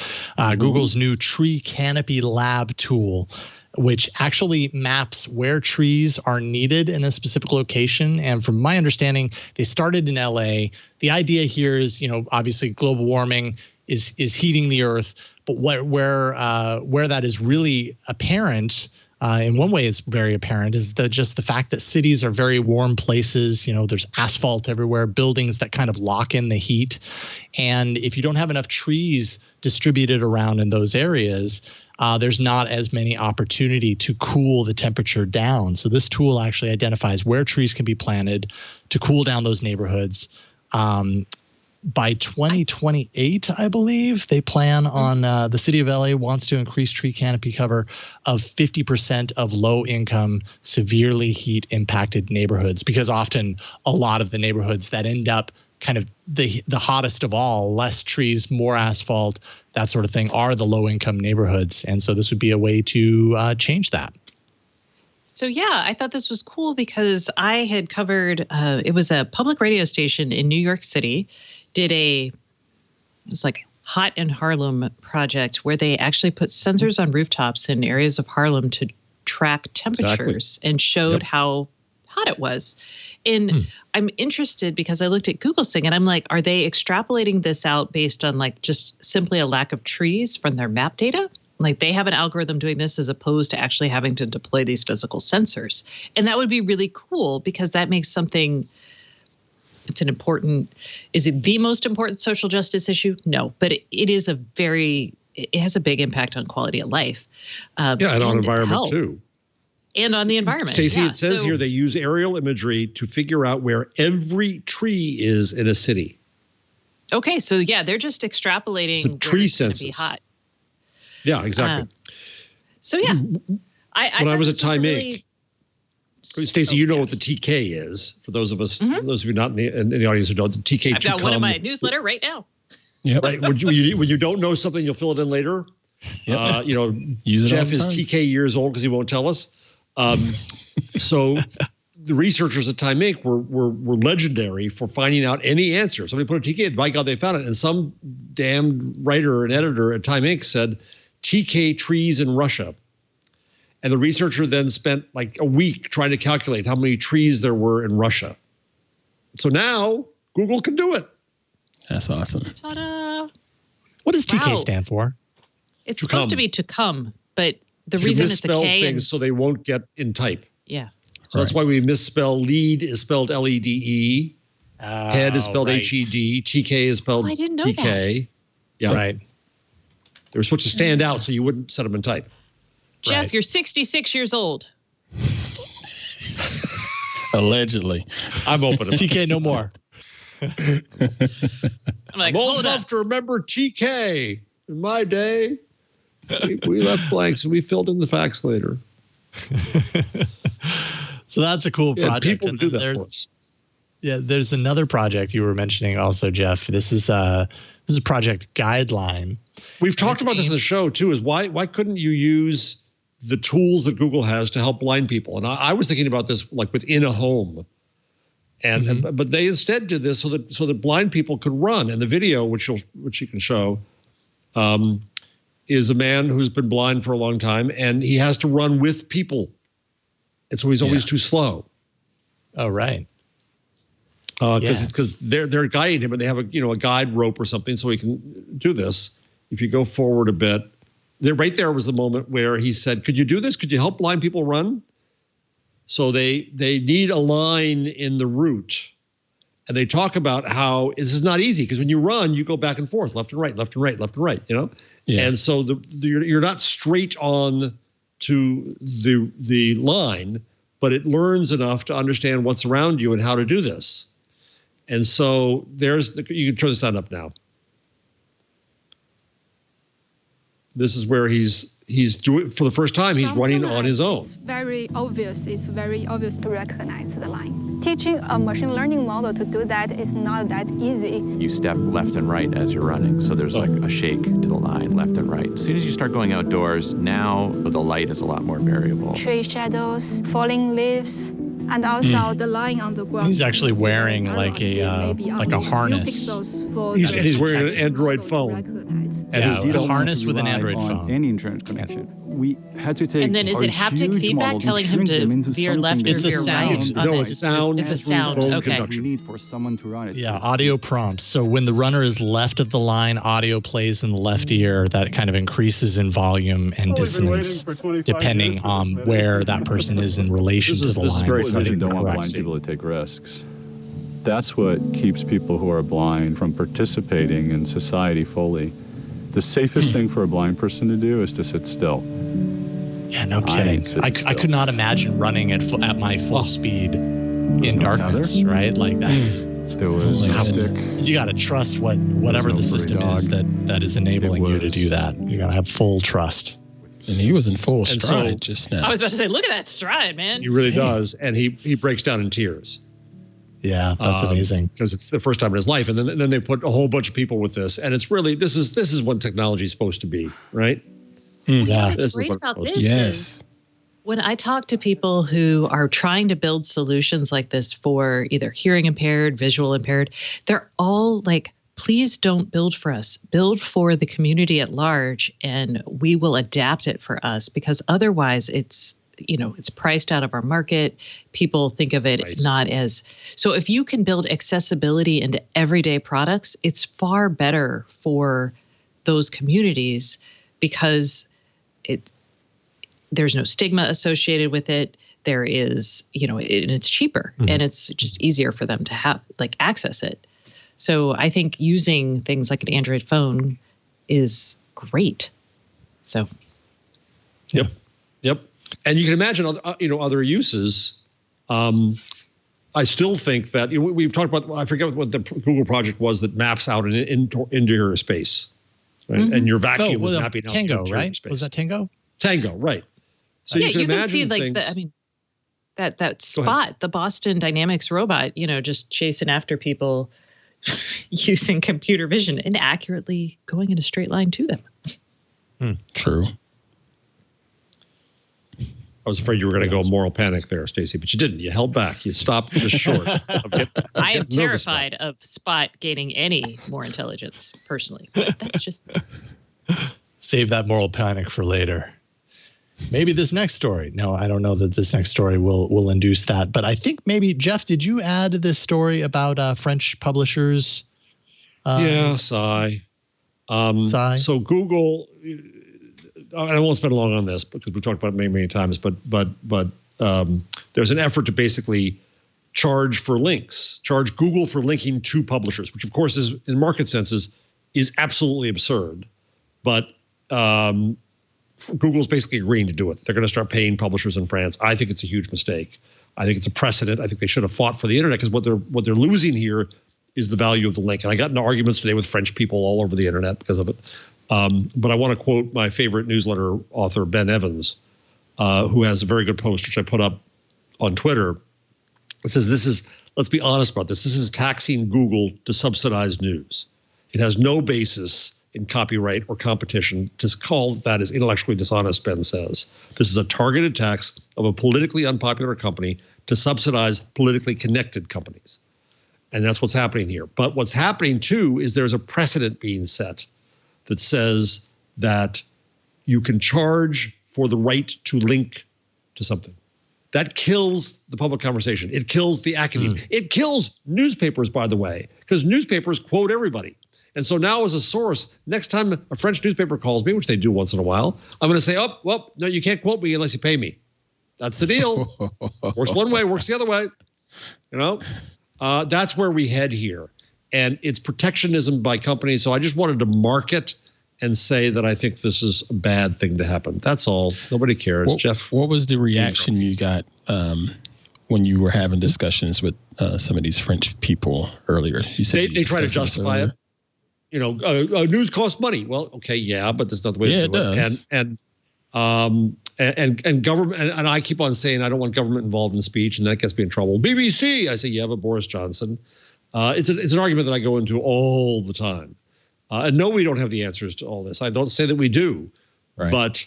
Google's new Tree Canopy Lab tool, which actually maps where trees are needed in a specific location. And from my understanding, they started in LA. The idea here is, obviously global warming is heating the earth, but where that is really apparent, in one way it's very apparent, is just the fact that cities are very warm places. There's asphalt everywhere, buildings that kind of lock in the heat. And if you don't have enough trees distributed around in those areas, there's not as many opportunity to cool the temperature down. So this tool actually identifies where trees can be planted to cool down those neighborhoods. By 2028, I believe, they plan on the city of LA wants to increase tree canopy cover of 50% of low-income, severely heat-impacted neighborhoods, because often a lot of the neighborhoods that end up kind of the hottest of all, less trees, more asphalt, that sort of thing, are the low-income neighborhoods. And so this would be a way to change that. So, yeah, I thought this was cool because I had covered, it was a public radio station in New York City, it was like Hot in Harlem project where they actually put sensors on rooftops in areas of Harlem to track temperatures and showed how hot it was. And I'm interested because I looked at Google's thing and I'm like, are they extrapolating this out based on like just simply a lack of trees from their map data? Like they have an algorithm doing this as opposed to actually having to deploy these physical sensors. And that would be really cool because that makes something, is it the most important social justice issue? No, but it has a big impact on quality of life. And on environment too. and on the environment. Stacey, it says here they use aerial imagery to figure out where every tree is in a city. Okay, so yeah, they're just extrapolating. It's a tree census. Be hot. Yeah, exactly. So yeah, when I was at Time Inc. Stacey, you know what the TK is. For those of us, those of you not in the audience who don't, the TK. I've got one in my newsletter right now. Yeah, right. When you don't know something, you'll fill it in later. Yep. Jeff is TK years old because he won't tell us. So the researchers at Time Inc. were legendary for finding out any answer. Somebody put a TK, by God, they found it. And some damn writer and editor at Time Inc. said TK trees in Russia. And the researcher then spent like a week trying to calculate how many trees there were in Russia. So now Google can do it. That's awesome. Ta-da! What does TK stand for? It's supposed to be to come, but the reason it's a K things so they won't get in type. Yeah. So that's why we misspell lead is spelled LEDE. Head is spelled HED. TK is spelled I didn't know TK. That. Yeah. Right. They were supposed to stand out so you wouldn't set them in type. Jeff, you're 66 years old. Allegedly. I'm open to TK no more. I'm old enough to remember TK. In my day, we left blanks and we filled in the facts later. So that's a cool project. People do that for us. Yeah, there's another project you were mentioning also, Jeff. This is Project Guideline. We've talked about this in the show too. Is why couldn't you use the tools that Google has to help blind people? And I was thinking about this like within a home, and but they instead did this so that blind people could run. And the video, which you can show, is a man who's been blind for a long time, and he has to run with people, and so he's always too slow. Oh, right. Because they're guiding him, and they have a guide rope or something so he can do this. If you go forward a bit, right there was the moment where he said, "Could you do this? Could you help blind people run?" So they need a line in the route, and they talk about how this is not easy because when you run, you go back and forth, left and right, left and right, left and right. Yeah. And so you're not straight on to the line, but it learns enough to understand what's around you and how to do this. And so you can turn the sound up now. This is where he's doing for the first time. He's running on his own. It's very obvious to recognize the line. Teaching a machine learning model to do that is not that easy. You step left and right as you're running, so there's like a shake to the line, left and right. As soon as you start going outdoors, now the light is a lot more variable. Tree shadows, falling leaves, and also the line on the ground. He's actually wearing like a harness. He's wearing an Android phone. And a harness with an Android phone. Any internet connection. We had to take. And then is it haptic feedback telling him to veer left or veer right? No, it's sound. It's a sound. Okay. We need for someone to run it. Yeah, audio prompts. So when the runner is left of the line, audio plays in the left ear. That kind of increases in volume and dissonance depending on where that person is in relation to the line. We don't want blind people to take risks. That's what keeps people who are blind from participating in society fully. The safest thing for a blind person to do is to sit still. Yeah, no kidding. I could not imagine running at my full speed in darkness, right? Like that. There was no stick. You got to trust whatever the system is that is enabling you to do that. You got to have full trust. And he was in full stride just now. I was about to say, look at that stride, man. He really does, and he breaks down in tears. Yeah, that's amazing. Because it's the first time in his life, and then they put a whole bunch of people with this, and it's really this is what technology is supposed to be, right? Yeah, what's great about this is when I talk to people who are trying to build solutions like this for either hearing impaired, visual impaired, they're all like, please don't build for us. Build for the community at large, and we will adapt it for us, because otherwise it's priced out of our market. People think of it not as, so if you can build accessibility into everyday products, it's far better for those communities because there's no stigma associated with it. There is, and it's cheaper and it's just easier for them to have access it. So I think using things like an Android phone is great. So. Yep. And you can imagine other uses. I still think that we've talked about. I forget what the Google project was that maps out an interior space, right? Mm-hmm. And your vacuum was mapping out Tango, right? Space. Was that Tango? Tango, right? So you can see like that Spot, the Boston Dynamics robot, just chasing after people using computer vision and accurately going in a straight line to them. True. I was afraid you were going to go moral panic there, Stacey, but you didn't. You held back. You stopped just short. I am terrified of Spot gaining any more intelligence, personally. But that's just save that moral panic for later. Maybe this next story. No, I don't know that this next story will induce that. But I think maybe, Jeff, did you add this story about French publishers? Yeah, sigh. So Google. I won't spend long on this because we've talked about it many, many times, but there's an effort to basically charge Google for linking to publishers, which of course is in market senses is absolutely absurd. But Google's basically agreeing to do it. They're going to start paying publishers in France. I think it's a huge mistake. I think it's a precedent. I think they should have fought for the internet because what they're losing here is the value of the link. And I got into arguments today with French people all over the internet because of it. But I want to quote my favorite newsletter author, Ben Evans, who has a very good post, which I put up on Twitter. It says, let's be honest about this. This is taxing Google to subsidize news. It has no basis in copyright or competition. To call that as intellectually dishonest, Ben says. This is a targeted tax of a politically unpopular company to subsidize politically connected companies. And that's what's happening here. But what's happening, too, is there's a precedent being set that says that you can charge for the right to link to something. That kills the public conversation. It kills the academia. It kills newspapers, by the way, because newspapers quote everybody. And so now as a source, next time a French newspaper calls me, which they do once in a while, I'm going to say, oh, well, no, you can't quote me unless you pay me. That's the deal. Works one way, works the other way. That's where we head here. And it's protectionism by companies. So I just wanted to mark it and say that I think this is a bad thing to happen. That's all. Nobody cares. Jeff. What was the reaction you got when you were having discussions with some of these French people earlier? You said they try to justify it. News costs money. Well, okay, yeah, but that's not the way to do it. Does. And government, and I keep on saying I don't want government involved in speech, and that gets me in trouble. BBC, I say, yeah, but Boris Johnson. It's an argument that I go into all the time. And no, we don't have the answers to all this. I don't say that we do, but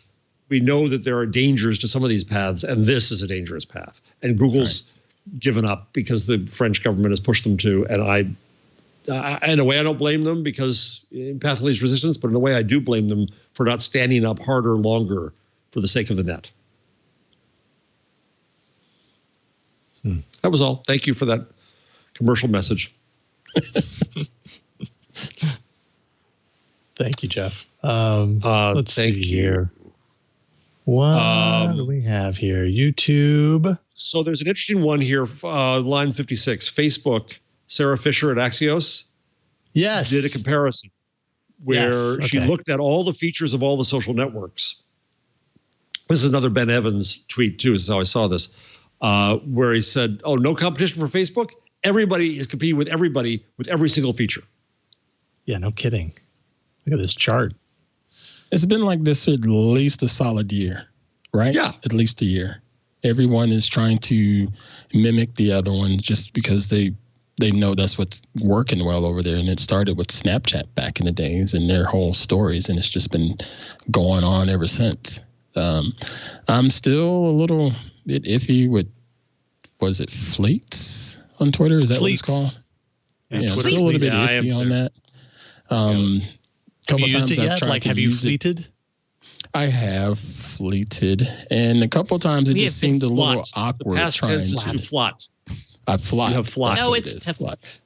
we know that there are dangers to some of these paths, and this is a dangerous path. And Google's given up because the French government has pushed them to. And in a way, I don't blame them because path least resistance, but in a way, I do blame them for not standing up harder, longer for the sake of the net. That was all. Thank you for that commercial message. Thank you, Jeff. Let's see here. What do we have here? YouTube. So there's an interesting one here, line 56. Facebook, Sarah Fisher at Axios did a comparison where she looked at all the features of all the social networks. This is another Ben Evans tweet, too. This is how I saw this, where he said, oh, no competition for Facebook? Everybody is competing with everybody with every single feature. Yeah, no kidding. Look at this chart. It's been like this for at least a solid year, right? Yeah. At least a year. Everyone is trying to mimic the other one just because they know that's what's working well over there. And it started with Snapchat back in the days and their whole stories, and it's just been going on ever since. I'm still a little bit iffy with, was it Fleets on Twitter? Is that what it's called? Yeah, I'm still a little bit iffy on that. Have you used it yet? Have you fleeted? I have fleeted, and a couple of times it just seemed a little awkward. Past tense is to flot. I flot. You have flot. No, it's to flit.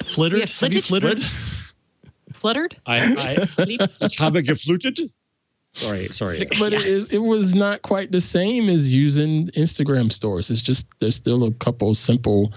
Flittered? Have you flittered? Fluttered? I have you fluted? Sorry. But it was not quite the same as using Instagram stores. It's just there's still a couple simple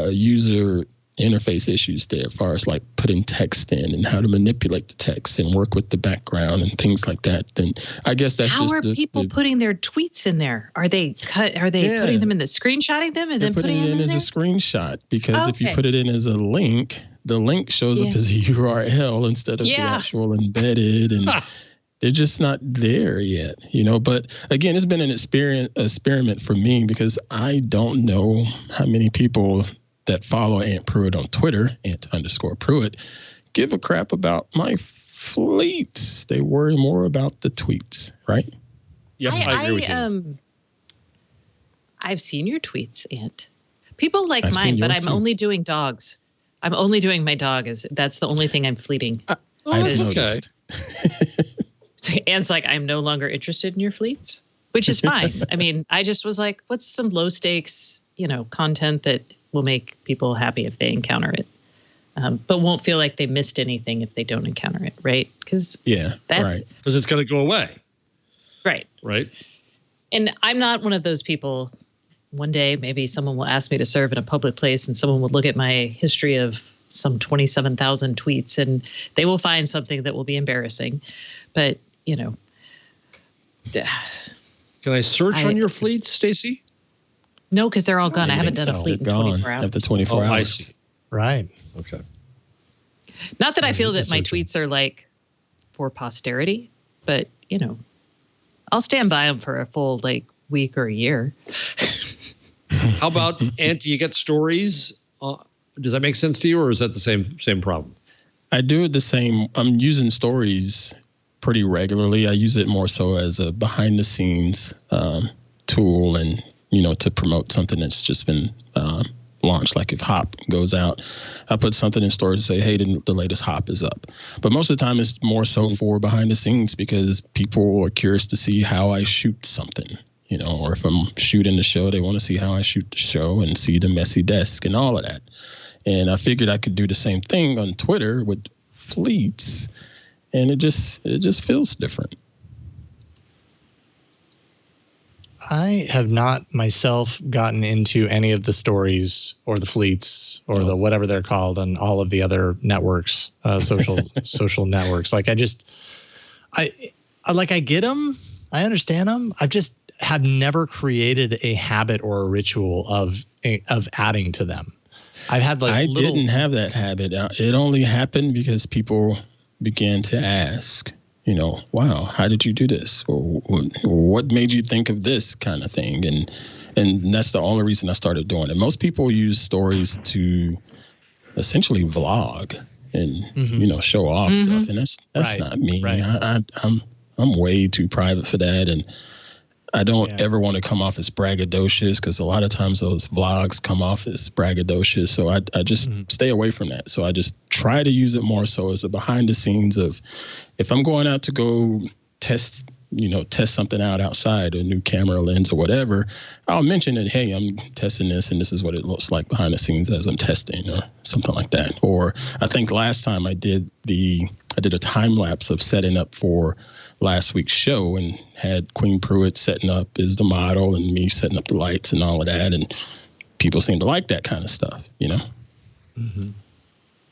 user interface issues there as far as like putting text in and how to manipulate the text and work with the background and things like that, then I guess that's how are people putting their tweets in there? Are they putting them in the screenshotting them and then putting it in as a screenshot? Because if you put it in as a link, the link shows up as a URL instead of the actual embedded, and they're just not there yet, you know. But again, it's been an experiment for me because I don't know how many people that follow Ant Pruitt on Twitter, Ant_Pruitt, give a crap about my fleets. They worry more about the tweets, right? Yep, I agree with you. I've seen your tweets, Ant. People like mine, but I'm only doing dogs. I'm only doing my dog. That's the only thing I'm fleeting. That's okay. So Ant's like, I'm no longer interested in your fleets, which is fine. I mean, I just was like, what's some low stakes, content that will make people happy if they encounter it, but won't feel like they missed anything if they don't encounter it, right? Because because it's going to go away, right? And I'm not one of those people. One day, maybe someone will ask me to serve in a public place, and someone will look at my history of some 27,000 tweets, and they will find something that will be embarrassing. But can I search on your fleets, Stacey? No, because they're all gone. I haven't done a fleet in 24 hours. After 24 hours. I see. Right. Okay. Not that I feel that my tweets are like for posterity, but I'll stand by them for a full week or a year. How about, Ant, do you get stories? Does that make sense to you, or is that the same problem? I do it the same. I'm using stories pretty regularly. I use it more so as a behind the scenes tool, and to promote something that's just been launched. Like if Hop goes out, I put something in stories to say, hey, the latest Hop is up. But most of the time it's more so for behind the scenes because people are curious to see how I shoot something, or if I'm shooting the show, they want to see how I shoot the show and see the messy desk and all of that. And I figured I could do the same thing on Twitter with fleets, and it just feels different. I have not myself gotten into any of the stories or the fleets or the whatever they're called on all of the other networks, social networks. Like I get them. I understand them. I just have never created a habit or a ritual of adding to them. I've had I didn't have that habit. It only happened because people began to ask, wow, how did you do this? Or what made you think of this kind of thing? And that's the only reason I started doing it. Most people use stories to essentially vlog and, show off stuff. And that's not me. Right. I'm way too private for that. And I don't ever want to come off as braggadocious because a lot of times those vlogs come off as braggadocious. So I just stay away from that. So I just try to use it more so as a behind the scenes of if I'm going out to go test something out outside, a new camera lens or whatever, I'll mention that, hey, I'm testing this and this is what it looks like behind the scenes as I'm testing or something like that. Or I think last time I did a time lapse of setting up for last week's show and had Queen Pruitt setting up as the model and me setting up the lights and all of that. And people seem to like that kind of stuff, Mm-hmm.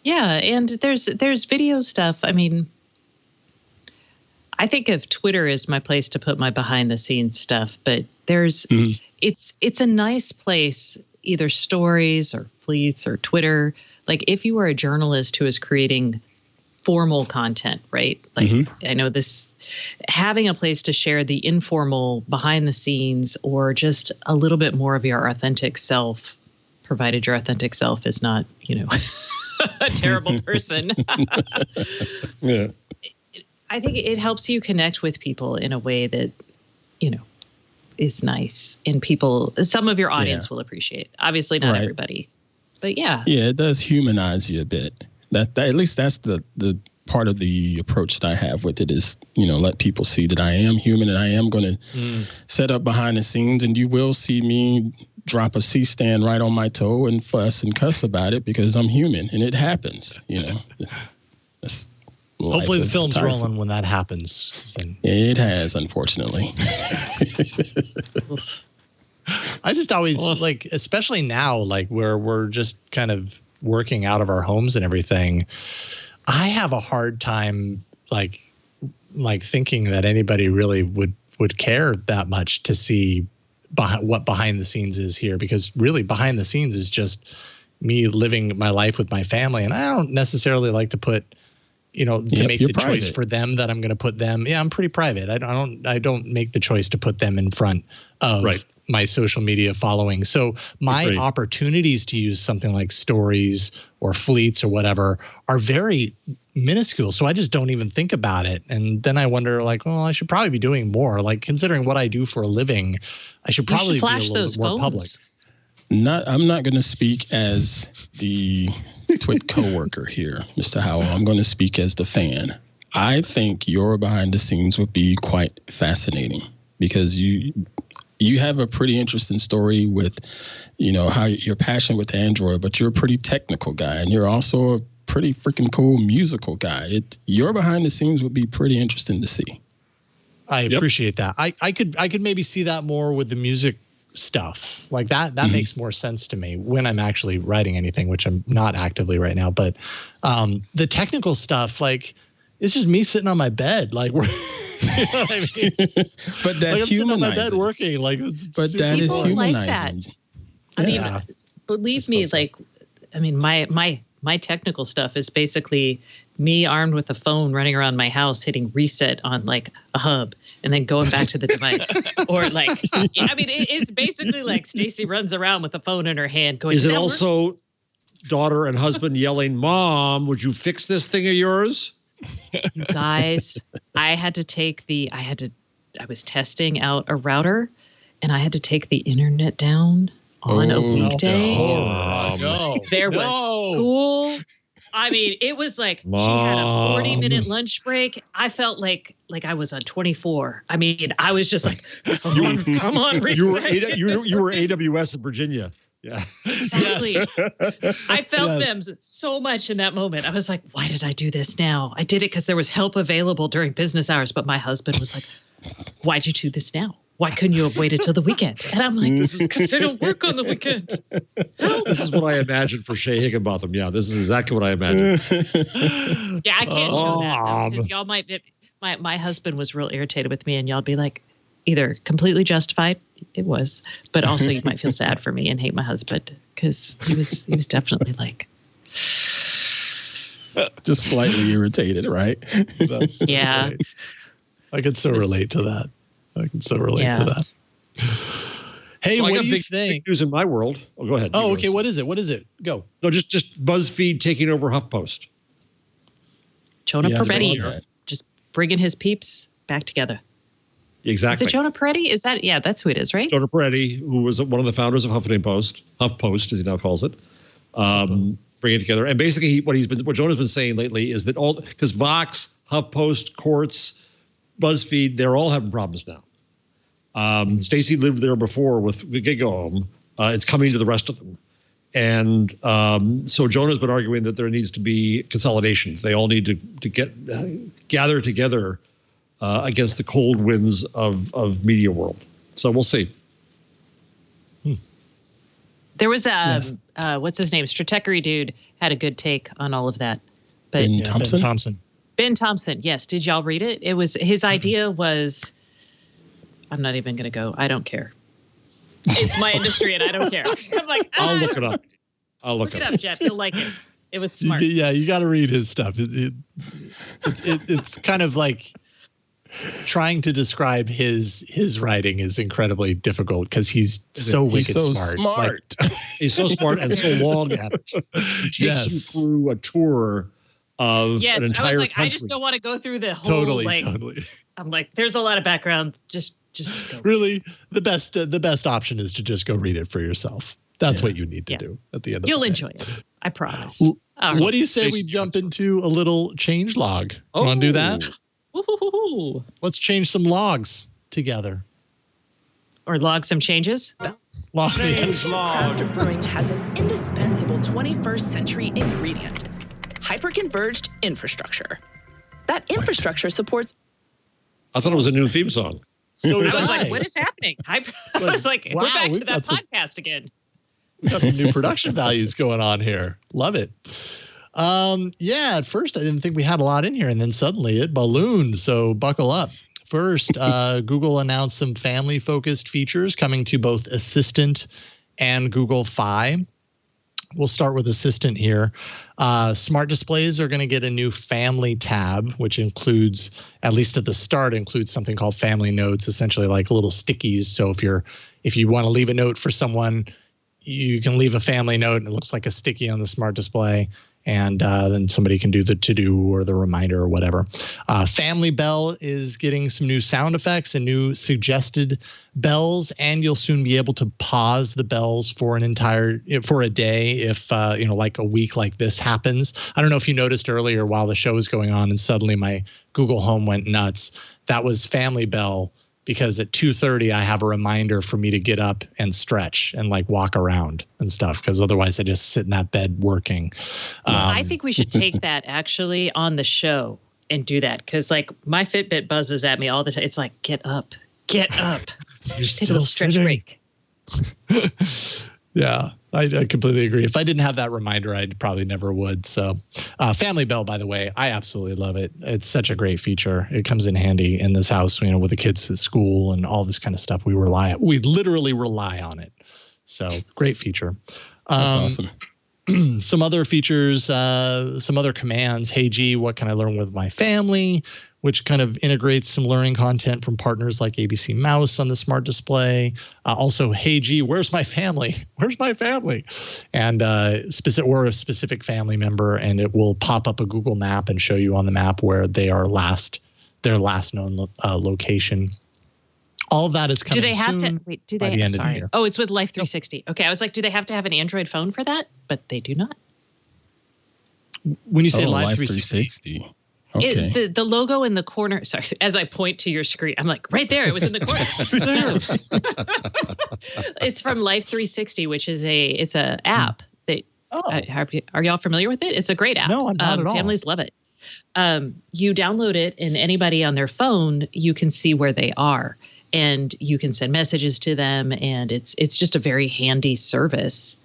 Yeah. And there's video stuff. I mean, I think of Twitter as my place to put my behind the scenes stuff, but it's a nice place, either stories or fleets or Twitter. Like if you are a journalist who is creating formal content, right? Like I know this, having a place to share the informal behind the scenes or just a little bit more of your authentic self, provided your authentic self is not, a terrible person. Yeah. I think it helps you connect with people in a way that, is nice and some of your audience will appreciate. Obviously not everybody, but yeah. Yeah, it does humanize you a bit. That at least that's the part of the approach that I have with it is, let people see that I am human and I am going to set up behind the scenes, and you will see me drop a C-stand right on my toe and fuss and cuss about it because I'm human and it happens, That's hopefully the film's rolling when that happens. It has, unfortunately. I just always especially now, where we're just kind of working out of our homes and everything, I have a hard time like thinking that anybody really would care that much to see what behind the scenes is here, because really behind the scenes is just me living my life with my family. And I don't necessarily like to put, to make the choice for them that I'm going to put them. Yeah, I'm pretty private. I don't make the choice to put them in front of my social media following. So my opportunities to use something like Stories or Fleets or whatever are very minuscule. So I just don't even think about it. And then I wonder, like, well, I should probably be doing more. Like, considering what I do for a living, I should probably be a little bit more public. I'm not going to speak as the Twit coworker here, Mr. Howell. I'm going to speak as the fan. I think your behind the scenes would be quite fascinating, because you have a pretty interesting story with, how you're passionate with Android, but you're a pretty technical guy, and you're also a pretty freaking cool musical guy. Your behind the scenes would be pretty interesting to see. I appreciate that. I could maybe see that more with the music stuff like that. That makes more sense to me when I'm actually writing anything, which I'm not actively right now. But the technical stuff, like, it's just me sitting on my bed, like, you know what I mean? But that's like, I'm sitting on my humanizing. bed working, like, but that is humanizing. I mean, believe me, like, I mean, my technical stuff is basically me armed with a phone running around my house, hitting reset on like a hub and then going back to the device. Or like, I mean, it's basically like Stacy runs around with a phone in her hand going, is it also daughter and husband yelling, "Mom, would you fix this thing of yours?" You guys, I was testing out a router and I had to take the internet down on a weekday. There was school. I mean, it was like she had a 40-minute lunch break. I felt like I was on 24. I mean, I was just like, come on, reset. You were AWS in Virginia. Yeah. Exactly. Yes. I felt them so much in that moment. I was like, why did I do this now? I did it because there was help available during business hours. But my husband was like, why'd you do this now? Why couldn't you have waited till the weekend? And I'm like, this is because I don't work on the weekend. This is what I imagined for Shay Higginbotham. Yeah, this is exactly what I imagined. Yeah, I can't show that because y'all might be, my husband was real irritated with me, and y'all be like, either completely justified, it was, but also you might feel sad for me and hate my husband because he was definitely like just slightly irritated, right? Yeah. Great. I could so relate to that. To that. Hey, what do you think? Big news in my world. Oh, go ahead. Oh, okay. What is it? Go. No, just BuzzFeed taking over HuffPost. Jonah Peretti just bringing his peeps back together. Exactly. Is it Jonah Peretti? Is that, that's who it is, right? Jonah Peretti, who was one of the founders of Huffington Post, HuffPost as he now calls it, bringing it together. And basically, what Jonah's been saying lately is that because Vox, HuffPost, Quartz, BuzzFeed, they're all having problems now. Stacy lived there before with GigaOM. It's coming to the rest of them. And so Jonah's been arguing that there needs to be consolidation. They all need to gather together against the cold winds of media world. So we'll see. There was what's his name? Stratechery dude had a good take on all of that. But Ben Thompson. Ben Thompson, yes. Did y'all read it? It was his idea was, I'm not even going to go. I don't care. It's my industry and I don't care. I'm like, I'll look it up. Look it up, Jeff. You'll like it. It was smart. Yeah, you got to read his stuff. It's kind of like trying to describe his writing is incredibly difficult because he's so wicked smart. Like, he's so smart and so long at it. He takes you through a tour of an entire I was like, country. I just don't want to go through the whole totally. I'm like, there's a lot of background. Just go. Really, the best option is to just go read it for yourself. That's what you need to do at the end of the day. You'll enjoy it. I promise. What do you say we jump into a little change log? Want to do that? Woo-hoo-hoo-hoo. Let's change some logs together. Or log some changes? Craft brewing has an indispensable 21st century ingredient. Hyper-converged infrastructure. That infrastructure supports... I thought it was a new theme song. So I was like, what is happening? I was like, we're back to that podcast again. We got some new production values going on here. Love it. At first I didn't think we had a lot in here, and then suddenly it ballooned. So buckle up. First, Google announced some family-focused features coming to both Assistant and Google Fi. We'll start with Assistant here. Smart displays are going to get a new family tab, which includes, at least at the start, includes something called family notes, essentially like little stickies. So if you want to leave a note for someone, you can leave a family note and it looks like a sticky on the smart display. And then somebody can do the to-do or the reminder or whatever. Family Bell is getting some new sound effects and new suggested bells, and you'll soon be able to pause the bells for a day if like a week like this happens. I don't know if you noticed earlier while the show was going on and suddenly my Google Home went nuts. That was Family Bell, because at 2:30 I have a reminder for me to get up and stretch and like walk around and stuff, because otherwise I just sit in that bed working. I think we should take that actually on the show and do that, because like my Fitbit buzzes at me all the time. It's like, get up. You're still stretch break. Yeah, I completely agree. If I didn't have that reminder, I probably never would. So Family Bell, by the way, I absolutely love it. It's such a great feature. It comes in handy in this house, with the kids at school and all this kind of stuff. We literally rely on it. So great feature. That's awesome. Some other features, some other commands. Hey, G, what can I learn with my family? Which kind of integrates some learning content from partners like ABC Mouse on the smart display. Also, hey, G, where's my family? Where's my family? And a specific family member, and it will pop up a Google map and show you on the map where they are their last known location. All of that is coming soon. Do they have to? Oh, it's with Life 360. Okay, I was like, do they have to have an Android phone for that? But they do not. When you say Life 360. Okay. It's the logo in the corner. Sorry, as I point to your screen, I'm like, right there. It was in the corner. It's there. It's from Life 360, which is it's a app that. Are y'all familiar with it? It's a great app. No, I'm not at all. Families love it. You download it, and anybody on their phone, you can see where they are, and you can send messages to them, and it's just a very handy service.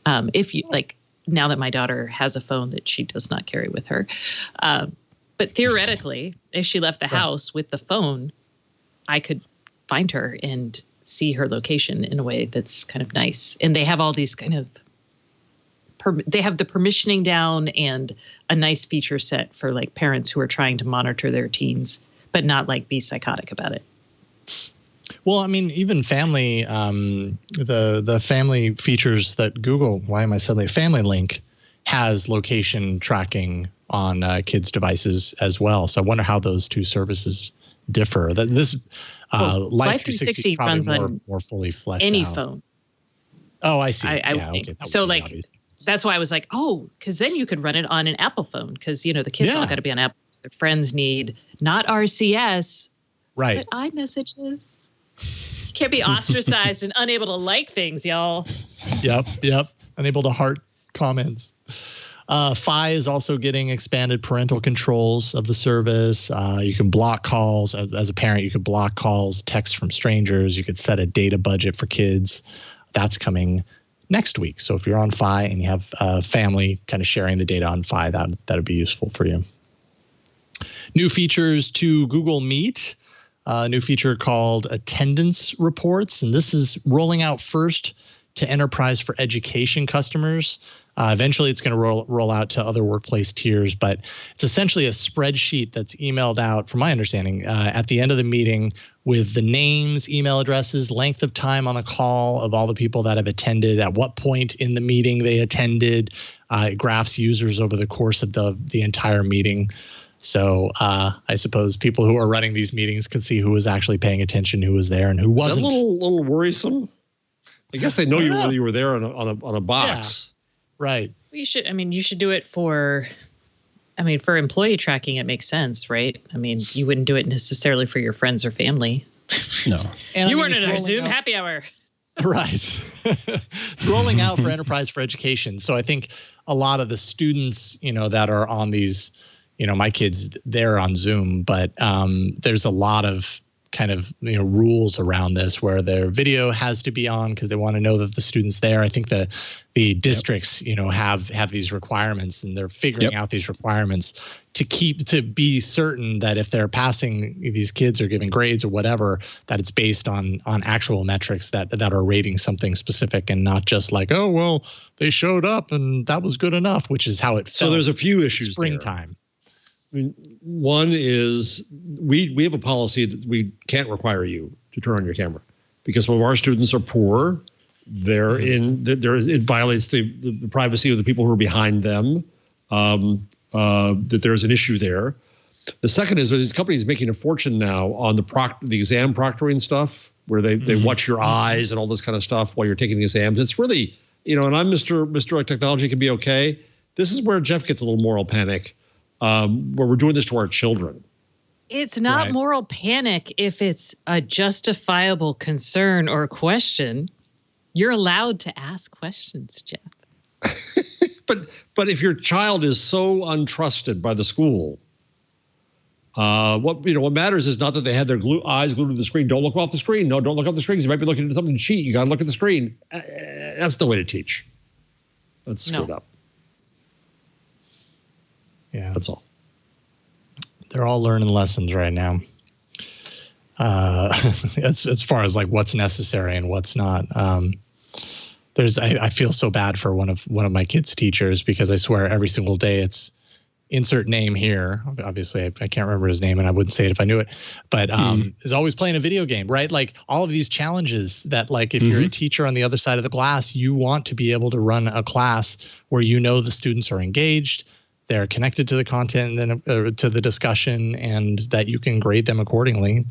If you like, now that my daughter has a phone that she does not carry with her. But theoretically, if she left the house with the phone, I could find her and see her location in a way that's kind of nice. And they have all these kind of they have the permissioning down and a nice feature set for like parents who are trying to monitor their teens, but not like be psychotic about it. Well, I mean, even family, the family features that Google, why am I suddenly Family Link has location tracking on kids' devices as well. So I wonder how those two services differ. That this Life 360 is runs on more fully fleshed any out. Phone. Oh, I see. Okay. So like obvious. That's why I was like, because then you could run it on an Apple phone, because the kids all got to be on Apple. Their friends need not RCS, right? But iMessages. You can't be ostracized and unable to like things, y'all. Yep. Unable to heart comments. Fi is also getting expanded parental controls of the service. You can block calls. As a parent, you could block calls, texts from strangers. You could set a data budget for kids. That's coming next week. So if you're on Fi and you have family kind of sharing the data on Fi, that'd be useful for you. New features to Google Meet. A new feature called Attendance Reports. And this is rolling out first to Enterprise for Education customers. Eventually, it's going to roll out to other workplace tiers, but it's essentially a spreadsheet that's emailed out, from my understanding, at the end of the meeting with the names, email addresses, length of time on the call of all the people that have attended, at what point in the meeting they attended. It graphs users over the course of the entire meeting. So I suppose people who are running these meetings can see who was actually paying attention, who was there, and who wasn't. Is that a little worrisome? I guess they know you whether you were there on a box. Yeah. Right. You should do it for employee tracking. It makes sense, right? I mean, you wouldn't do it necessarily for your friends or family. No. And you weren't in our Zoom happy hour. Right. Rolling out for Enterprise for Education. So I think a lot of the students, that are on these, my kids, they're on Zoom, but there's a lot of kind of rules around this, where their video has to be on because they want to know that the student's there. I think the districts have these requirements, and they're figuring out these requirements to be certain that if they're passing these kids or giving grades or whatever, that it's based on actual metrics that are rating something specific, and not just like, oh well, they showed up and that was good enough, which is how it felt. So there's a few issues springtime. I mean, one is we have a policy that we can't require you to turn on your camera because some of our students are poor. It violates the privacy of the people who are behind them. That there's an issue there. The second is these companies making a fortune now on the exam proctoring stuff, where they watch your eyes and all this kind of stuff while you're taking the exams. It's really, and I'm Mr. Technology can be okay. This is where Jeff gets a little moral panic. Where we're doing this to our children. It's not moral panic if it's a justifiable concern or question. You're allowed to ask questions, Jeff. But if your child is so untrusted by the school, what matters is not that they had their eyes glued to the screen. Don't look off the screen. No, don't look off the screen because you might be looking at something to cheat. You got to look at the screen. That's the way to teach. That's screwed up. Yeah, that's all. They're all learning lessons right now. As far as like what's necessary and what's not. I feel so bad for one of my kids' teachers, because I swear every single day it's insert name here. Obviously, I can't remember his name, and I wouldn't say it if I knew it. But is always playing a video game, right? Like all of these challenges that, like, if you're a teacher on the other side of the glass, you want to be able to run a class where the students are engaged, they're connected to the content and then to the discussion, and that you can grade them accordingly.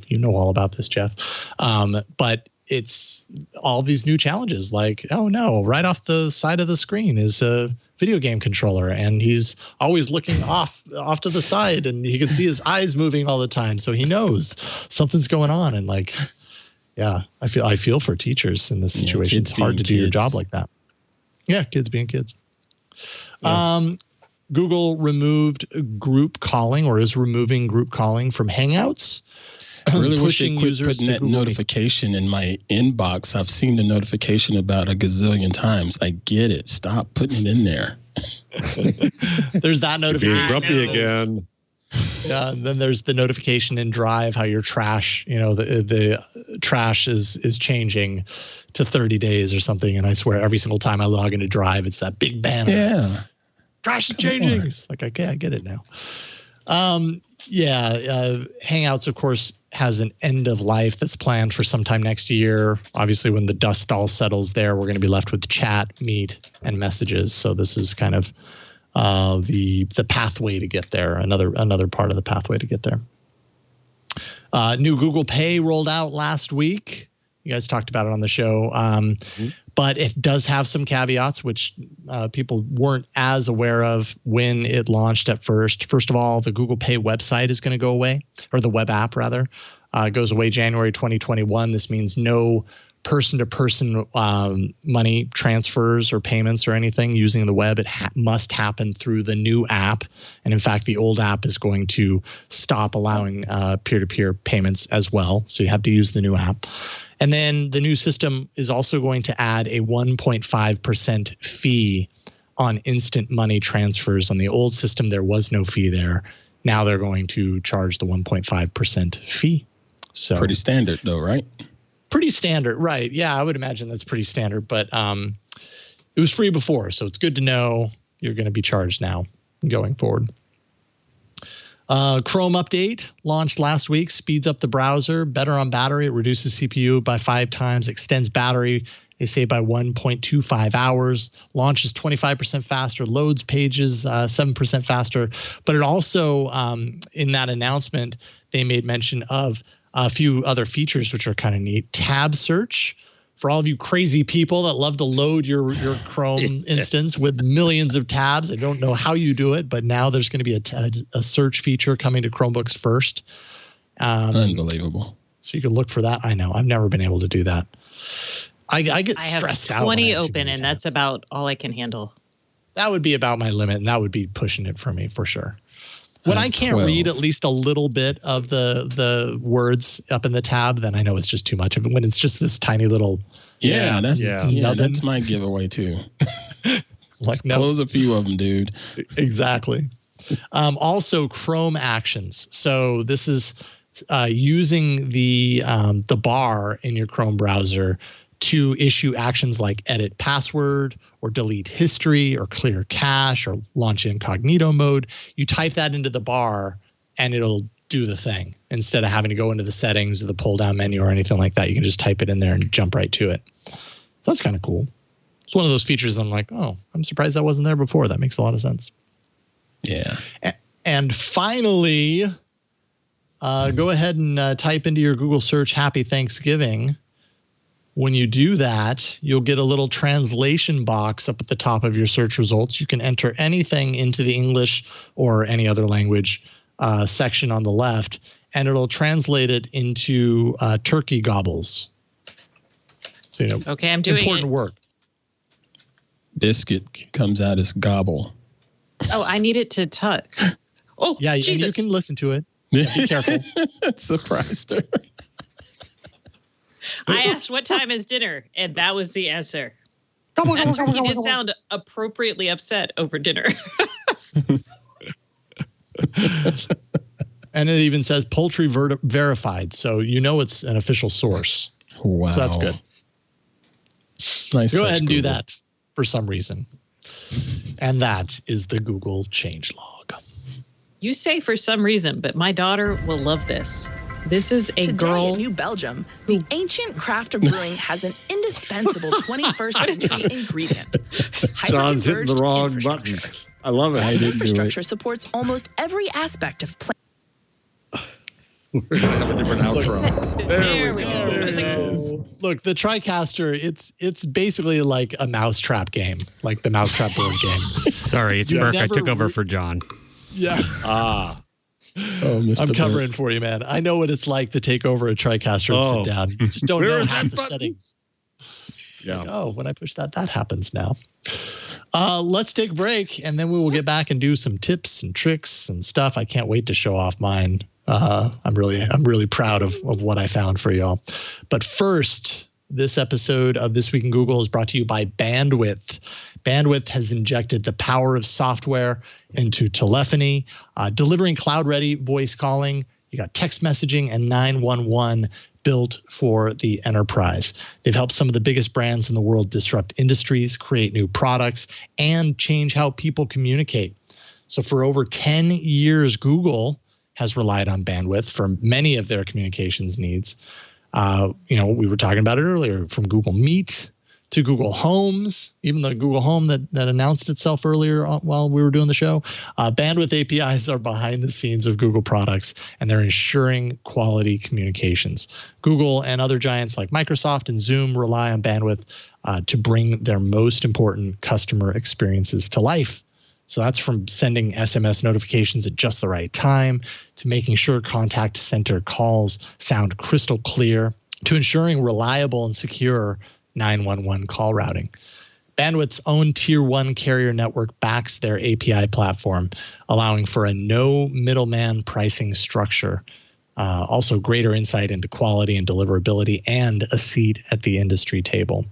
You know all about this, Jeff. But it's all these new challenges, like, oh no, right off the side of the screen is a video game controller, and he's always looking off to the side, and you can see his eyes moving all the time, so he knows something's going on. And like, yeah, I feel for teachers in this situation. It's hard to do your job like that. Yeah, kids being kids. Yeah. Google removed group calling, or is removing group calling from Hangouts. I really wish they quit putting that notification in my inbox. I've seen the notification about a gazillion times. I get it. Stop putting it in there. There's that notification. Being grumpy again. Yeah, and then there's the notification in Drive how your trash, the trash is changing to 30 days or something. And I swear every single time I log into Drive, it's that big banner. Yeah. Trash is changing. It's like, okay, I get it now. Hangouts, of course, has an end of life that's planned for sometime next year. Obviously, when the dust all settles there, we're going to be left with chat, meet, and messages. So this is kind of the pathway to get there. Another part of the pathway to get there. New Google Pay rolled out last week. You guys talked about it on the show. But it does have some caveats, which people weren't as aware of when it launched at first. First of all, the Google Pay website is going to go away, or the web app rather, goes away January 2021. This means no person-to-person money transfers or payments or anything using the web. It must happen through the new app. And in fact, the old app is going to stop allowing peer-to-peer payments as well. So you have to use the new app. And then the new system is also going to add a 1.5% fee on instant money transfers. On the old system, there was no fee there. Now they're going to charge the 1.5% fee. So pretty standard though, right? Pretty standard, right? Yeah, I would imagine that's pretty standard. But it was free before, so it's good to know you're going to be charged now going forward. Chrome update launched last week, speeds up the browser, better on battery. It reduces CPU by 5 times, extends battery, they say, by 1.25 hours, launches 25% faster, loads pages 7% faster. But it also, in that announcement, they made mention of a few other features which are kind of neat. Tab search. For all of you crazy people that love to load your Chrome instance with millions of tabs, I don't know how you do it, but now there's going to be a search feature coming to Chromebooks first. Unbelievable. So you can look for that. I know. I've never been able to do that. I get stressed out. I have 20 open, and that's about all I can handle. That would be about my limit, and that would be pushing it for me for sure. When I can't read at least a little bit of the words up in the tab, then I know it's just too much of it. When it's just this tiny little that's my giveaway too. Close a few of them, dude. Exactly. Also, Chrome actions. So this is using the bar in your Chrome browser to issue actions like edit password or delete history or clear cache or launch incognito mode. You type that into the bar and it'll do the thing instead of having to go into the settings or the pull down menu or anything like that. You can just type it in there and jump right to it. So that's kind of cool. It's one of those features I'm like, oh, I'm surprised that wasn't there before. That makes a lot of sense. Yeah. And finally, go ahead and type into your Google search Happy Thanksgiving. When you do that, you'll get a little translation box up at the top of your search results. You can enter anything into the English or any other language section on the left, and it'll translate it into turkey gobbles. So, okay, I'm doing important work. Biscuit comes out as gobble. Oh, I need it to tuck. Oh, yeah, Jesus. And you can listen to it. Yeah, be careful. Surprised her. I asked what time is dinner, and that was the answer. That turkey did sound appropriately upset over dinner. And it even says poultry verified, so you know it's an official source. Wow. So that's good. Nice. Go ahead and do that for some reason. And that is the Google changelog. You say for some reason, but my daughter will love this. This is a Today girl. in New Belgium, the ancient craft of brewing has an indispensable 21st century ingredient. John's hitting the wrong button. I love it. Infrastructure supports almost every aspect of plant. We're going to have a different outro. There we go. Look, the TriCaster, it's basically like a mousetrap game, like the mousetrap board game. Sorry, it's Burke. I took over for John. Yeah. Oh, Mr. I'm covering for you, man. I know what it's like to take over a TriCaster and sit down. You just don't know half the settings. Yeah. Like, when I push that happens now. Let's take a break, and then we will get back and do some tips and tricks and stuff. I can't wait to show off mine. I'm really proud of what I found for y'all. But first, this episode of This Week in Google is brought to you by Bandwidth. Bandwidth has injected the power of software into telephony, delivering cloud-ready voice calling. You got text messaging and 911 built for the enterprise. They've helped some of the biggest brands in the world disrupt industries, create new products, and change how people communicate. So for over 10 years, Google has relied on Bandwidth for many of their communications needs. We were talking about it earlier, from Google Meet to Google Homes, even the Google Home that announced itself earlier while we were doing the show. Bandwidth APIs are behind the scenes of Google products, and they're ensuring quality communications. Google and other giants like Microsoft and Zoom rely on Bandwidth to bring their most important customer experiences to life. So that's from sending SMS notifications at just the right time, to making sure contact center calls sound crystal clear, to ensuring reliable and secure 911 call routing. Bandwidth's own Tier 1 carrier network backs their API platform, allowing for a no middleman pricing structure. Also greater insight into quality and deliverability, and a seat at the industry table.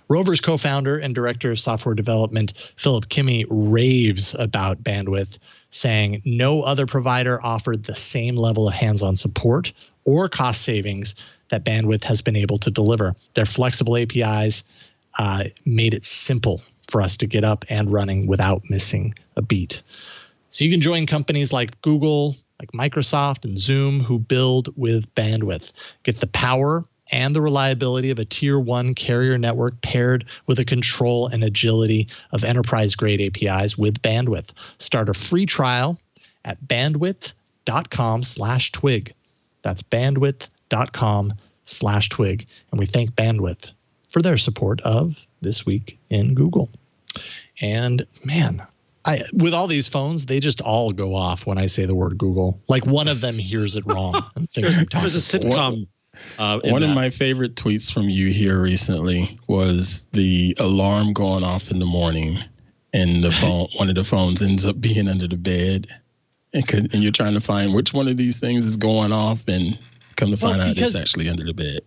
Rover's co-founder and director of software development, Philip Kimmey, raves about Bandwidth, saying no other provider offered the same level of hands-on support or cost savings that Bandwidth has been able to deliver. Their flexible APIs made it simple for us to get up and running without missing a beat. So you can join companies like Google, like Microsoft and Zoom, who build with Bandwidth. Get the power and the reliability of a Tier 1 carrier network paired with the control and agility of enterprise-grade APIs with Bandwidth. Start a free trial at bandwidth.com/twig. That's bandwidth.com/twig. And we thank Bandwidth for their support of This Week in Google. And man, with all these phones, they just all go off when I say the word Google. Like one of them hears it wrong. There's a sitcom. One of my favorite tweets from you here recently was the alarm going off in the morning, and the phone, one of the phones ends up being under the bed. And you're trying to find which one of these things is going off, and come to find out it's actually under the bed.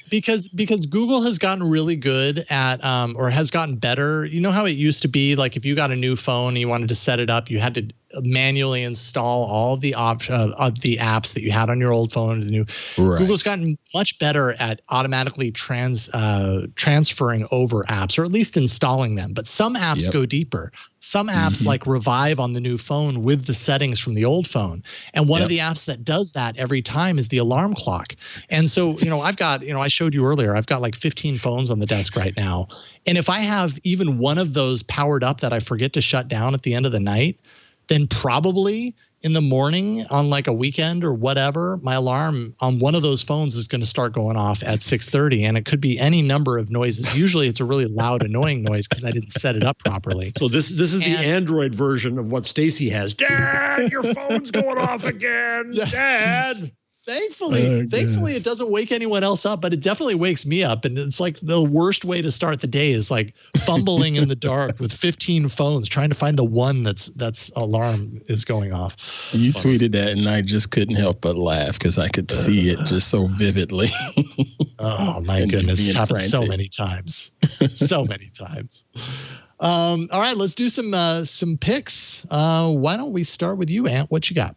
because Google has gotten really good at, or has gotten better. You know how it used to be, like if you got a new phone and you wanted to set it up, you had to manually install all of the apps that you had on your old phone to the new. Right. Google's gotten much better at automatically transferring over apps, or at least installing them. But some apps go deeper. Some apps like revive on the new phone with the settings from the old phone. And one of the apps that does that every time is the alarm clock. And so, I've got, I showed you earlier, I've got like 15 phones on the desk right now. And if I have even one of those powered up that I forget to shut down at the end of the night, then probably in the morning on like a weekend or whatever, my alarm on one of those phones is going to start going off at 6:30, and it could be any number of noises. Usually it's a really loud, annoying noise because I didn't set it up properly. So this is the Android version of what Stacy has. Dad, your phone's going off again. Dad. Thankfully, it doesn't wake anyone else up, but it definitely wakes me up. And it's like the worst way to start the day is like fumbling in the dark with 15 phones, trying to find the one that's alarm is going off. You tweeted that, and I just couldn't help but laugh because I could see it just so vividly. Oh my goodness, it's happened so many times, so many times. All right, let's do some picks. Why don't we start with you, Ant? What you got?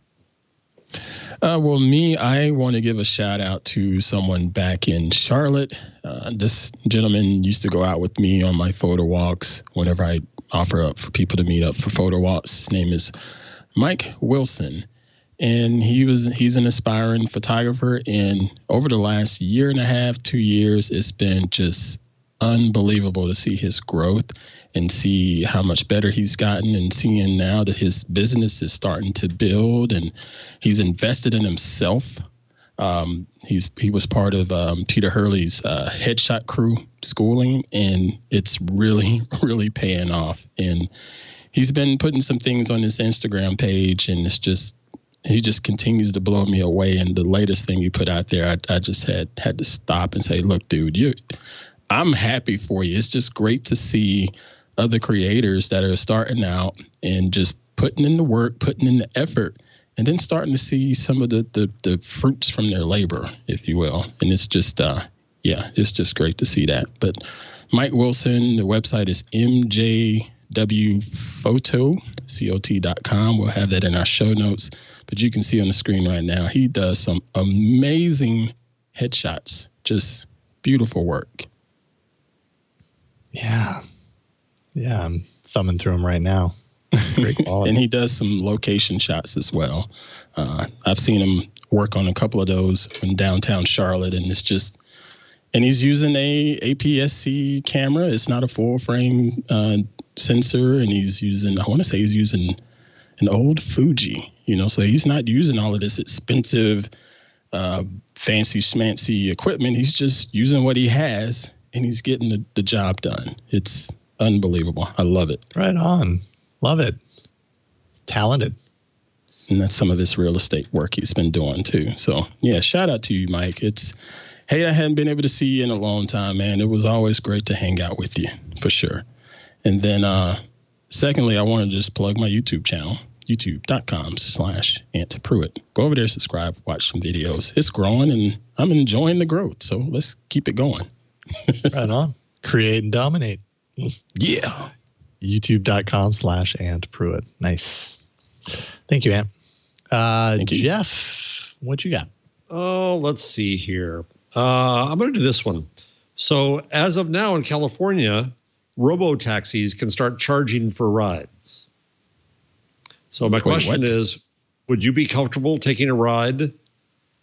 Well, I want to give a shout out to someone back in Charlotte. This gentleman used to go out with me on my photo walks whenever I offer up for people to meet up for photo walks. His name is Mike Wilson, and he's an aspiring photographer. And over the last year and a half, 2 years, it's been just unbelievable to see his growth and see how much better he's gotten, and seeing now that his business is starting to build and he's invested in himself. He was part of Peter Hurley's headshot crew schooling, and it's really, really paying off. And he's been putting some things on his Instagram page, and he just continues to blow me away. And the latest thing he put out there, I just had to stop and say, look, dude, I'm happy for you. It's just great to see other creators that are starting out and just putting in the work, putting in the effort, and then starting to see some of the fruits from their labor, if you will. And it's just, it's just great to see that. But Mike Wilson, the website is mjwphoto.com. We'll have that in our show notes. But you can see on the screen right now, he does some amazing headshots, just beautiful work. Yeah, I'm thumbing through them right now. Great quality. And he does some location shots as well. I've seen him work on a couple of those in downtown Charlotte, and and he's using a APS-C camera. It's not a full frame sensor, and he's using an old Fuji, so he's not using all of this expensive, fancy schmancy equipment. He's just using what he has, and he's getting the job done. It's unbelievable. I love it. Right on. Love it. Talented. And that's some of his real estate work he's been doing too. So yeah, shout out to you, Mike. I hadn't been able to see you in a long time, man. It was always great to hang out with you, for sure. And then secondly, I want to just plug my YouTube channel, youtube.com/AntPruitt. Go over there, subscribe, watch some videos. It's growing, and I'm enjoying the growth. So let's keep it going. Right on. Create and dominate. Yeah. youtube.com/AntPruitt. Nice. Thank you, Ant. Thank you. Jeff, what you got? Oh, let's see here. I'm going to do this one. So as of now in California, robo-taxis can start charging for rides. So my question is, would you be comfortable taking a ride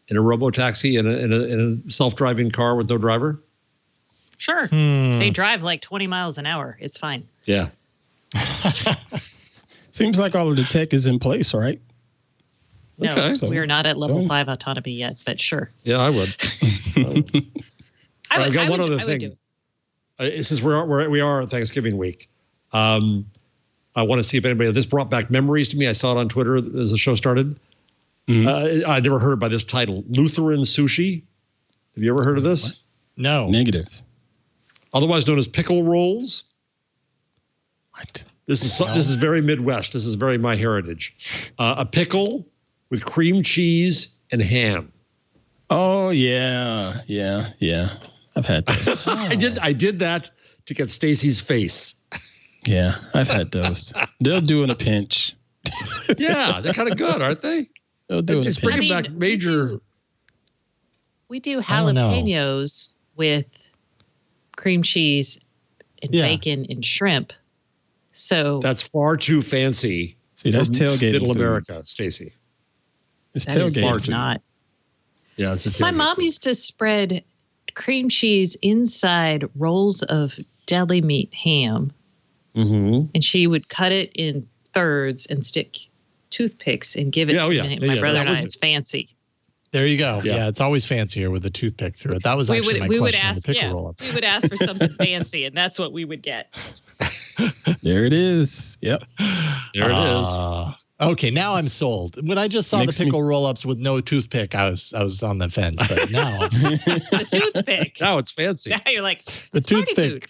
in a robo-taxi in a self-driving car with no driver? Sure. They drive like 20 miles an hour. It's fine. Yeah. Seems like all of the tech is in place, right? No, we are not at level 5 autonomy yet, but sure. Yeah, I would. I've got one other thing. Since we are at Thanksgiving week, I want to see if anybody. This brought back memories to me. I saw it on Twitter as the show started. Mm-hmm. I never heard by this title, Lutheran sushi. Have you ever heard of this? What? No. Negative. Otherwise known as pickle rolls. What? This is very Midwest. This is very my heritage. A pickle with cream cheese and ham. Oh yeah. I've had those. I did that to get Stacy's face. Yeah, I've had those. They'll do in a pinch. Yeah, they're kind of good, aren't they? They'll do It's bringing back major. We do jalapenos with cream cheese and bacon and shrimp. So that's far too fancy. See, that's tailgating Middle food. America, Stacy. It's tailgating food. Not. Yeah, it's a tailgate. My mom used to spread cream cheese inside rolls of deli meat ham, and she would cut it in thirds and stick toothpicks and give it to me. My brother and I. It's fancy. There you go. Yeah, it's always fancier with a toothpick through it. That was actually my question on the pickle roll-up. We would ask for something fancy, and that's what we would get. There it is. Yep. There it is. Okay, now I'm sold. When I just saw the pickle roll-ups with no toothpick, I was on the fence. But now the toothpick. Now it's fancy. Now you're like, the toothpick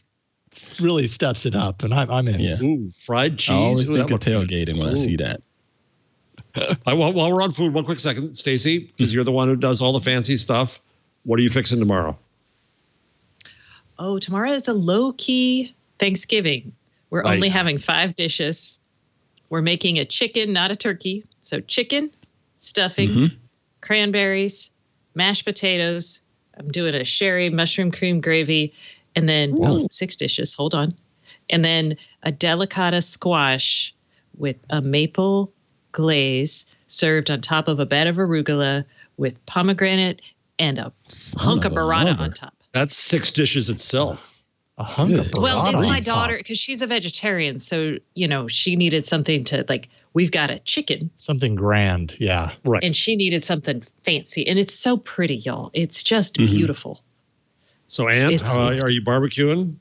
really steps it up, and I'm in. Yeah. Ooh, fried cheese. I always think of tailgating when I see that. While we're on food, one quick second, Stacy, because you're the one who does all the fancy stuff. What are you fixing tomorrow? Oh, tomorrow is a low-key Thanksgiving. We're only having 5 dishes. We're making a chicken, not a turkey. So chicken, stuffing, cranberries, mashed potatoes. I'm doing a sherry mushroom cream gravy. And then 6 dishes. Hold on. And then a delicata squash with a maple glaze served on top of a bed of arugula with pomegranate and a hunk of burrata on top. That's 6 dishes itself. A hunk of burrata. Well, it's my daughter because she's a vegetarian. So, she needed something to we've got a chicken. Something grand. Yeah. Right. And she needed something fancy. And it's so pretty, y'all. It's just beautiful. So, Aunt, are you barbecuing?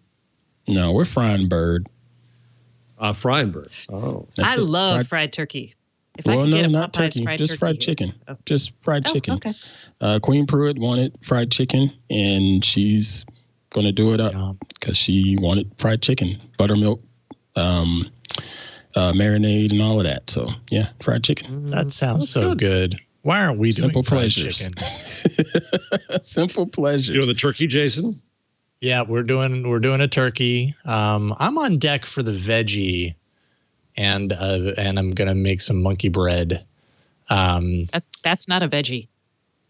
No, we're frying bird. Frying bird. Oh. I love fried turkey. If I could get a not Popeye's turkey. fried Just turkey. fried chicken. Oh. Just fried chicken. Okay. Queen Pruitt wanted fried chicken, and she's going to do it up because she wanted fried chicken, buttermilk, marinade, and all of that. So, yeah, fried chicken. That sounds so good. Why aren't we doing Simple fried pleasures. chicken? Simple pleasures. You know the turkey, Jason? Yeah, we're doing a turkey. I'm on deck for the veggie, and I'm gonna make some monkey bread. That's not a veggie.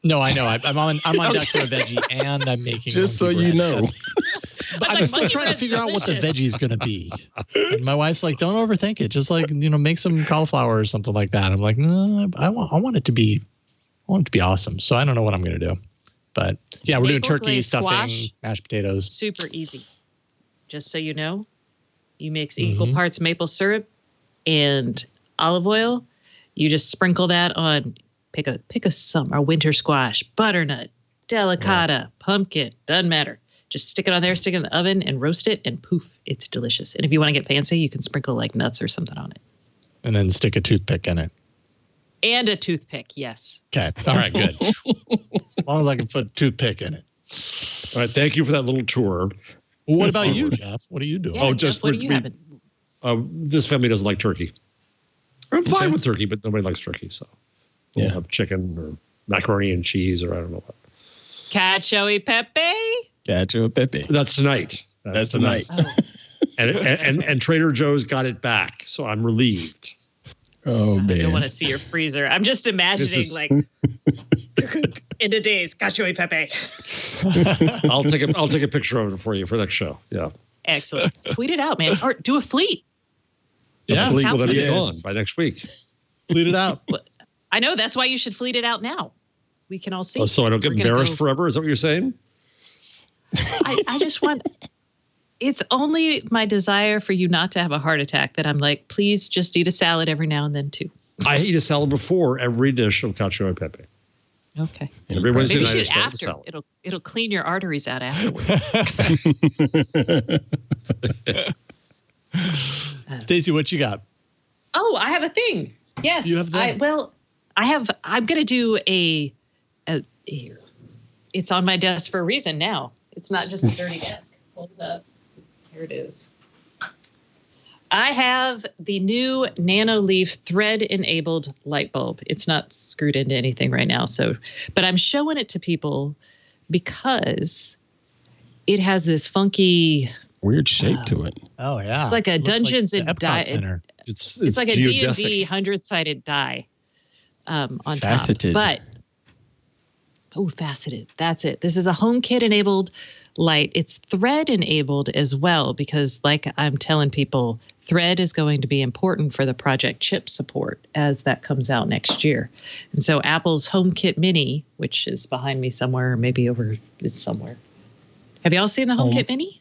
No, I know. I'm on deck for a veggie, and I'm making Just so monkey you bread. know. But I'm still trying to figure out what the veggie is going to be. And my wife's like, "Don't overthink it. Just make some cauliflower or something like that." I'm like, "No, I want it to be awesome." So I don't know what I'm going to do. But yeah, we're doing turkey, stuffing, squash, mashed potatoes. Super easy. Just so you know, you mix equal parts maple syrup and olive oil. You just sprinkle that on. Pick a winter squash, butternut, delicata, pumpkin. Doesn't matter. Just stick it on there, stick it in the oven, and roast it, and poof, it's delicious. And if you want to get fancy, you can sprinkle nuts or something on it. And then stick a toothpick in it. And a toothpick, yes. Okay. All right, good. As long as I can put a toothpick in it. All right, thank you for that little tour. Well, what about you, Jeff? What are you doing? Yeah, Jeff, what are you having? This family doesn't like turkey. I'm fine with turkey, but nobody likes turkey, so we'll have chicken or macaroni and cheese or I don't know what. Cacio e pepe? Cacio e pepe. That's tonight. That's tonight. Oh. And Trader Joe's got it back, so I'm relieved. Oh, man. I don't want to see your freezer. I'm just imagining in a days, cacio e pepe. I'll take a picture of it for you for next show. Yeah. Excellent. Tweet it out, man. Or do a fleet. Yeah. The fleet will then be Yes. gone by next week. Fleet it out. I know. That's why you should fleet it out now. We can all see. Oh, so I don't get embarrassed forever? Is that what you're saying? I just want... It's only my desire for you not to have a heart attack that I'm like, please just eat a salad every now and then, too. I eat a salad before every dish of cacio e pepe. Okay. Every Wednesday Maybe night I you should start with after. salad. It'll clean your arteries out afterwards. Stacey, what you got? Oh, I have a thing. Yes. You have that? I'm going to do a here. It's on my desk for a reason now. It's not just a dirty desk. Hold up. Here it is. I have the new NanoLeaf thread-enabled light bulb. It's not screwed into anything right now, but I'm showing it to people because it has this funky weird shape to it. Oh yeah, it's like a Dungeons and Dragons die. It's like a D&D 100-sided die on faceted. Top. But faceted. That's it. This is a HomeKit-enabled light. It's thread-enabled as well because, like I'm telling people, thread is going to be important for the Project Chip support as that comes out next year. And so Apple's HomeKit Mini, which is behind me somewhere, maybe it's somewhere. Have y'all seen the HomeKit Mini?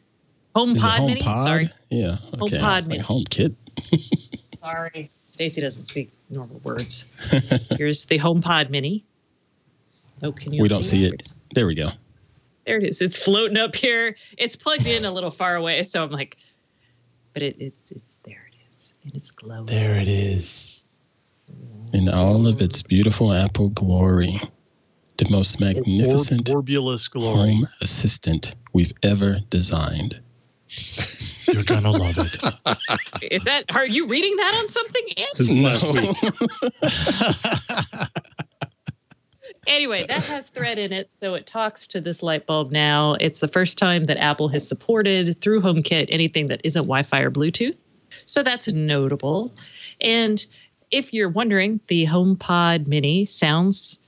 HomePod Mini? Sorry. Yeah. Okay. HomePod Mini. HomeKit. Sorry. Stacy doesn't speak normal words. Here's the HomePod Mini. Oh, can you? We don't see it. There we go. There it is. It's floating up here. It's plugged in a little far away, so I'm like, but it's there. It is, and it's glowing. There it is, in all of its beautiful Apple glory, the most magnificent Orbulous glory home assistant we've ever designed. You're gonna love it. Is that? Are you reading that on something? Since last week. Anyway, that has thread in it, so it talks to this light bulb now. It's the first time that Apple has supported through HomeKit anything that isn't Wi-Fi or Bluetooth. So that's notable. And if you're wondering, the HomePod Mini sounds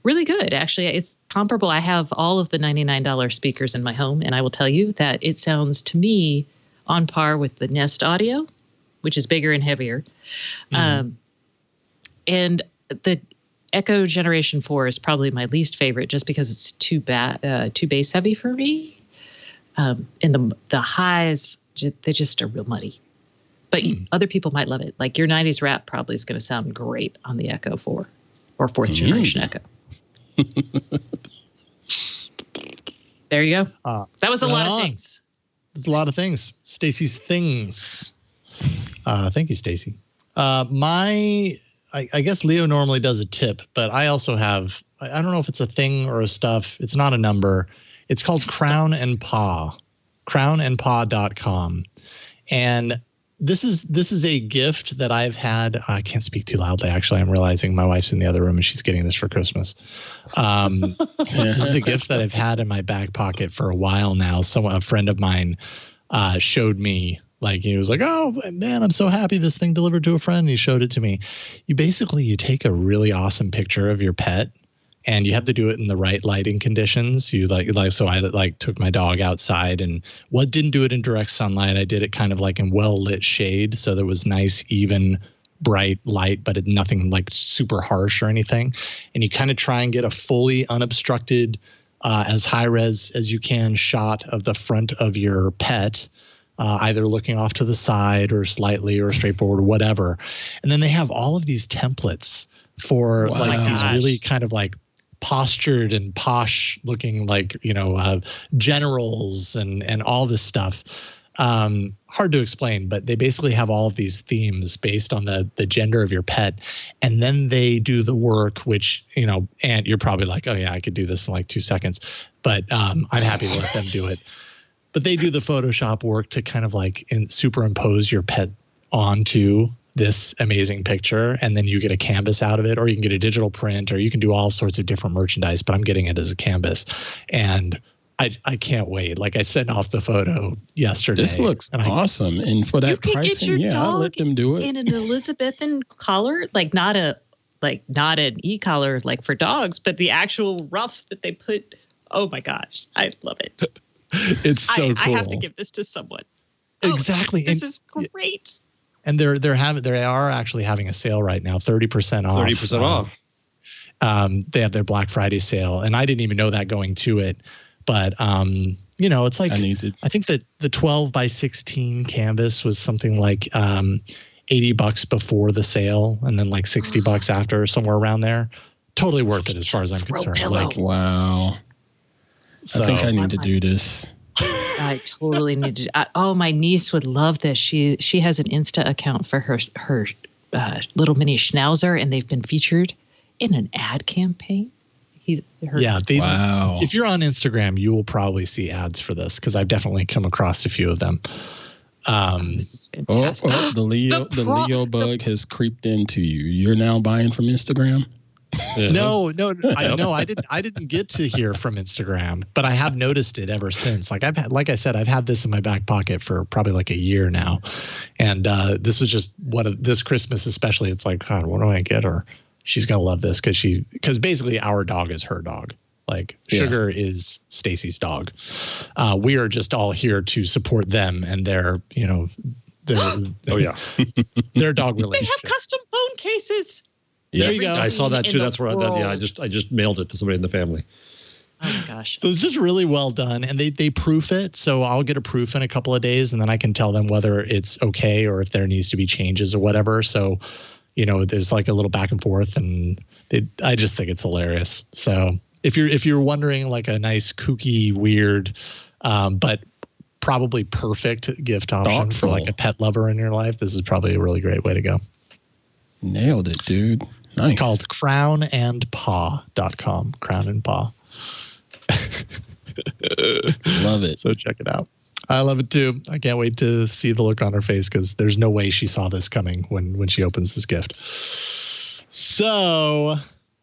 really good. Actually, it's comparable. I have all of the $99 speakers in my home, and I will tell you that it sounds to me on par with the Nest Audio, which is bigger and heavier. And the Echo Generation 4 is probably my least favorite just because it's too bass heavy for me. And the highs, they just are real muddy. But other people might love it. Like your 90s rap probably is going to sound great on the Echo 4 or fourth generation Echo. There you go. That was a lot of things. It's a lot of things. Stacy's things. Thank you, Stacy. I guess Leo normally does a tip, but I also have, I don't know if it's a thing or a stuff. It's not a number. It's called Crown and Paw, crownandpaw.com. And this is a gift that I've had. I can't speak too loudly. Actually, I'm realizing my wife's in the other room and she's getting this for Christmas. This is a gift that I've had in my back pocket for a while now. A friend of mine showed me. Like he was like, oh man, I'm so happy this thing delivered to a friend. And he showed it to me. You take a really awesome picture of your pet, and you have to do it in the right lighting conditions. So I took my dog outside, and didn't do it in direct sunlight. I did it kind of like in well lit shade, so there was nice, even, bright light, but nothing like super harsh or anything. And you kind of try and get a fully unobstructed, as high res as you can shot of the front of your pet. Either looking off to the side or slightly or straightforward or whatever. And then they have all of these templates for these really kind of like postured and posh looking generals and all this stuff. Hard to explain, but they basically have all of these themes based on the gender of your pet. And then they do the work, which, and you're probably like, oh yeah, I could do this in like 2 seconds, but I'm happy to let them do it. But they do the Photoshop work to kind of superimpose your pet onto this amazing picture, and then you get a canvas out of it, or you can get a digital print, or you can do all sorts of different merchandise, but I'm getting it as a canvas. And I can't wait. Like I sent off the photo yesterday. This looks awesome. And for that pricing, I'll let them do it. In an Elizabethan collar, not an e-collar like for dogs, but the actual ruff that they put. Oh my gosh, I love it. It's so cool. I have to give this to someone. Exactly. This is great. And they are actually having a sale right now, 30% off. 30% off. They have their Black Friday sale, and I didn't even know that going to it. But it's like I think that the 12x16 canvas was something like $80 before the sale, and then like $60 after, somewhere around there. Totally worth it as far as I'm concerned. Wow. So, I think I need to do this. I totally need to. My niece would love this. She has an Insta account for her little mini schnauzer, and they've been featured in an ad campaign. If you're on Instagram, you will probably see ads for this because I've definitely come across a few of them. This is fantastic. The Leo bug has creeped into you. You're now buying from Instagram? No, I didn't get to hear from Instagram, but I have noticed it ever since. Like I said, I've had this in my back pocket for probably like a year now, and this was just this Christmas especially. It's like, God, what do I get her? She's gonna love this because basically our dog is her dog. Like Sugar is Stacy's dog. We are just all here to support them and their their dog relationship. They have custom phone cases. There you go. I saw that too. That's where I just mailed it to somebody in the family. Oh my gosh. So it's just really well done, and they proof it. So I'll get a proof in a couple of days, and then I can tell them whether it's okay or if there needs to be changes or whatever. So, there's like a little back and forth, and I just think it's hilarious. So if you're wondering like a nice kooky weird, but probably perfect gift option for like a pet lover in your life, this is probably a really great way to go. Nailed it, dude. Nice. It's called crownandpaw.com. Crown and Paw. Love it. So check it out. I love it too. I can't wait to see the look on her face because there's no way she saw this coming when she opens this gift. So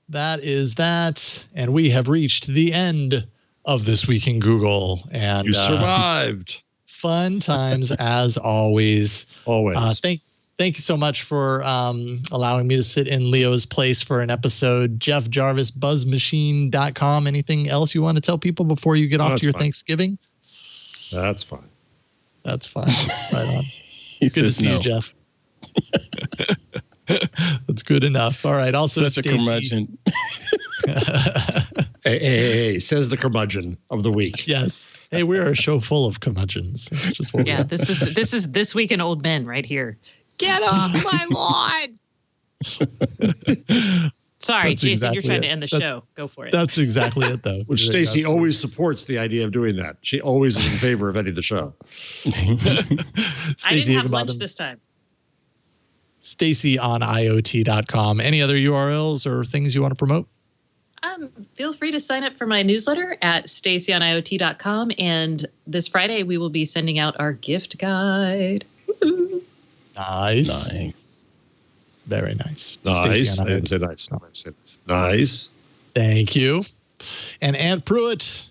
that is that. And we have reached the end of This Week in Google. And you survived. Fun times as always. Always. Thank you so much for allowing me to sit in Leo's place for an episode. Jeff Jarvis, buzzmachine.com. Anything else you want to tell people before you get off to your Thanksgiving? That's fine. That's fine. Right on. Good to see you, Jeff. That's good enough. All right. Also, such a curmudgeon. Hey, says the curmudgeon of the week. Yes. Hey, we are a show full of curmudgeons. This is This Week in Old Men right here. Get off my lawn. Sorry, That's Jason, exactly you're trying it. to end the show. Go for it. That's exactly it, though. Which Stacy always supports the idea of doing that. She always is in favor of ending the show. I didn't have lunch this time. Stacy on IoT.com. Any other URLs or things you want to promote? Feel free to sign up for my newsletter at stacyoniot.com. And this Friday, we will be sending out our gift guide. Woo-hoo. Nice. Very nice. Nice. I didn't say nice. Nice. Thank you. And Ant Pruitt,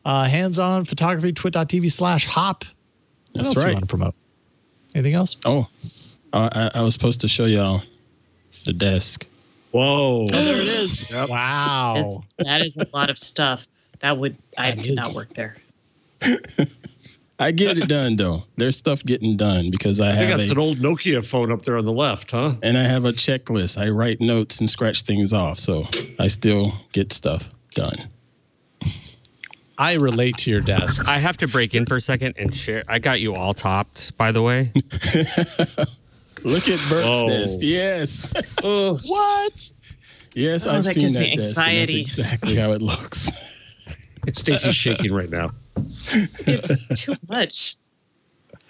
hands-on photography, twit.tv/hop. What else you want to promote? Anything else? Oh, I was supposed to show y'all the desk. Whoa. Oh, there it is. Yep. Wow. That is a lot of stuff. I could not work there. I get it done, though. There's stuff getting done because I have an old Nokia phone up there on the left, huh? And I have a checklist. I write notes and scratch things off, so I still get stuff done. I relate to your desk. I have to break in for a second and share. I got you all topped, by the way. Look at Bert's desk. Yes. What? Yes, I've seen gives that me anxiety. Desk, and that's exactly how it looks. Stacy's shaking right now. It's too much.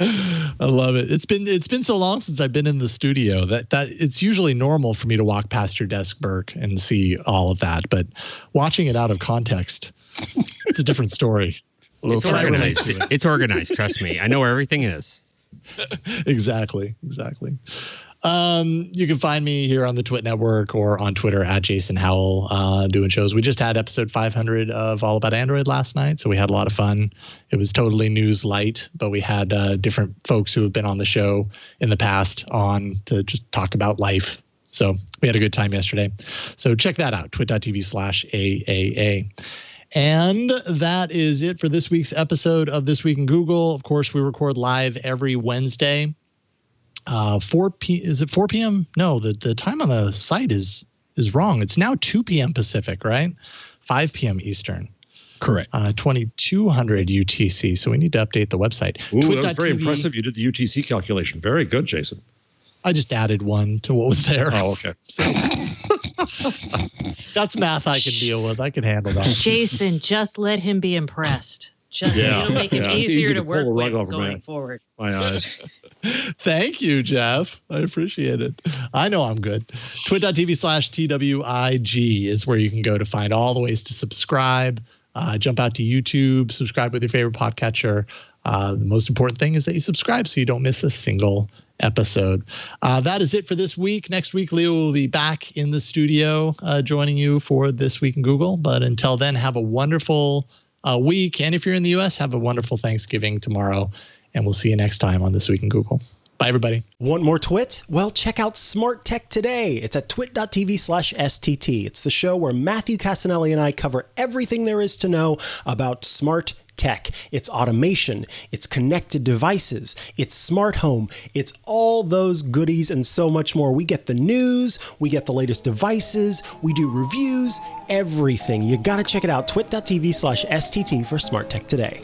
I love it. It's been so long since I've been in the studio that it's usually normal for me to walk past your desk, Burke, and see all of that. But watching it out of context, it's a different story. It's organized. It's organized. Trust me. I know where everything is. Exactly. You can find me here on the Twit Network or on Twitter at Jason Howell doing shows. We just had episode 500 of All About Android last night, so we had a lot of fun. It was totally news light, but we had different folks who have been on the show in the past on to just talk about life. So we had a good time yesterday. So check that out, twit.tv/AAA. And that is it for this week's episode of This Week in Google. Of course, we record live every Wednesday. 4 p.m.? No, the time on the site is wrong. It's now 2 p.m. Pacific, right? 5 p.m. Eastern. Correct. 2200 UTC. So we need to update the website. Ooh, that was very impressive. You did the UTC calculation. Very good, Jason. I just added one to what was there. Oh, okay. That's math I can deal with. I can handle that. Jason, just let him be impressed. It'll make it easier to work with going forward. My eyes. Thank you, Jeff. I appreciate it. I know I'm good. Twit.tv/TWIG is where you can go to find all the ways to subscribe. Jump out to YouTube, subscribe with your favorite podcatcher. The most important thing is that you subscribe so you don't miss a single episode. That is it for this week. Next week, Leo will be back in the studio joining you for This Week in Google. But until then, have a wonderful week. And if you're in the U.S., have a wonderful Thanksgiving tomorrow. And we'll see you next time on This Week in Google. Bye, everybody. Want more twit? Well, check out Smart Tech Today. It's at twit.tv/STT. It's the show where Matthew Casanelli and I cover everything there is to know about smart tech. It's automation, it's connected devices, it's smart home, it's all those goodies and so much more. We get the news, we get the latest devices, we do reviews, everything. You got to check it out, twit.tv/STT for Smart Tech Today.